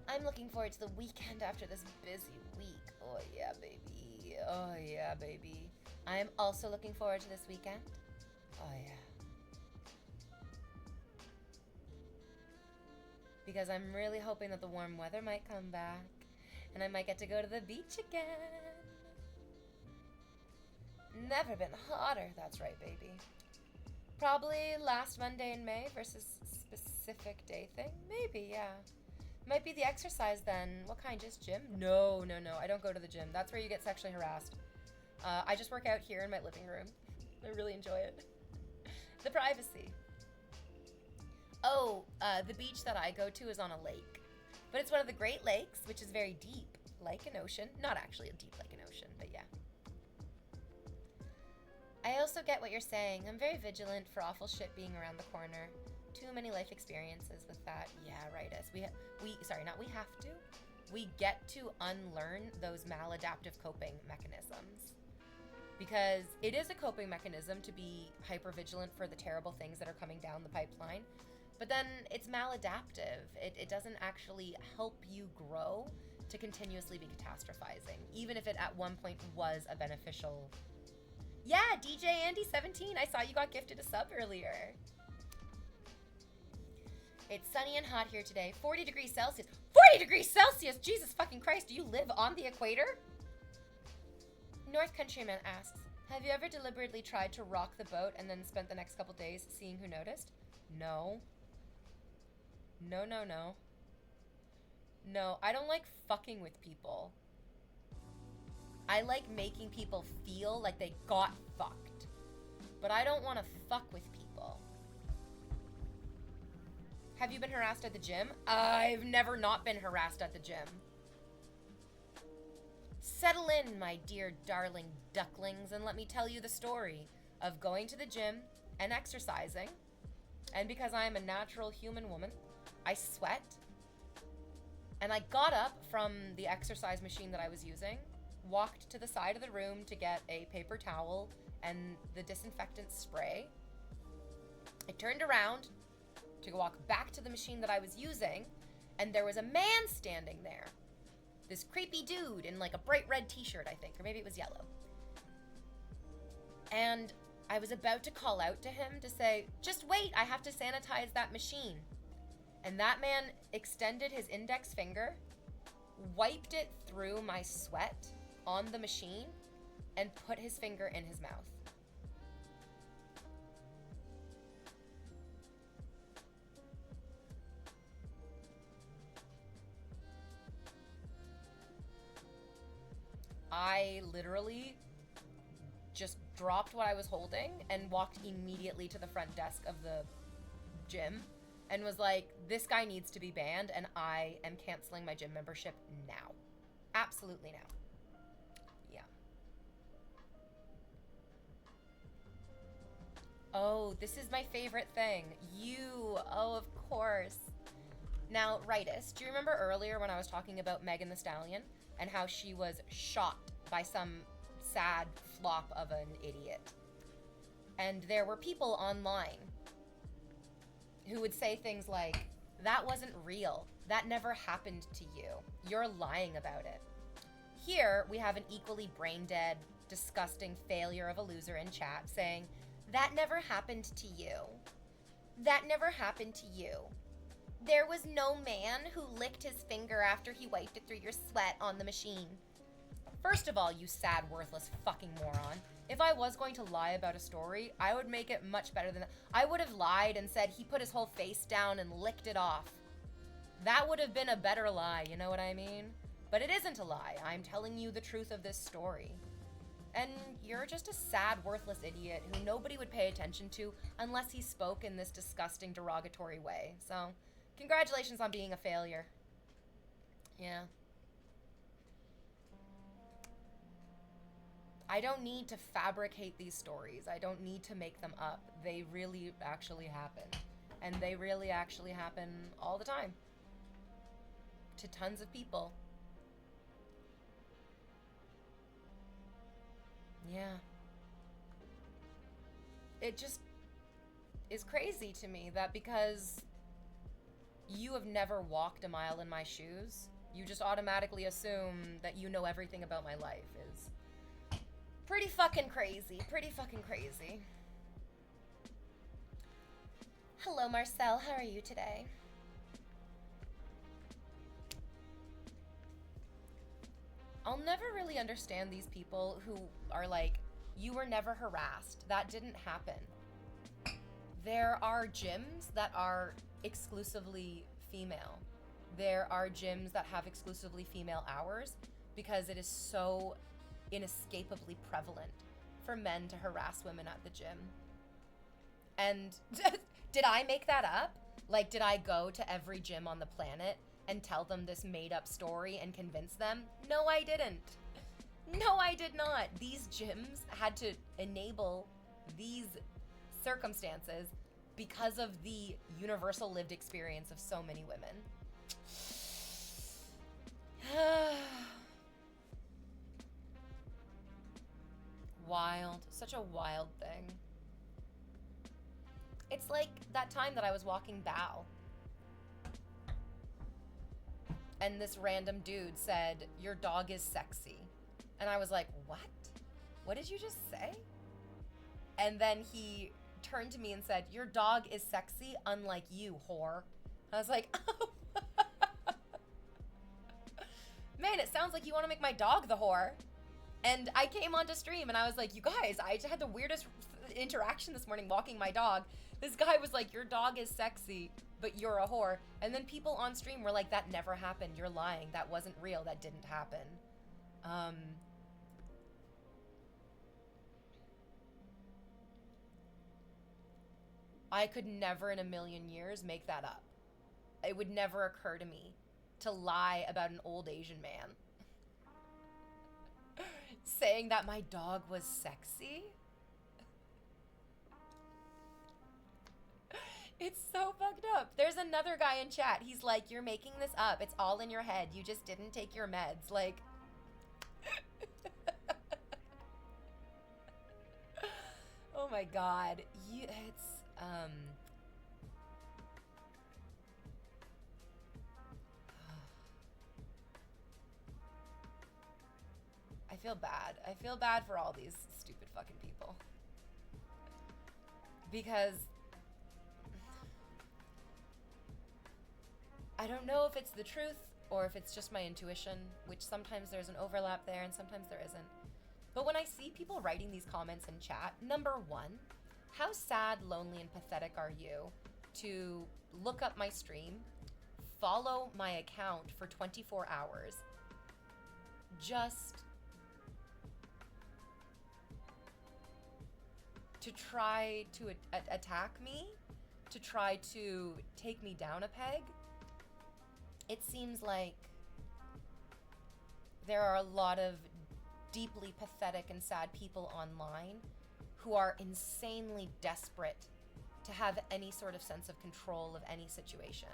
I'm looking forward to the weekend after this busy week. Oh yeah, baby. Oh yeah, baby. I am also looking forward to this weekend. Oh yeah. Because I'm really hoping that the warm weather might come back and I might get to go to the beach again. Never been hotter. That's right, baby. Probably last Monday in May versus specific day thing. Maybe, yeah. Might be the exercise then. What kind? Just gym? No. I don't go to the gym. That's where you get sexually harassed. I just work out here in my living room. I really enjoy it. The privacy. Oh, the beach that I go to is on a lake. But it's one of the Great Lakes, which is very deep, like an ocean. Not actually a deep like an ocean, but yeah. I also get what you're saying. I'm very vigilant for awful shit being around the corner. Too many life experiences with that. Yeah, right, as we get to unlearn those maladaptive coping mechanisms. Because it is a coping mechanism to be hyper-vigilant for the terrible things that are coming down the pipeline. But then it's maladaptive. It doesn't actually help you grow to continuously be catastrophizing, even if it at one point was a beneficial... Yeah, DJ Andy17, I saw you got gifted a sub earlier. It's sunny and hot here today. 40 degrees Celsius. 40 degrees Celsius! Jesus fucking Christ, do you live on the equator? North Countryman asks, have you ever deliberately tried to rock the boat and then spent the next couple days seeing who noticed? No. No. No, I don't like fucking with people. I like making people feel like they got fucked. But I don't want to fuck with people. Have you been harassed at the gym? I've never not been harassed at the gym. Settle in, my dear darling ducklings, and let me tell you the story of going to the gym and exercising. And because I am a natural human woman, I sweat. And I got up from the exercise machine that I was using, walked to the side of the room to get a paper towel and the disinfectant spray. I turned around to go walk back to the machine that I was using, and there was a man standing there. This creepy dude in like a bright red t-shirt, I think, or maybe it was yellow. And I was about to call out to him to say, just wait, I have to sanitize that machine. And that man extended his index finger, wiped it through my sweat on the machine, and put his finger in his mouth. I literally just dropped what I was holding and walked immediately to the front desk of the gym and was like, this guy needs to be banned and I am canceling my gym membership now. Absolutely now. Yeah. Oh, this is my favorite thing. You. Oh, of course. Now, Ritus, do you remember earlier when I was talking about Megan Thee Stallion and how she was shot by some sad flop of an idiot? And there were people online who would say things like, that wasn't real. That never happened to you. You're lying about it. Here, we have an equally brain-dead, disgusting failure of a loser in chat saying, that never happened to you. That never happened to you. There was no man who licked his finger after he wiped it through your sweat on the machine. First of all, you sad, worthless fucking moron. If I was going to lie about a story, I would make it much better than that. I would have lied and said he put his whole face down and licked it off. That would have been a better lie, you know what I mean? But it isn't a lie. I'm telling you the truth of this story. And you're just a sad, worthless idiot who nobody would pay attention to unless he spoke in this disgusting, derogatory way. So, congratulations on being a failure. Yeah. I don't need to fabricate these stories. I don't need to make them up. They really actually happen. And they really actually happen all the time. To tons of people. Yeah. It just is crazy to me that because you have never walked a mile in my shoes, you just automatically assume that you know everything about my life is pretty fucking crazy. Pretty fucking crazy. Hello, Marcel. How are you today? I'll never really understand these people who are like, you were never harassed. That didn't happen. There are gyms that are exclusively female. There are gyms that have exclusively female hours because it is so inescapably prevalent for men to harass women at the gym. And did I make that up? Like, did I go to every gym on the planet and tell them this made-up story and convince them? No, I didn't. No, I did not. These gyms had to enable these circumstances because of the universal lived experience of so many women. Wild. Such a wild thing. It's like that time that I was walking Bao. And this random dude said, "Your dog is sexy." And I was like, what? What did you just say? And then he turned to me and said, "Your dog is sexy, unlike you, whore." I was like, oh. Man, it sounds like you want to make my dog the whore. And I came onto stream and I was like, you guys, I had the weirdest interaction this morning walking my dog. This guy was like, "Your dog is sexy, but you're a whore." And then people on stream were like, "That never happened. You're lying. That wasn't real. That didn't happen." I could never in a million years make that up. It would never occur to me to lie about an old Asian man. Saying that my dog was sexy? It's so fucked up. There's another guy in chat. He's like, "You're making this up. It's all in your head. You just didn't take your meds." Like... Oh my god. It's, I feel bad. I feel bad for all these stupid fucking people. Because... I don't know if it's the truth or if it's just my intuition, which sometimes there's an overlap there and sometimes there isn't. But when I see people writing these comments in chat, number one, how sad, lonely, and pathetic are you to look up my stream, follow my account for 24 hours, just to try to attack me, to try to take me down a peg? It seems like there are a lot of deeply pathetic and sad people online who are insanely desperate to have any sort of sense of control of any situation.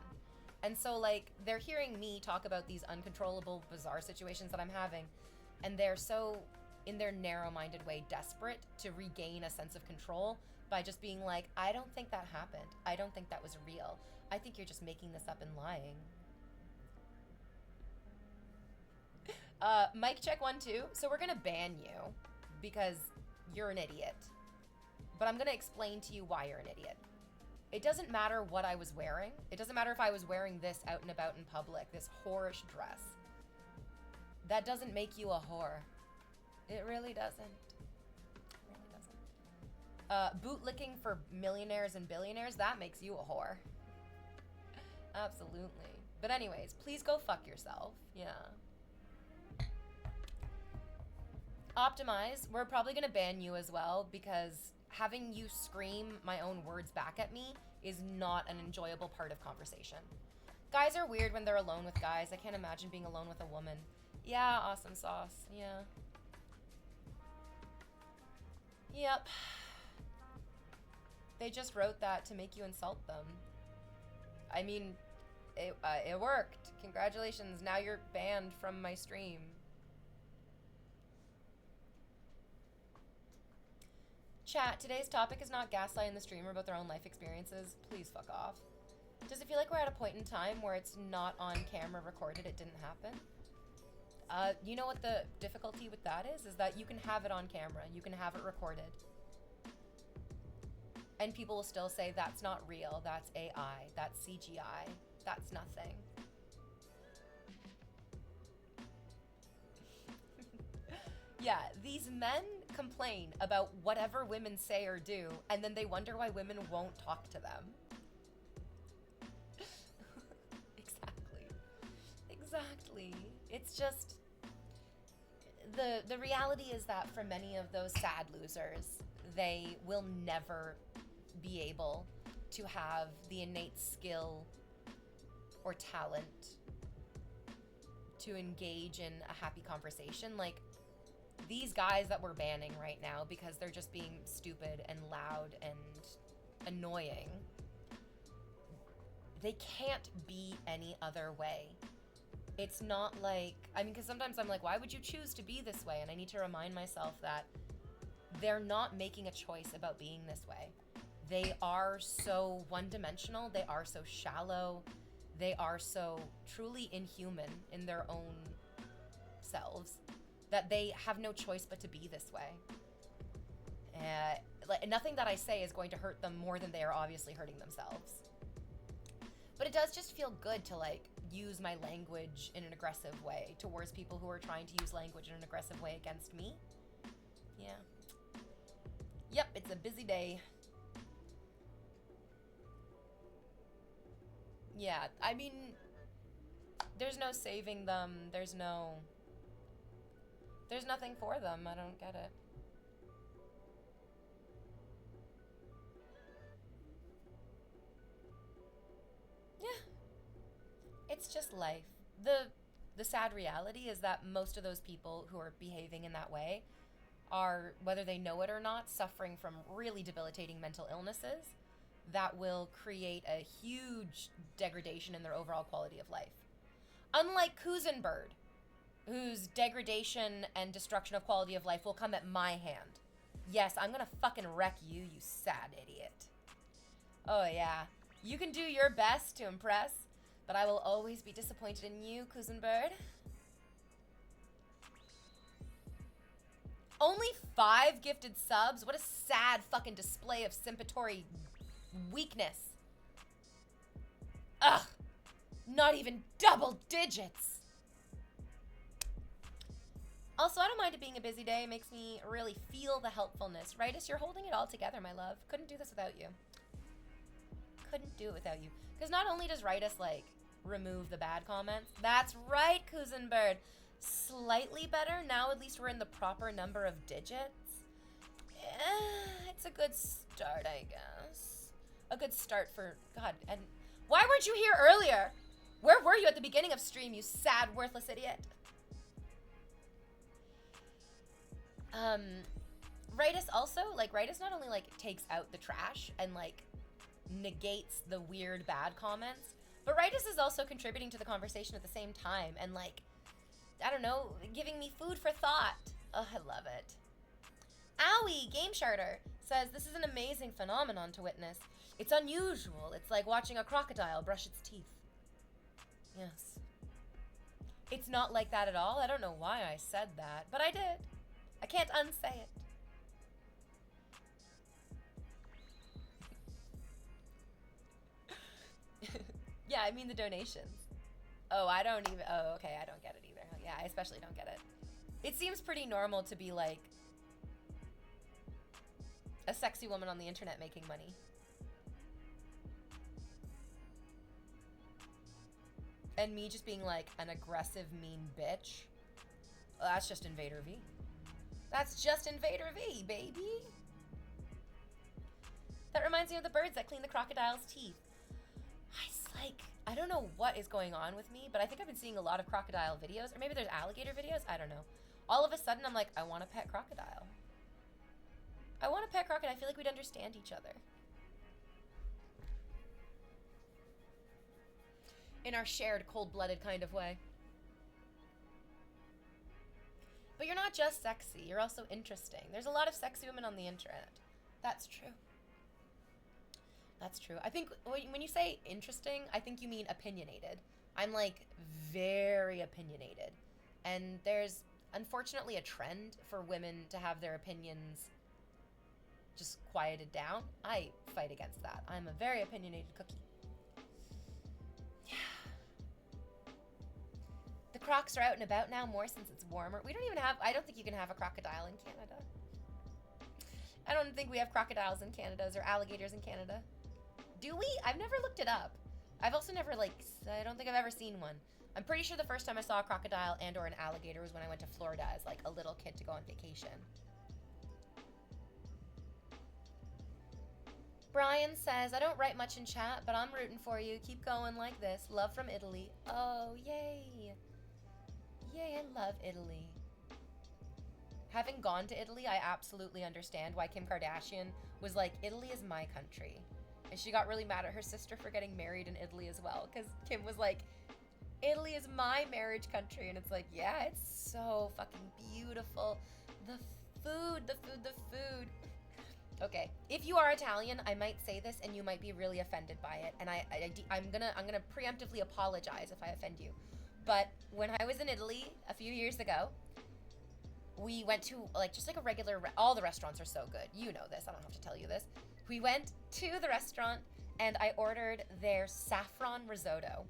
And so, like, they're hearing me talk about these uncontrollable, bizarre situations that I'm having, and they're so, in their narrow-minded way, desperate to regain a sense of control by just being like, "I don't think that happened. I don't think that was real. I think you're just making this up and lying." Mic check 1, 2. So we're gonna ban you because you're an idiot. But I'm gonna explain to you why you're an idiot. It doesn't matter what I was wearing. It doesn't matter if I was wearing this out and about in public, this whorish dress. That doesn't make you a whore. It really doesn't. It really doesn't. Bootlicking for millionaires and billionaires, that makes you a whore. Absolutely. But anyways, please go fuck yourself. Yeah. Optimize, we're probably gonna ban you as well because having you scream my own words back at me is not an enjoyable part of conversation. Guys are weird when they're alone with guys. I can't imagine being alone with a woman. Yeah, awesome sauce. Yeah. Yep. They just wrote that to make you insult them. I mean, it worked. Congratulations. Now you're banned from my stream. Chat, today's topic is not gaslighting the streamer about their own life experiences. Please fuck off. Does it feel like we're at a point in time where it's not on camera recorded, it didn't happen? You know what the difficulty with that is that you can have it on camera, you can have it recorded. And people will still say that's not real, that's AI, that's CGI, that's nothing. Yeah, these men complain about whatever women say or do, and then they wonder why women won't talk to them. Exactly. It's just, the reality is that for many of those sad losers, they will never be able to have the innate skill or talent to engage in a happy conversation. Like, these guys that we're banning right now because they're just being stupid and loud and annoying, they can't be any other way. It's not like, I mean, because sometimes I'm like, why would you choose to be this way? And I need to remind myself that they're not making a choice about being this way. They are so one-dimensional, they are so shallow, they are so truly inhuman in their own selves that they have no choice but to be this way. Like, nothing that I say is going to hurt them more than they are obviously hurting themselves. But it does just feel good to, like, use my language in an aggressive way towards people who are trying to use language in an aggressive way against me. Yeah. Yep, it's a busy day. Yeah, I mean, there's no saving them. There's nothing for them. I don't get it. Yeah. It's just life. The sad reality is that most of those people who are behaving in that way are, whether they know it or not, suffering from really debilitating mental illnesses that will create a huge degradation in their overall quality of life. Unlike Kuzenbird, whose degradation and destruction of quality of life will come at my hand. Yes, I'm gonna fucking wreck you, you sad idiot. Oh yeah, you can do your best to impress, but I will always be disappointed in you, Kuzenbird. Only 5 gifted subs? What a sad fucking display of sympatory weakness. Ugh, not even double digits. Also, I don't mind it being a busy day. It makes me really feel the helpfulness. Rightus, you're holding it all together, my love. Couldn't do this without you. Couldn't do it without you. Because not only does Rightus, like, remove the bad comments. That's right, Kuzenbird. Slightly better. Now at least we're in the proper number of digits. It's a good start, I guess. A good start for... God, and... Why weren't you here earlier? Where were you at the beginning of stream, you sad, worthless idiot? Rightus also, like, Rightus not only, like, takes out the trash and, like, negates the weird bad comments, but Rightus is also contributing to the conversation at the same time and, like, I don't know, giving me food for thought. Oh, I love it. Owie, Game Sharter says, this is an amazing phenomenon to witness. It's unusual. It's like watching a crocodile brush its teeth. Yes. It's not like that at all. I don't know why I said that, but I did. I can't unsay it. Yeah, I mean the donations. Oh, I don't even. Oh, okay, I don't get it either. Yeah, I especially don't get it. It seems pretty normal to be like a sexy woman on the internet making money. And me just being like an aggressive, mean bitch. Well, that's just Invader V. That's just Invader V, baby. That reminds me of the birds that clean the crocodile's teeth. I don't know what is going on with me, but I think I've been seeing a lot of crocodile videos, or maybe there's alligator videos, I don't know. All of a sudden, I'm like, I want a pet crocodile. I want a pet crocodile. I feel like we'd understand each other. In our shared cold-blooded kind of way. But you're not just sexy, you're also interesting. There's a lot of sexy women on the internet. That's true. That's true. I think when you say interesting, I think you mean opinionated. I'm like very opinionated. And there's unfortunately a trend for women to have their opinions just quieted down. I fight against that. I'm a very opinionated cookie. Yeah. The crocs are out and about now more since it's warmer. We don't even have, I don't think you can have a crocodile in Canada. I don't think we have crocodiles in Canada or alligators in Canada. Do we? I've never looked it up. I've also never, I don't think I've ever seen one. I'm pretty sure the first time I saw a crocodile and or an alligator was when I went to Florida as like a little kid to go on vacation. Brian says, I don't write much in chat, but I'm rooting for you. Keep going like this. Love from Italy. Oh, yay. Yay, I love Italy. Having gone to Italy, I absolutely understand why Kim Kardashian was like, Italy is my country. And she got really mad at her sister for getting married in Italy as well. Because Kim was like, Italy is my marriage country. And it's like, yeah, it's so fucking beautiful. The food. Okay, if you are Italian, I might say this and you might be really offended by it. And I'm gonna preemptively apologize if I offend you. But when I was in Italy a few years ago, we went to just like a regular, all the restaurants are so good. You know this, I don't have to tell you this. We went to the restaurant and I ordered their saffron risotto.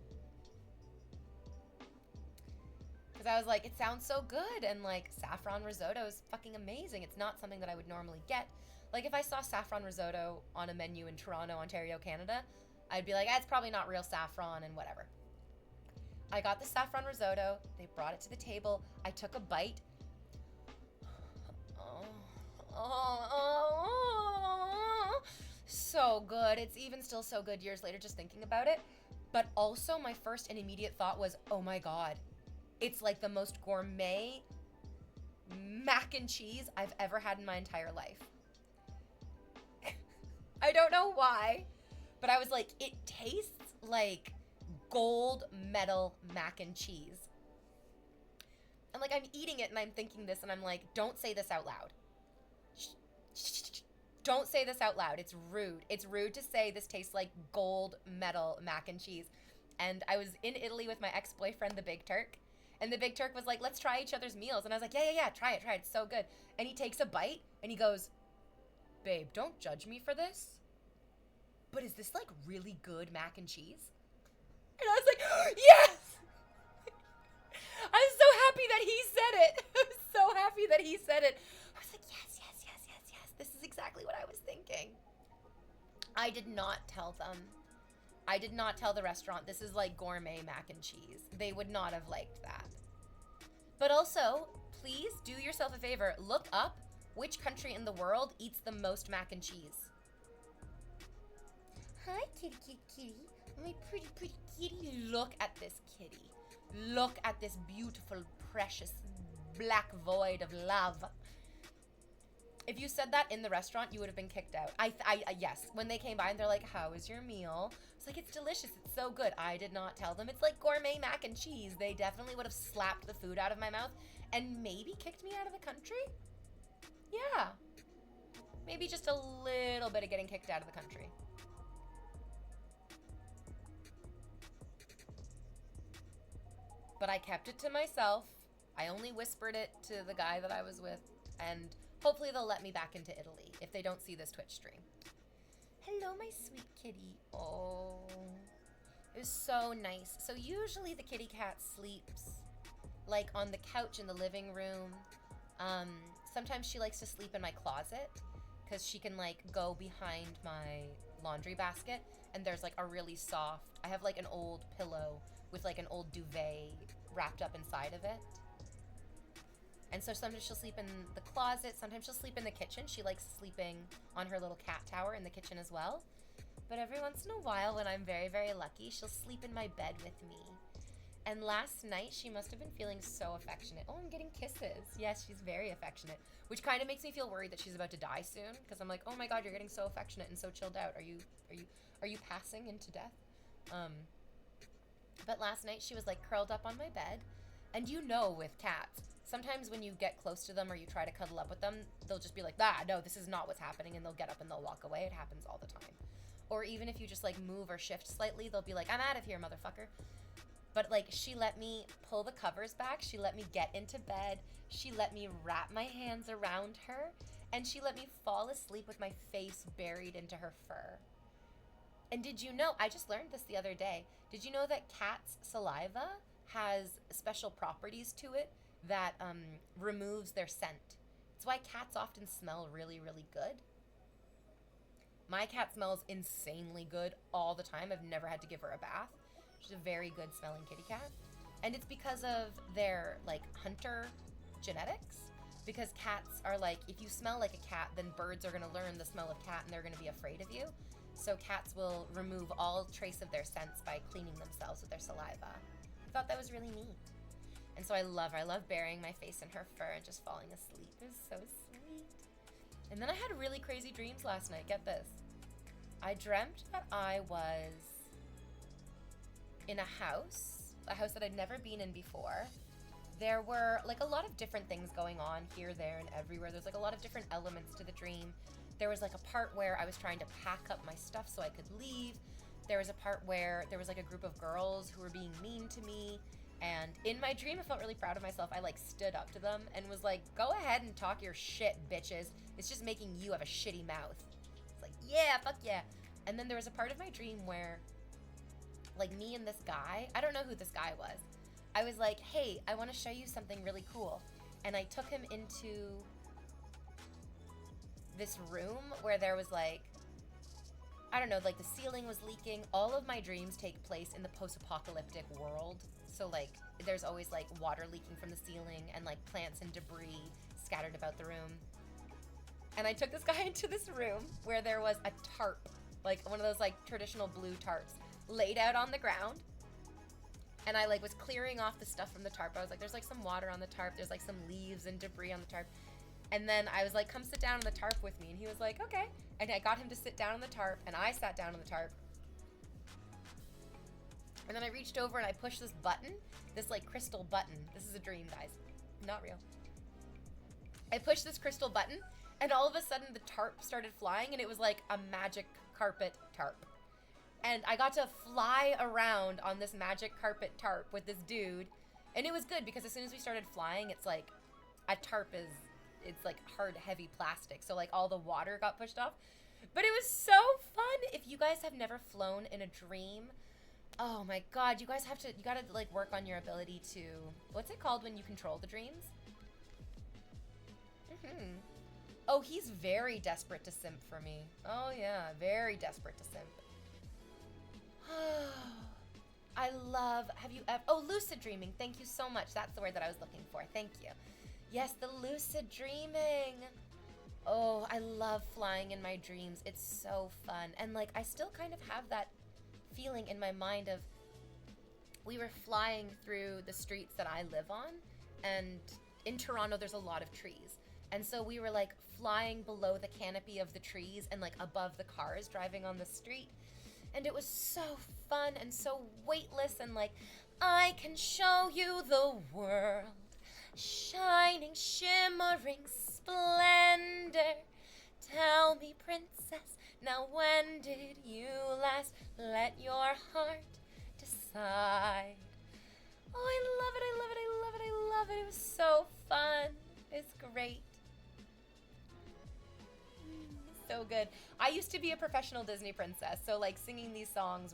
Because I was like, it sounds so good. And like saffron risotto is fucking amazing. It's not something that I would normally get. Like if I saw saffron risotto on a menu in Toronto, Ontario, Canada, I'd be like, it's probably not real saffron and whatever. I got the saffron risotto. They brought it to the table. I took a bite. So good. It's even still so good years later just thinking about it. But also my first and immediate thought was, oh my God, it's like the most gourmet mac and cheese I've ever had in my entire life. I don't know why, but I was like, it tastes like gold medal mac and cheese. And like I'm eating it and I'm thinking this and I'm like, don't say this out loud. Don't say this out loud. It's rude. It's rude to say this tastes like gold medal mac and cheese. And I was in Italy with my ex-boyfriend, the Big Turk. And the Big Turk was like, let's try each other's meals. And I was like, yeah, try it. It's so good. And he takes a bite and he goes, babe, don't judge me for this. But is this like really good mac and cheese? And I was like, yes! I was so happy that he said it. I was so happy that he said it. I was like, yes. This is exactly what I was thinking. I did not tell them. I did not tell the restaurant this is like gourmet mac and cheese. They would not have liked that. But also, please do yourself a favor. Look up which country in the world eats the most mac and cheese. Hi, kitty. My pretty kitty. Look at this kitty. Look at this beautiful, precious, black void of love. If you said that in the restaurant, you would have been kicked out. Yes. When they came by and they're like, how is your meal? It's like, it's delicious. It's so good. I did not tell them. It's like gourmet mac and cheese. They definitely would have slapped the food out of my mouth and maybe kicked me out of the country. Yeah. Maybe just a little bit of getting kicked out of the country. But I kept it to myself. I only whispered it to the guy that I was with, and hopefully they'll let me back into Italy if they don't see this Twitch stream. Hello, my sweet kitty. Oh, It was so nice. So usually the kitty cat sleeps like on the couch in the living room. Um, Sometimes she likes to sleep in my closet because she can like go behind my laundry basket and there's like a really soft, I have like an old pillow with like an old duvet wrapped up inside of it. And so sometimes she'll sleep in the closet, sometimes she'll sleep in the kitchen. She likes sleeping on her little cat tower in the kitchen as well. But every once in a while, when I'm very, very lucky, she'll sleep in my bed with me. And last night, she must have been feeling so affectionate. Oh, I'm getting kisses. Yes, she's very affectionate, which kind of makes me feel worried that she's about to die soon. Because I'm like, oh my God, you're getting so affectionate and so chilled out. Are you passing into death? But last night, she was like curled up on my bed. And you know, with cats, sometimes when you get close to them or you try to cuddle up with them, they'll just be like, no, this is not what's happening. And they'll get up and they'll walk away. It happens all the time. Or even if you just like move or shift slightly, they'll be like, I'm out of here, motherfucker. But like, she let me pull the covers back. She let me get into bed. She let me wrap my hands around her. And she let me fall asleep with my face buried into her fur. And did you know, I just learned this the other day. Did you know that cats' saliva has special properties to it that removes their scent? It's why cats often smell really, really good. My cat smells insanely good all the time. I've never had to give her a bath. She's a very good smelling kitty cat. And it's because of their like hunter genetics. Because cats are like, if you smell like a cat, then birds are gonna learn the smell of cat and they're gonna be afraid of you. So cats will remove all trace of their scents by cleaning themselves with their saliva. I thought that was really neat. And so I love burying my face in her fur and just falling asleep. It was so sweet. And then I had really crazy dreams last night. Get this. I dreamt that I was in a house that I'd never been in before. There were like a lot of different things going on here, there, and everywhere. There's like a lot of different elements to the dream. There was like a part where I was trying to pack up my stuff so I could leave. There was a part where there was like a group of girls who were being mean to me. And in my dream, I felt really proud of myself. I like stood up to them and was like, go ahead and talk your shit, bitches. It's just making you have a shitty mouth. It's like, yeah, fuck yeah. And then there was a part of my dream where like me and this guy, I don't know who this guy was. I was like, hey, I want to show you something really cool. And I took him into this room where there was like, I don't know, like the ceiling was leaking. All of my dreams take place in the post-apocalyptic world. So like there's always like water leaking from the ceiling and like plants and debris scattered about the room. And I took this guy into this room where there was a tarp, like one of those like traditional blue tarps laid out on the ground. And I like was clearing off the stuff from the tarp. I was like, there's like some water on the tarp. There's like some leaves and debris on the tarp. And then I was like, come sit down on the tarp with me. And he was like, okay. And I got him to sit down on the tarp and I sat down on the tarp. And then I reached over and I pushed this button, this like crystal button. This is a dream, guys, not real. I pushed this crystal button and all of a sudden the tarp started flying and it was like a magic carpet tarp. And I got to fly around on this magic carpet tarp with this dude. And it was good because as soon as we started flying, it's like a tarp it's like hard, heavy plastic. So like all the water got pushed off. But it was so fun. If you guys have never flown in a dream, oh my God, you gotta like work on your ability to, what's it called when you control the dreams? Oh, he's very desperate to simp for me. Oh yeah, very desperate to simp. Lucid dreaming. Thank you so much. That's the word that I was looking for. Thank you. Yes, the lucid dreaming. Oh, I love flying in my dreams. It's so fun. And like, I still kind of have that feeling in my mind of, we were flying through the streets that I live on, and in Toronto, there's a lot of trees. And so we were like flying below the canopy of the trees and like above the cars driving on the street. And it was so fun and so weightless and like, I can show you the world, shining, shimmering splendor. Tell me, princess, now when did you last let your heart decide? Oh, I love it, I love it, I love it, I love it. It was so fun. It's great. So good. I used to be a professional Disney princess, so like singing these songs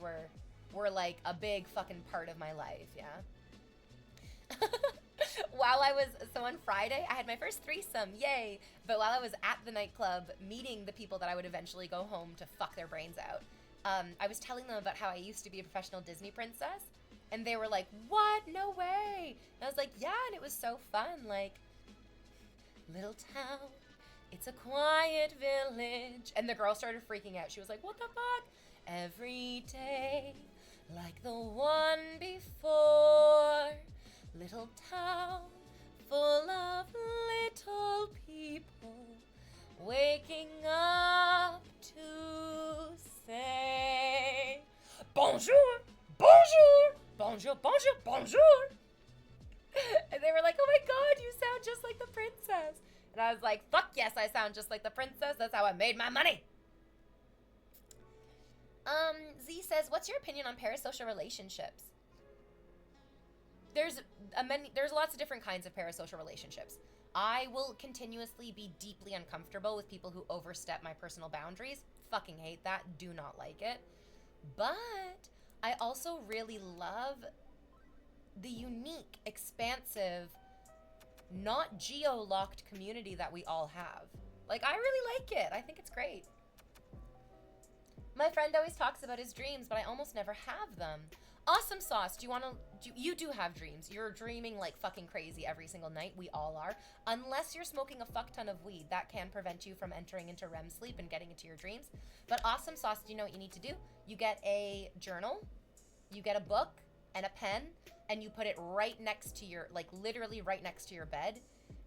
were like a big fucking part of my life, yeah? While I was, so on Friday, I had my first threesome, yay! But while I was at the nightclub meeting the people that I would eventually go home to fuck their brains out, I was telling them about how I used to be a professional Disney princess, and they were like, what? No way! And I was like, yeah, and it was so fun, like, little town, it's a quiet village. And the girl started freaking out. She was like, what the fuck? Every day, like the one before. Little town full of little people waking up to say bonjour, bonjour, bonjour, bonjour, bonjour. And they were like, oh my god, you sound just like the princess. And I was like, fuck yes, I sound just like the princess. That's how I made my money. Z says, what's your opinion on parasocial relationships? There's lots of different kinds of parasocial relationships. I will continuously be deeply uncomfortable with people who overstep my personal boundaries. Fucking hate that. Do not like it. But I also really love the unique, expansive, not geo-locked community that we all have. Like, I really like it. I think it's great. My friend always talks about his dreams, but I almost never have them. Awesome Sauce, you do have dreams. You're dreaming like fucking crazy every single night. We all are. Unless you're smoking a fuck ton of weed, that can prevent you from entering into REM sleep and getting into your dreams. But Awesome Sauce, do you know what you need to do? You get a journal, you get a book and a pen, and you put it right next to your, like literally right next to your bed.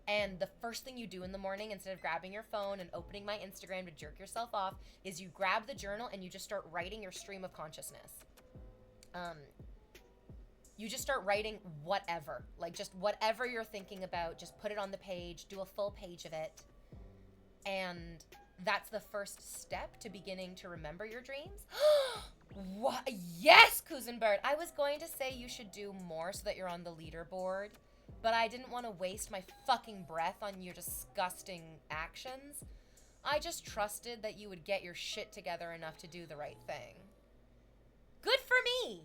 And the first thing you do in the morning, instead of grabbing your phone and opening my Instagram to jerk yourself off, is you grab the journal and you just start writing your stream of consciousness. You just start writing whatever, like just whatever you're thinking about, just put it on the page, do a full page of it. And that's the first step to beginning to remember your dreams. What? Yes, Kuzenbert. I was going to say you should do more so that you're on the leaderboard, but I didn't want to waste my fucking breath on your disgusting actions. I just trusted that you would get your shit together enough to do the right thing. Good for me.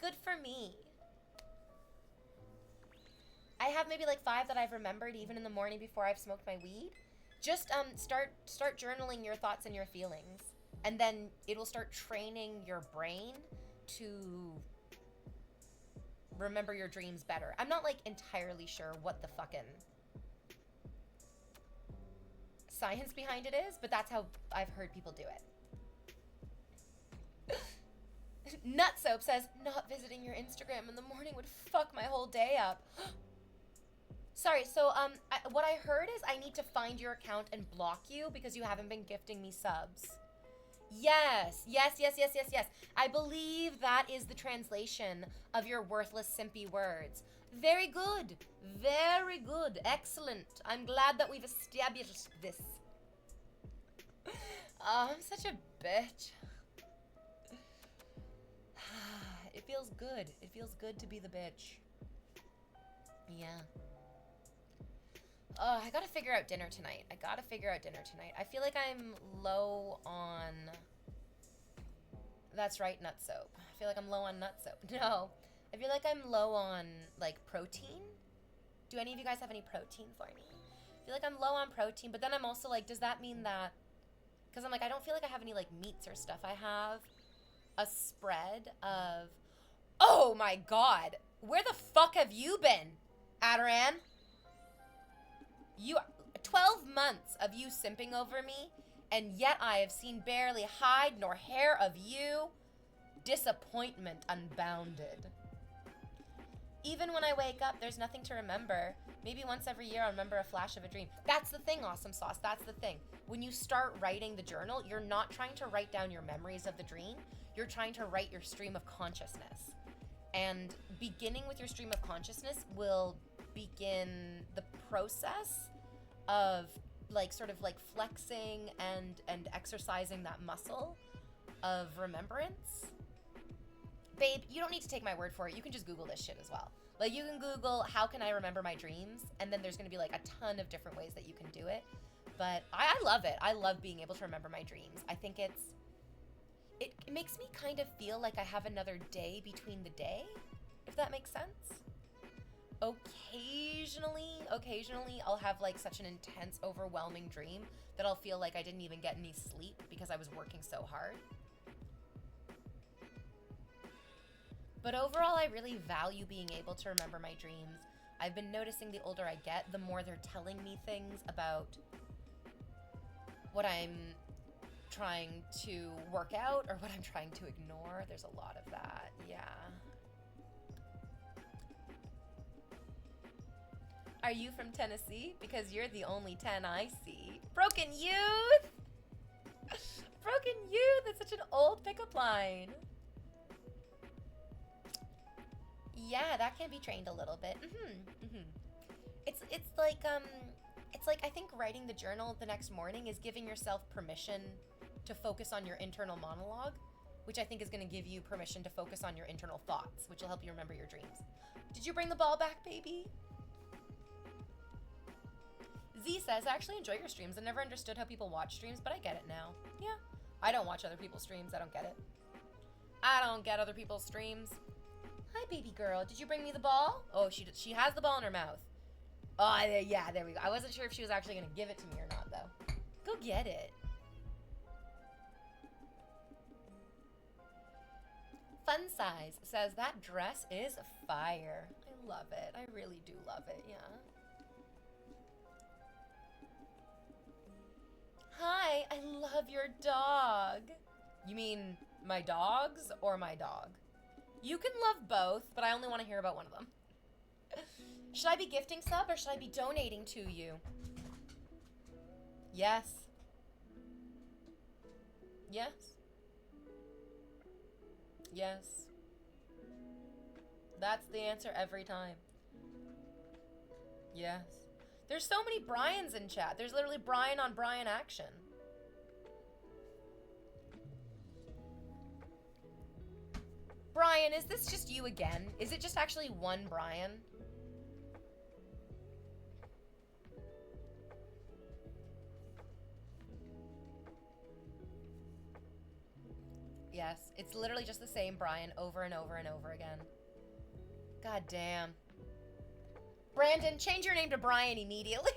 Good for me. I have maybe like 5 that I've remembered even in the morning before I've smoked my weed. Just start journaling your thoughts and your feelings, and then it'll start training your brain to remember your dreams better. I'm not like entirely sure what the fucking science behind it is, but that's how I've heard people do it. Nutsoap says, not visiting your Instagram in the morning would fuck my whole day up. Sorry, so what I heard is I need to find your account and block you because you haven't been gifting me subs. Yes. I believe that is the translation of your worthless simpy words. Very good. Very good. Excellent. I'm glad that we've established this. Oh, I'm such a bitch. It feels good. It feels good to be the bitch. Yeah. Oh, I gotta figure out dinner tonight. I feel like I'm low on... That's right, nut soap. I feel like I'm low on nut soap. No. I feel like I'm low on, like, protein. Do any of you guys have any protein for me? I feel like I'm low on protein, but then I'm also like, does that mean that... Because I'm like, I don't feel like I have any, like, meats or stuff. I have a spread of... Oh, my God. Where the fuck have you been, Adoran? 12 months of you simping over me, and yet I have seen barely hide nor hair of you. Disappointment unbounded. Even when I wake up, there's nothing to remember. Maybe once every year I'll remember a flash of a dream. That's the thing, Awesome Sauce. That's the thing. When you start writing the journal, you're not trying to write down your memories of the dream. You're trying to write your stream of consciousness. And beginning with your stream of consciousness will begin the process of like sort of like flexing and exercising that muscle of remembrance. Babe, you don't need to take my word for it. You can just Google this shit as well. Like, you can Google, how can I remember my dreams? And then there's going to be like a ton of different ways that you can do it. But I love it. I love being able to remember my dreams. I think it makes me kind of feel like I have another day between the day, if that makes sense. Occasionally I'll have like such an intense, overwhelming dream that I'll feel like I didn't even get any sleep because I was working so hard. But overall, I really value being able to remember my dreams. I've been noticing the older I get, the more they're telling me things about what I'm trying to work out or what I'm trying to ignore. There's a lot of that, yeah. Are you from Tennessee? Because you're the only 10 I see. Broken Youth! Broken Youth! That's such an old pickup line. Yeah, that can be trained a little bit. It's like I think writing the journal the next morning is giving yourself permission to focus on your internal monologue, which I think is going to give you permission to focus on your internal thoughts, which will help you remember your dreams. Did you bring the ball back, baby? Z says, I actually enjoy your streams. I never understood how people watch streams, but I get it now. Yeah, I don't watch other people's streams. I don't get it. I don't get other people's streams. Hi, baby girl. Did you bring me the ball? Oh, she has the ball in her mouth. Oh, yeah, there we go. I wasn't sure if she was actually going to give it to me or not, though. Go get it. Fun Size says, that dress is fire. I love it. I really do love it, yeah. Hi, I love your dog. You mean my dogs or my dog? You can love both, but I only want to hear about one of them. Should I be gifting sub or should I be donating to you? Yes. Yes. Yes. That's the answer every time. Yes. There's so many Brians in chat. There's literally Brian on Brian action. Brian, is this just you again? Is it just actually one Brian? Yes, it's literally just the same Brian over and over and over again. God damn. Brandon, change your name to Brian immediately.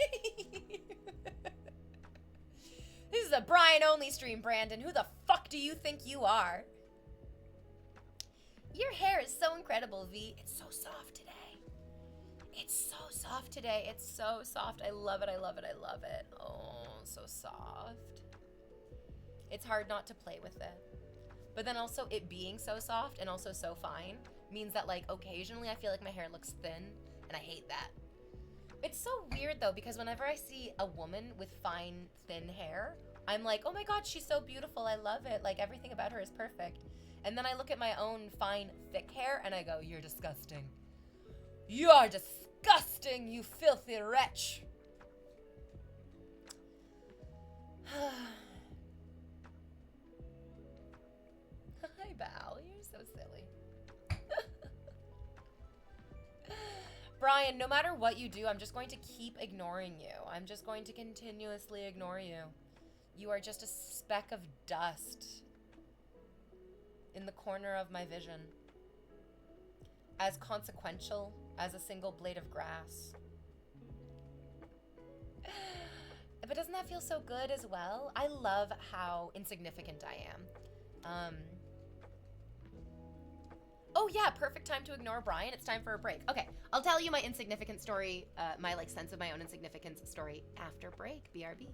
This is a Brian-only stream, Brandon. Who the fuck do you think you are? Your hair is so incredible, V. It's so soft today. It's so soft today. It's so soft. I love it. I love it. I love it. Oh, so soft. It's hard not to play with it. But then also it being so soft and also so fine means that like occasionally I feel like my hair looks thin and I hate that. It's so weird though because whenever I see a woman with fine, thin hair, I'm like, oh my God, she's so beautiful. I love it. Like everything about her is perfect. And then I look at my own fine, thick hair and I go, you're disgusting. You are disgusting, you filthy wretch. Hi, Val. You're so silly. Brian, no matter what you do, I'm just going to keep ignoring you. I'm just going to continuously ignore you. You are just a speck of dust in the corner of my vision. As consequential as a single blade of grass. But doesn't that feel so good as well? I love how insignificant I am. Oh yeah, perfect time to ignore Brian. It's time for a break. Okay, I'll tell you my insignificant story, my like sense of my own insignificance story after break. BRB.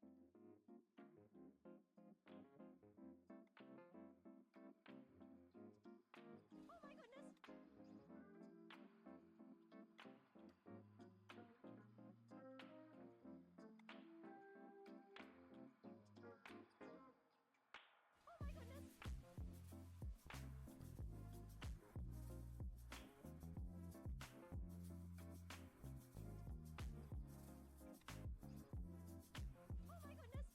Oh my goodness! Oh my goodness! Oh my goodness!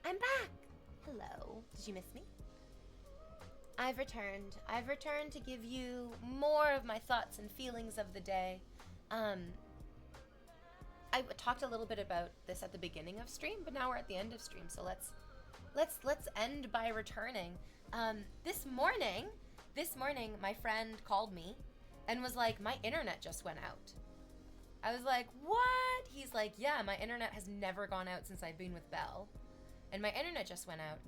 I'm back. Hello. Did you miss me? I've returned. I've returned to give you more of my thoughts and feelings of the day. I talked a little bit about this at the beginning of stream, but now we're at the end of stream, so let's end by returning. This morning, my friend called me and was like, my internet just went out. I was like, what? He's like, yeah, my internet has never gone out since I've been with Belle. And my internet just went out.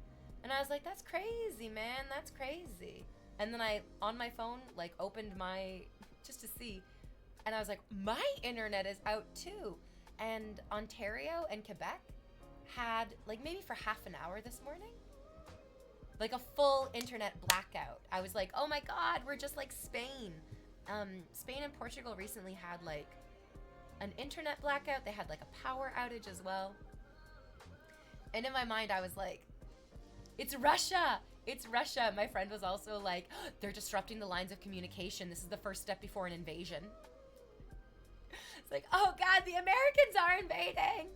And I was like, that's crazy, man, that's crazy. And then I, on my phone, like opened just to see. And I was like, my internet is out too. And Ontario and Quebec had, like maybe for half an hour this morning, like a full internet blackout. I was like, oh my God, we're just like Spain. Spain and Portugal recently had like an internet blackout. They had like a power outage as well. And in my mind, I was like, it's Russia. It's Russia. My friend was also like, oh, they're disrupting the lines of communication. This is the first step before an invasion. It's like, oh God, the Americans are invading.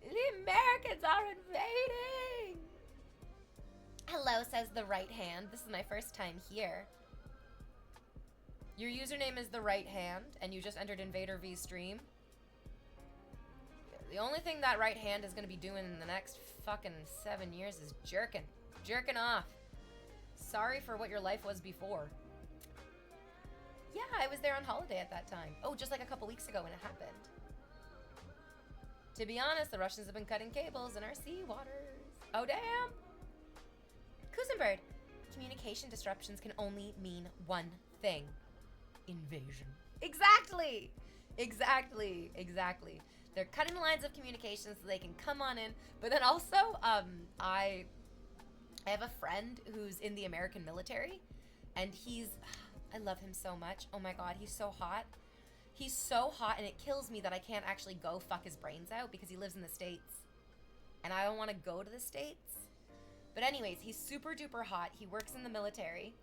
The Americans are invading. Hello, says the right hand. This is my first time here. Your username is the right hand, and you just entered Invader V stream. The only thing that right hand is going to be doing in the next fucking 7 years is jerking off. Sorry for what your life was before. Yeah, I was there on holiday at that time. Oh, just like a couple weeks ago when it happened. To be honest, the Russians have been cutting cables in our sea waters. Oh, damn. Kusenbird, communication disruptions can only mean one thing. Invasion. Exactly. They're cutting the lines of communication so they can come on in. But then also, I have a friend who's in the American military, and I love him so much. Oh my God, he's so hot. He's so hot, and it kills me that I can't actually go fuck his brains out because he lives in the States. And I don't want to go to the States. But anyways, he's super duper hot. He works in the military.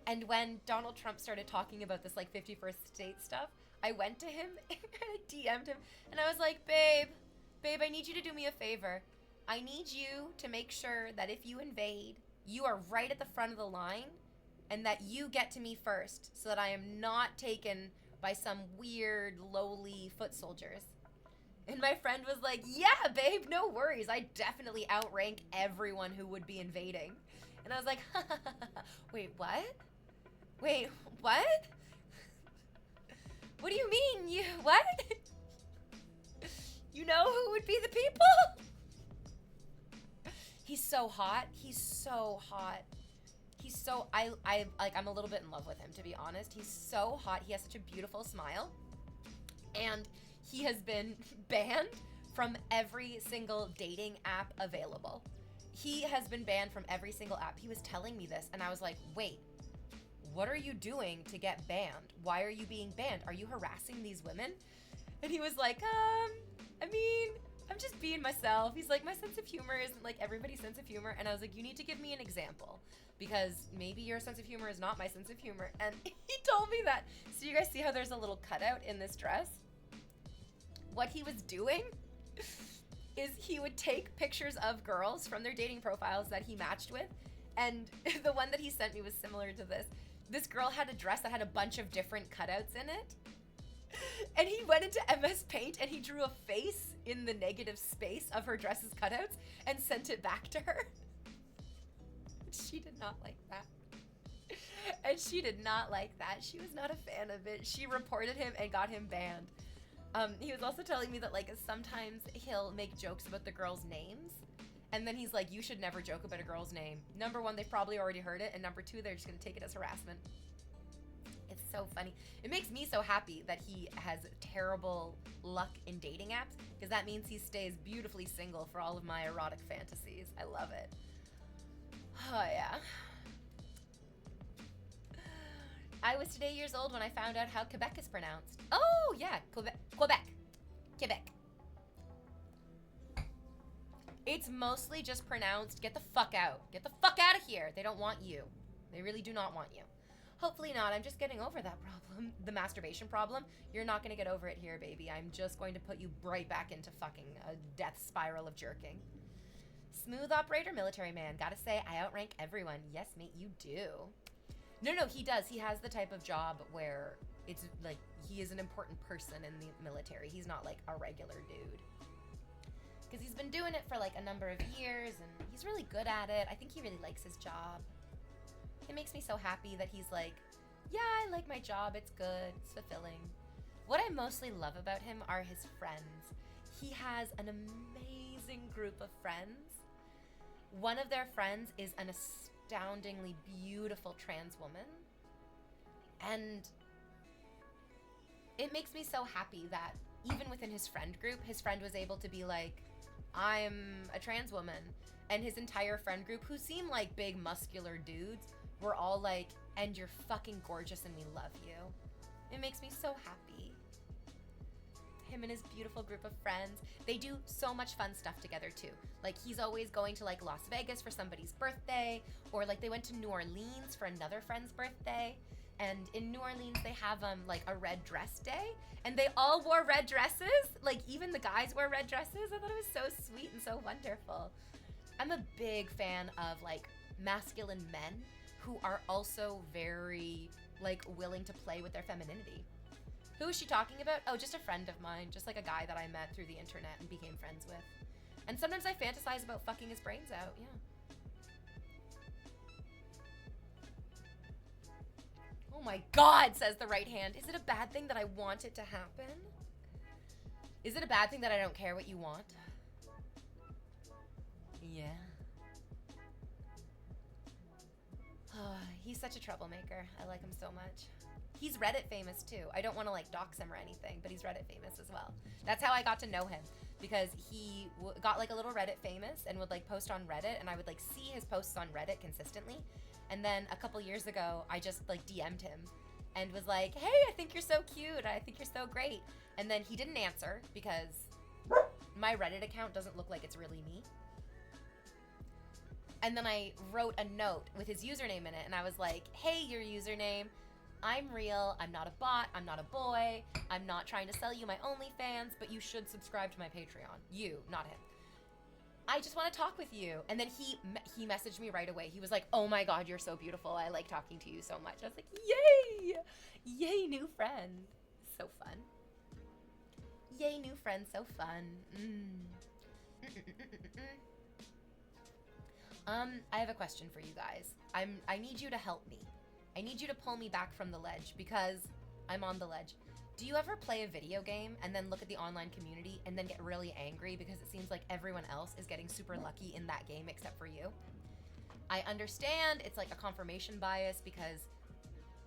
And when Donald Trump started talking about this like 51st state stuff, I went to him and I DM'd him and I was like, babe, I need you to do me a favor. I need you to make sure that if you invade, you are right at the front of the line and that you get to me first so that I am not taken by some weird, lowly foot soldiers. And my friend was like, yeah, babe, no worries. I definitely outrank everyone who would be invading. And I was like, wait, what? Wait, what? What do you mean? What? You know who would be the people? He's so hot. I'm a little bit in love with him, to be honest. He's so hot. He has such a beautiful smile. And he has been banned from every single dating app available. He has been banned from every single app. He was telling me this, and I was like, wait, what are you doing to get banned? Why are you being banned? Are you harassing these women? And he was like, I'm just being myself. He's like, my sense of humor isn't like everybody's sense of humor. And I was like, you need to give me an example because maybe your sense of humor is not my sense of humor. And he told me that. So you guys see how there's a little cutout in this dress? What he was doing is he would take pictures of girls from their dating profiles that he matched with. And the one that he sent me was similar to this. This girl had a dress that had a bunch of different cutouts in it. And he went into MS Paint and he drew a face in the negative space of her dress's cutouts and sent it back to her. She did not like that. And she did not like that. She was not a fan of it. She reported him and got him banned. He was also telling me that like sometimes he'll make jokes about the girls' names. And then he's like, you should never joke about a girl's name. Number one, they've probably already heard it. And number two, they're just going to take it as harassment. It's so funny. It makes me so happy that he has terrible luck in dating apps because that means he stays beautifully single for all of my erotic fantasies. I love it. Oh, yeah. I was today years old when I found out how Quebec is pronounced. Oh, yeah. Quebec. It's mostly just pronounced, get the fuck out. Get the fuck out of here. They don't want you. They really do not want you. Hopefully not. I'm just getting over that problem. The masturbation problem. You're not going to get over it here, baby. I'm just going to put you right back into fucking a death spiral of jerking. Smooth operator, military man. Gotta say, I outrank everyone. Yes, mate, you do. No, he does. He has the type of job where it's like he is an important person in the military. He's not like a regular dude. Because he's been doing it for like a number of years and he's really good at it. I think he really likes his job. It makes me so happy that he's like, yeah, I like my job. It's good. It's fulfilling. What I mostly love about him are his friends. He has an amazing group of friends. One of their friends is an astoundingly beautiful trans woman. And it makes me so happy that even within his friend group, his friend was able to be like, I'm a trans woman. And his entire friend group, who seem like big muscular dudes, were all like, and you're fucking gorgeous and we love you. It makes me so happy. Him and his beautiful group of friends, they do so much fun stuff together too. Like he's always going to like Las Vegas for somebody's birthday, or like they went to New Orleans for another friend's birthday. And in New Orleans, they have like a red dress day, and they all wore red dresses. Like even the guys wore red dresses. I thought it was so sweet and so wonderful. I'm a big fan of like masculine men who are also very like willing to play with their femininity. Who is she talking about? Oh, just a friend of mine, just like a guy that I met through the internet and became friends with. And sometimes I fantasize about fucking his brains out, yeah. Oh my God, says the right hand. Is it a bad thing that I want it to happen? Is it a bad thing that I don't care what you want? Yeah. Oh, he's such a troublemaker. I like him so much. He's Reddit famous too. I don't want to like dox him or anything, but he's Reddit famous as well. That's how I got to know him, because he got like a little Reddit famous and would like post on Reddit, and I would like see his posts on Reddit consistently. And then a couple years ago, I just like DM'd him and was like, hey, I think you're so cute. I think you're so great. And then he didn't answer because my Reddit account doesn't look like it's really me. And then I wrote a note with his username in it, and I was like, hey, your username, I'm real, I'm not a bot, I'm not a boy, I'm not trying to sell you my OnlyFans, but you should subscribe to my Patreon. You, not him. I just want to talk with you. And then he messaged me right away. He was like, oh my God, you're so beautiful. I like talking to you so much. I was like, yay! Yay, new friend. So fun. Yay, new friend, so fun. I have a question for you guys. I need you to help me. I need you to pull me back from the ledge because I'm on the ledge. Do you ever play a video game and then look at the online community and then get really angry because it seems like everyone else is getting super lucky in that game except for you? I understand it's like a confirmation bias because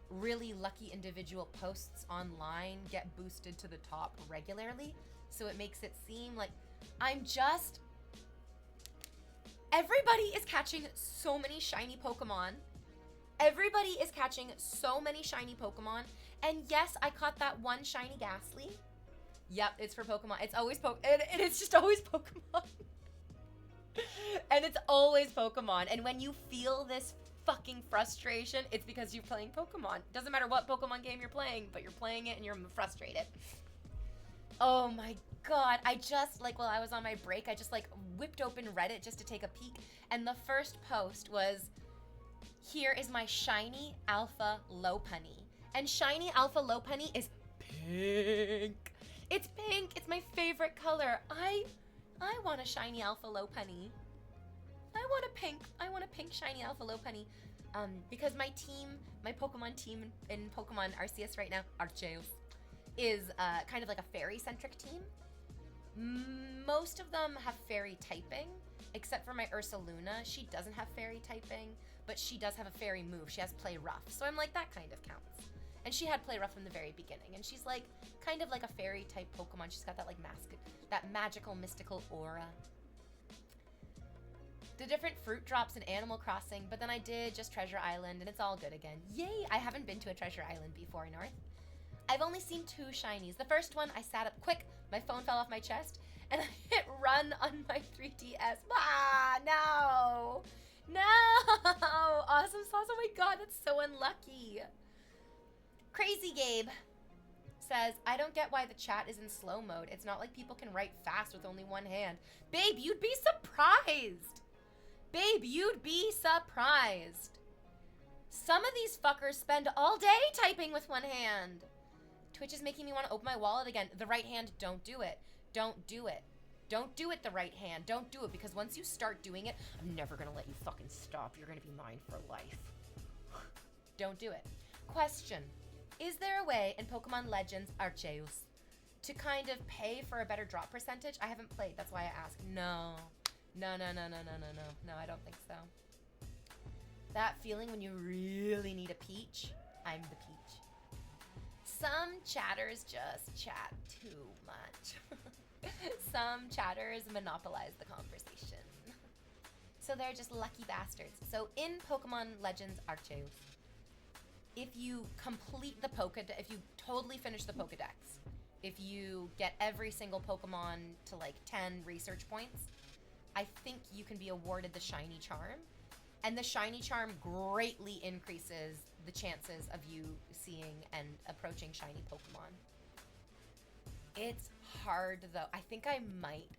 really lucky individual posts online get boosted to the top regularly, so it makes it seem like everybody is catching so many shiny Pokemon. Everybody is catching so many shiny Pokemon. And yes, I caught that one shiny Ghastly. Yep, it's for Pokemon. It's always it's just always Pokemon. And it's always Pokemon. And when you feel this fucking frustration, it's because you're playing Pokemon. Doesn't matter what Pokemon game you're playing, but you're playing it and you're frustrated. Oh my God. I just, like, while I was on my break, I just, like, whipped open Reddit just to take a peek. And the first post was, here is my shiny Alpha Lopunny. And shiny Alpha Lopunny is pink. It's pink. It's my favorite color. I want a shiny Alpha Lopunny. I want a pink shiny Alpha Lopunny. Because my Pokemon team in Pokemon Arceus right now, Arceus, is kind of like a fairy-centric team. Most of them have fairy typing, except for my Ursaluna. She doesn't have fairy typing, but she does have a fairy move. She has Play Rough, so I'm like, that kind of counts. And she had Play Rough from the very beginning, and she's like kind of like a fairy type Pokemon. She's got that like that magical, mystical aura. The different fruit drops in Animal Crossing, but then I did just Treasure Island, and it's all good again. Yay! I haven't been to a Treasure Island before, North. I've only seen 2 shinies. The first one, I sat up quick, my phone fell off my chest, and I hit run on my 3DS. Ah, no! No! Awesome sauce, oh my God, that's That's so unlucky. Crazy Gabe says, I don't get why the chat is in slow mode. It's not like people can write fast with only one hand. Babe, you'd be surprised. Babe, you'd be surprised. Some of these fuckers spend all day typing with one hand. Twitch is making me want to open my wallet again. The right hand, don't do it. Don't do it. Don't do it the right hand. Don't do it, because once you start doing it, I'm never gonna let you fucking stop. You're gonna be mine for life. Don't do it. Question. Is there a way in Pokemon Legends Arceus to kind of pay for a better drop percentage? I haven't played, that's why I ask. No. No, no, no, no, no, no, no. No, I don't think so. That feeling when you really need a peach, I'm the peach. Some chatters just chat too much. Some chatters monopolize the conversation. So they're just lucky bastards. So in Pokemon Legends Arceus, if you complete the Pokédex, if you totally finish the Pokédex, if you get every single Pokemon to like 10 research points, I think you can be awarded the Shiny Charm. And the Shiny Charm greatly increases the chances of you seeing and approaching shiny Pokemon. It's hard though. I think I might.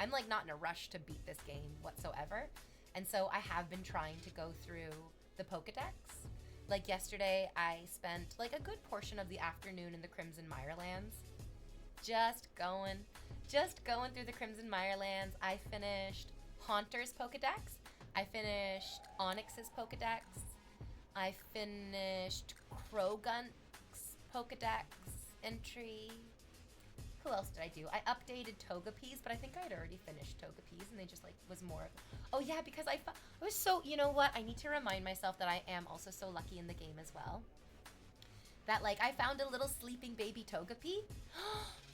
I'm like not in a rush to beat this game whatsoever. And so I have been trying to go through the Pokédex. Like yesterday, I spent like a good portion of the afternoon in the Crimson Mirelands. Just going through the Crimson Mirelands. I finished Haunter's Pokédex. I finished Onyx's Pokédex. I finished Croagunk's Pokédex entry. Who else did I do? I updated Togepi's, but I think I'd already finished Togepi's, and they just like was more. Oh yeah, because I was so. You know what? I need to remind myself that I am also so lucky in the game as well. That like I found a little sleeping baby Togepi.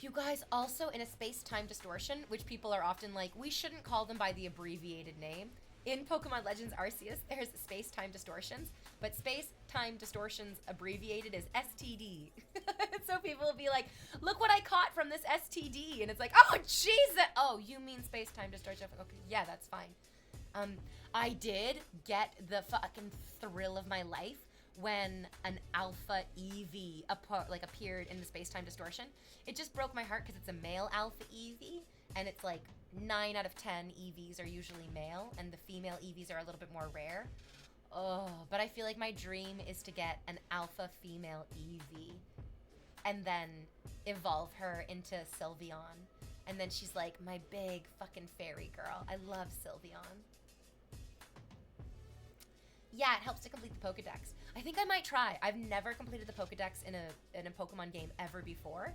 You guys, also in a space-time distortion, which people are often like, we shouldn't call them by the abbreviated name. In Pokemon Legends Arceus, there's space-time distortions, but space-time distortions abbreviated as STD. So people will be like, look what I caught from this STD. And it's like, oh, Jesus. Oh, you mean space-time distortion. Okay, yeah, that's fine. I did get the fucking thrill of my life when an alpha Eevee appeared in the space-time distortion. It just broke my heart because it's a male alpha Eevee, and it's like 9 out of 10 EVs are usually male, and the female EVs are a little bit more rare. Oh, but I feel like my dream is to get an alpha female Eevee and then evolve her into Sylveon. And then she's like my big fucking fairy girl. I love Sylveon. Yeah, it helps to complete the Pokedex. I think I might try. I've never completed the Pokedex in a Pokemon game ever before,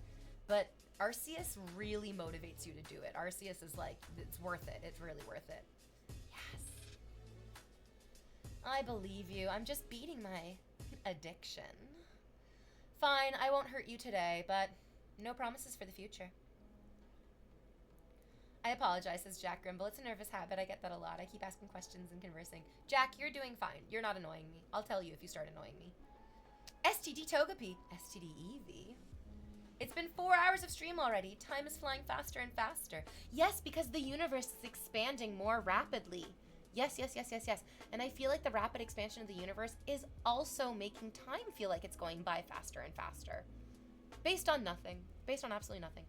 but Arceus really motivates you to do it. Arceus is like, it's worth it. It's really worth it. Yes. I believe you. I'm just beating my addiction. Fine, I won't hurt you today, but no promises for the future. I apologize, says Jack Grimble. It's a nervous habit. I get that a lot. I keep asking questions and conversing. Jack, you're doing fine. You're not annoying me. I'll tell you if you start annoying me. STD Togepi. STD Eevee. It's been 4 hours of stream already. Time is flying faster and faster. Yes, because the universe is expanding more rapidly. Yes. And I feel like the rapid expansion of the universe is also making time feel like it's going by faster and faster. Based on nothing. Based on absolutely nothing.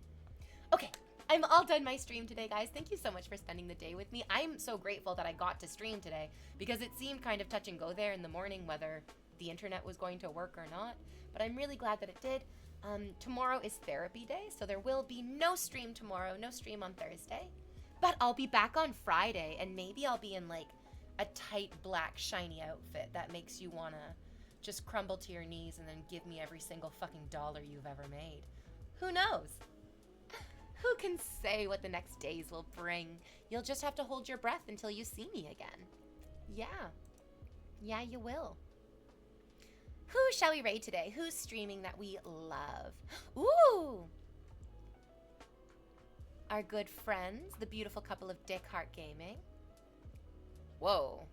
Okay, I'm all done my stream today, guys. Thank you so much for spending the day with me. I'm so grateful that I got to stream today because it seemed kind of touch and go there in the morning whether the internet was going to work or not. But I'm really glad that it did. Tomorrow is therapy day, so there will be no stream tomorrow, no stream on Thursday. But I'll be back on Friday, and maybe I'll be in like a tight black shiny outfit that makes you wanna just crumble to your knees and then give me every single fucking dollar you've ever made. Who knows? Who can say what the next days will bring? You'll just have to hold your breath until you see me again. Yeah, you will. Who shall we raid today? Who's streaming that we love? Ooh! Our good friends, the beautiful couple of Dick Heart Gaming. Whoa.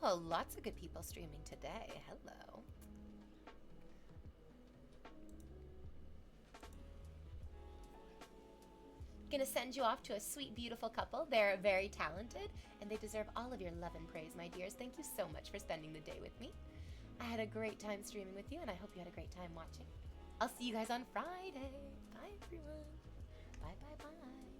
Oh, lots of good people streaming today. Hello. Gonna send you off to a sweet, beautiful couple. They're very talented, and they deserve all of your love and praise, my dears. Thank you so much for spending the day with me. I had a great time streaming with you, and I hope you had a great time watching. I'll see you guys on Friday. Bye, everyone. Bye, bye, bye.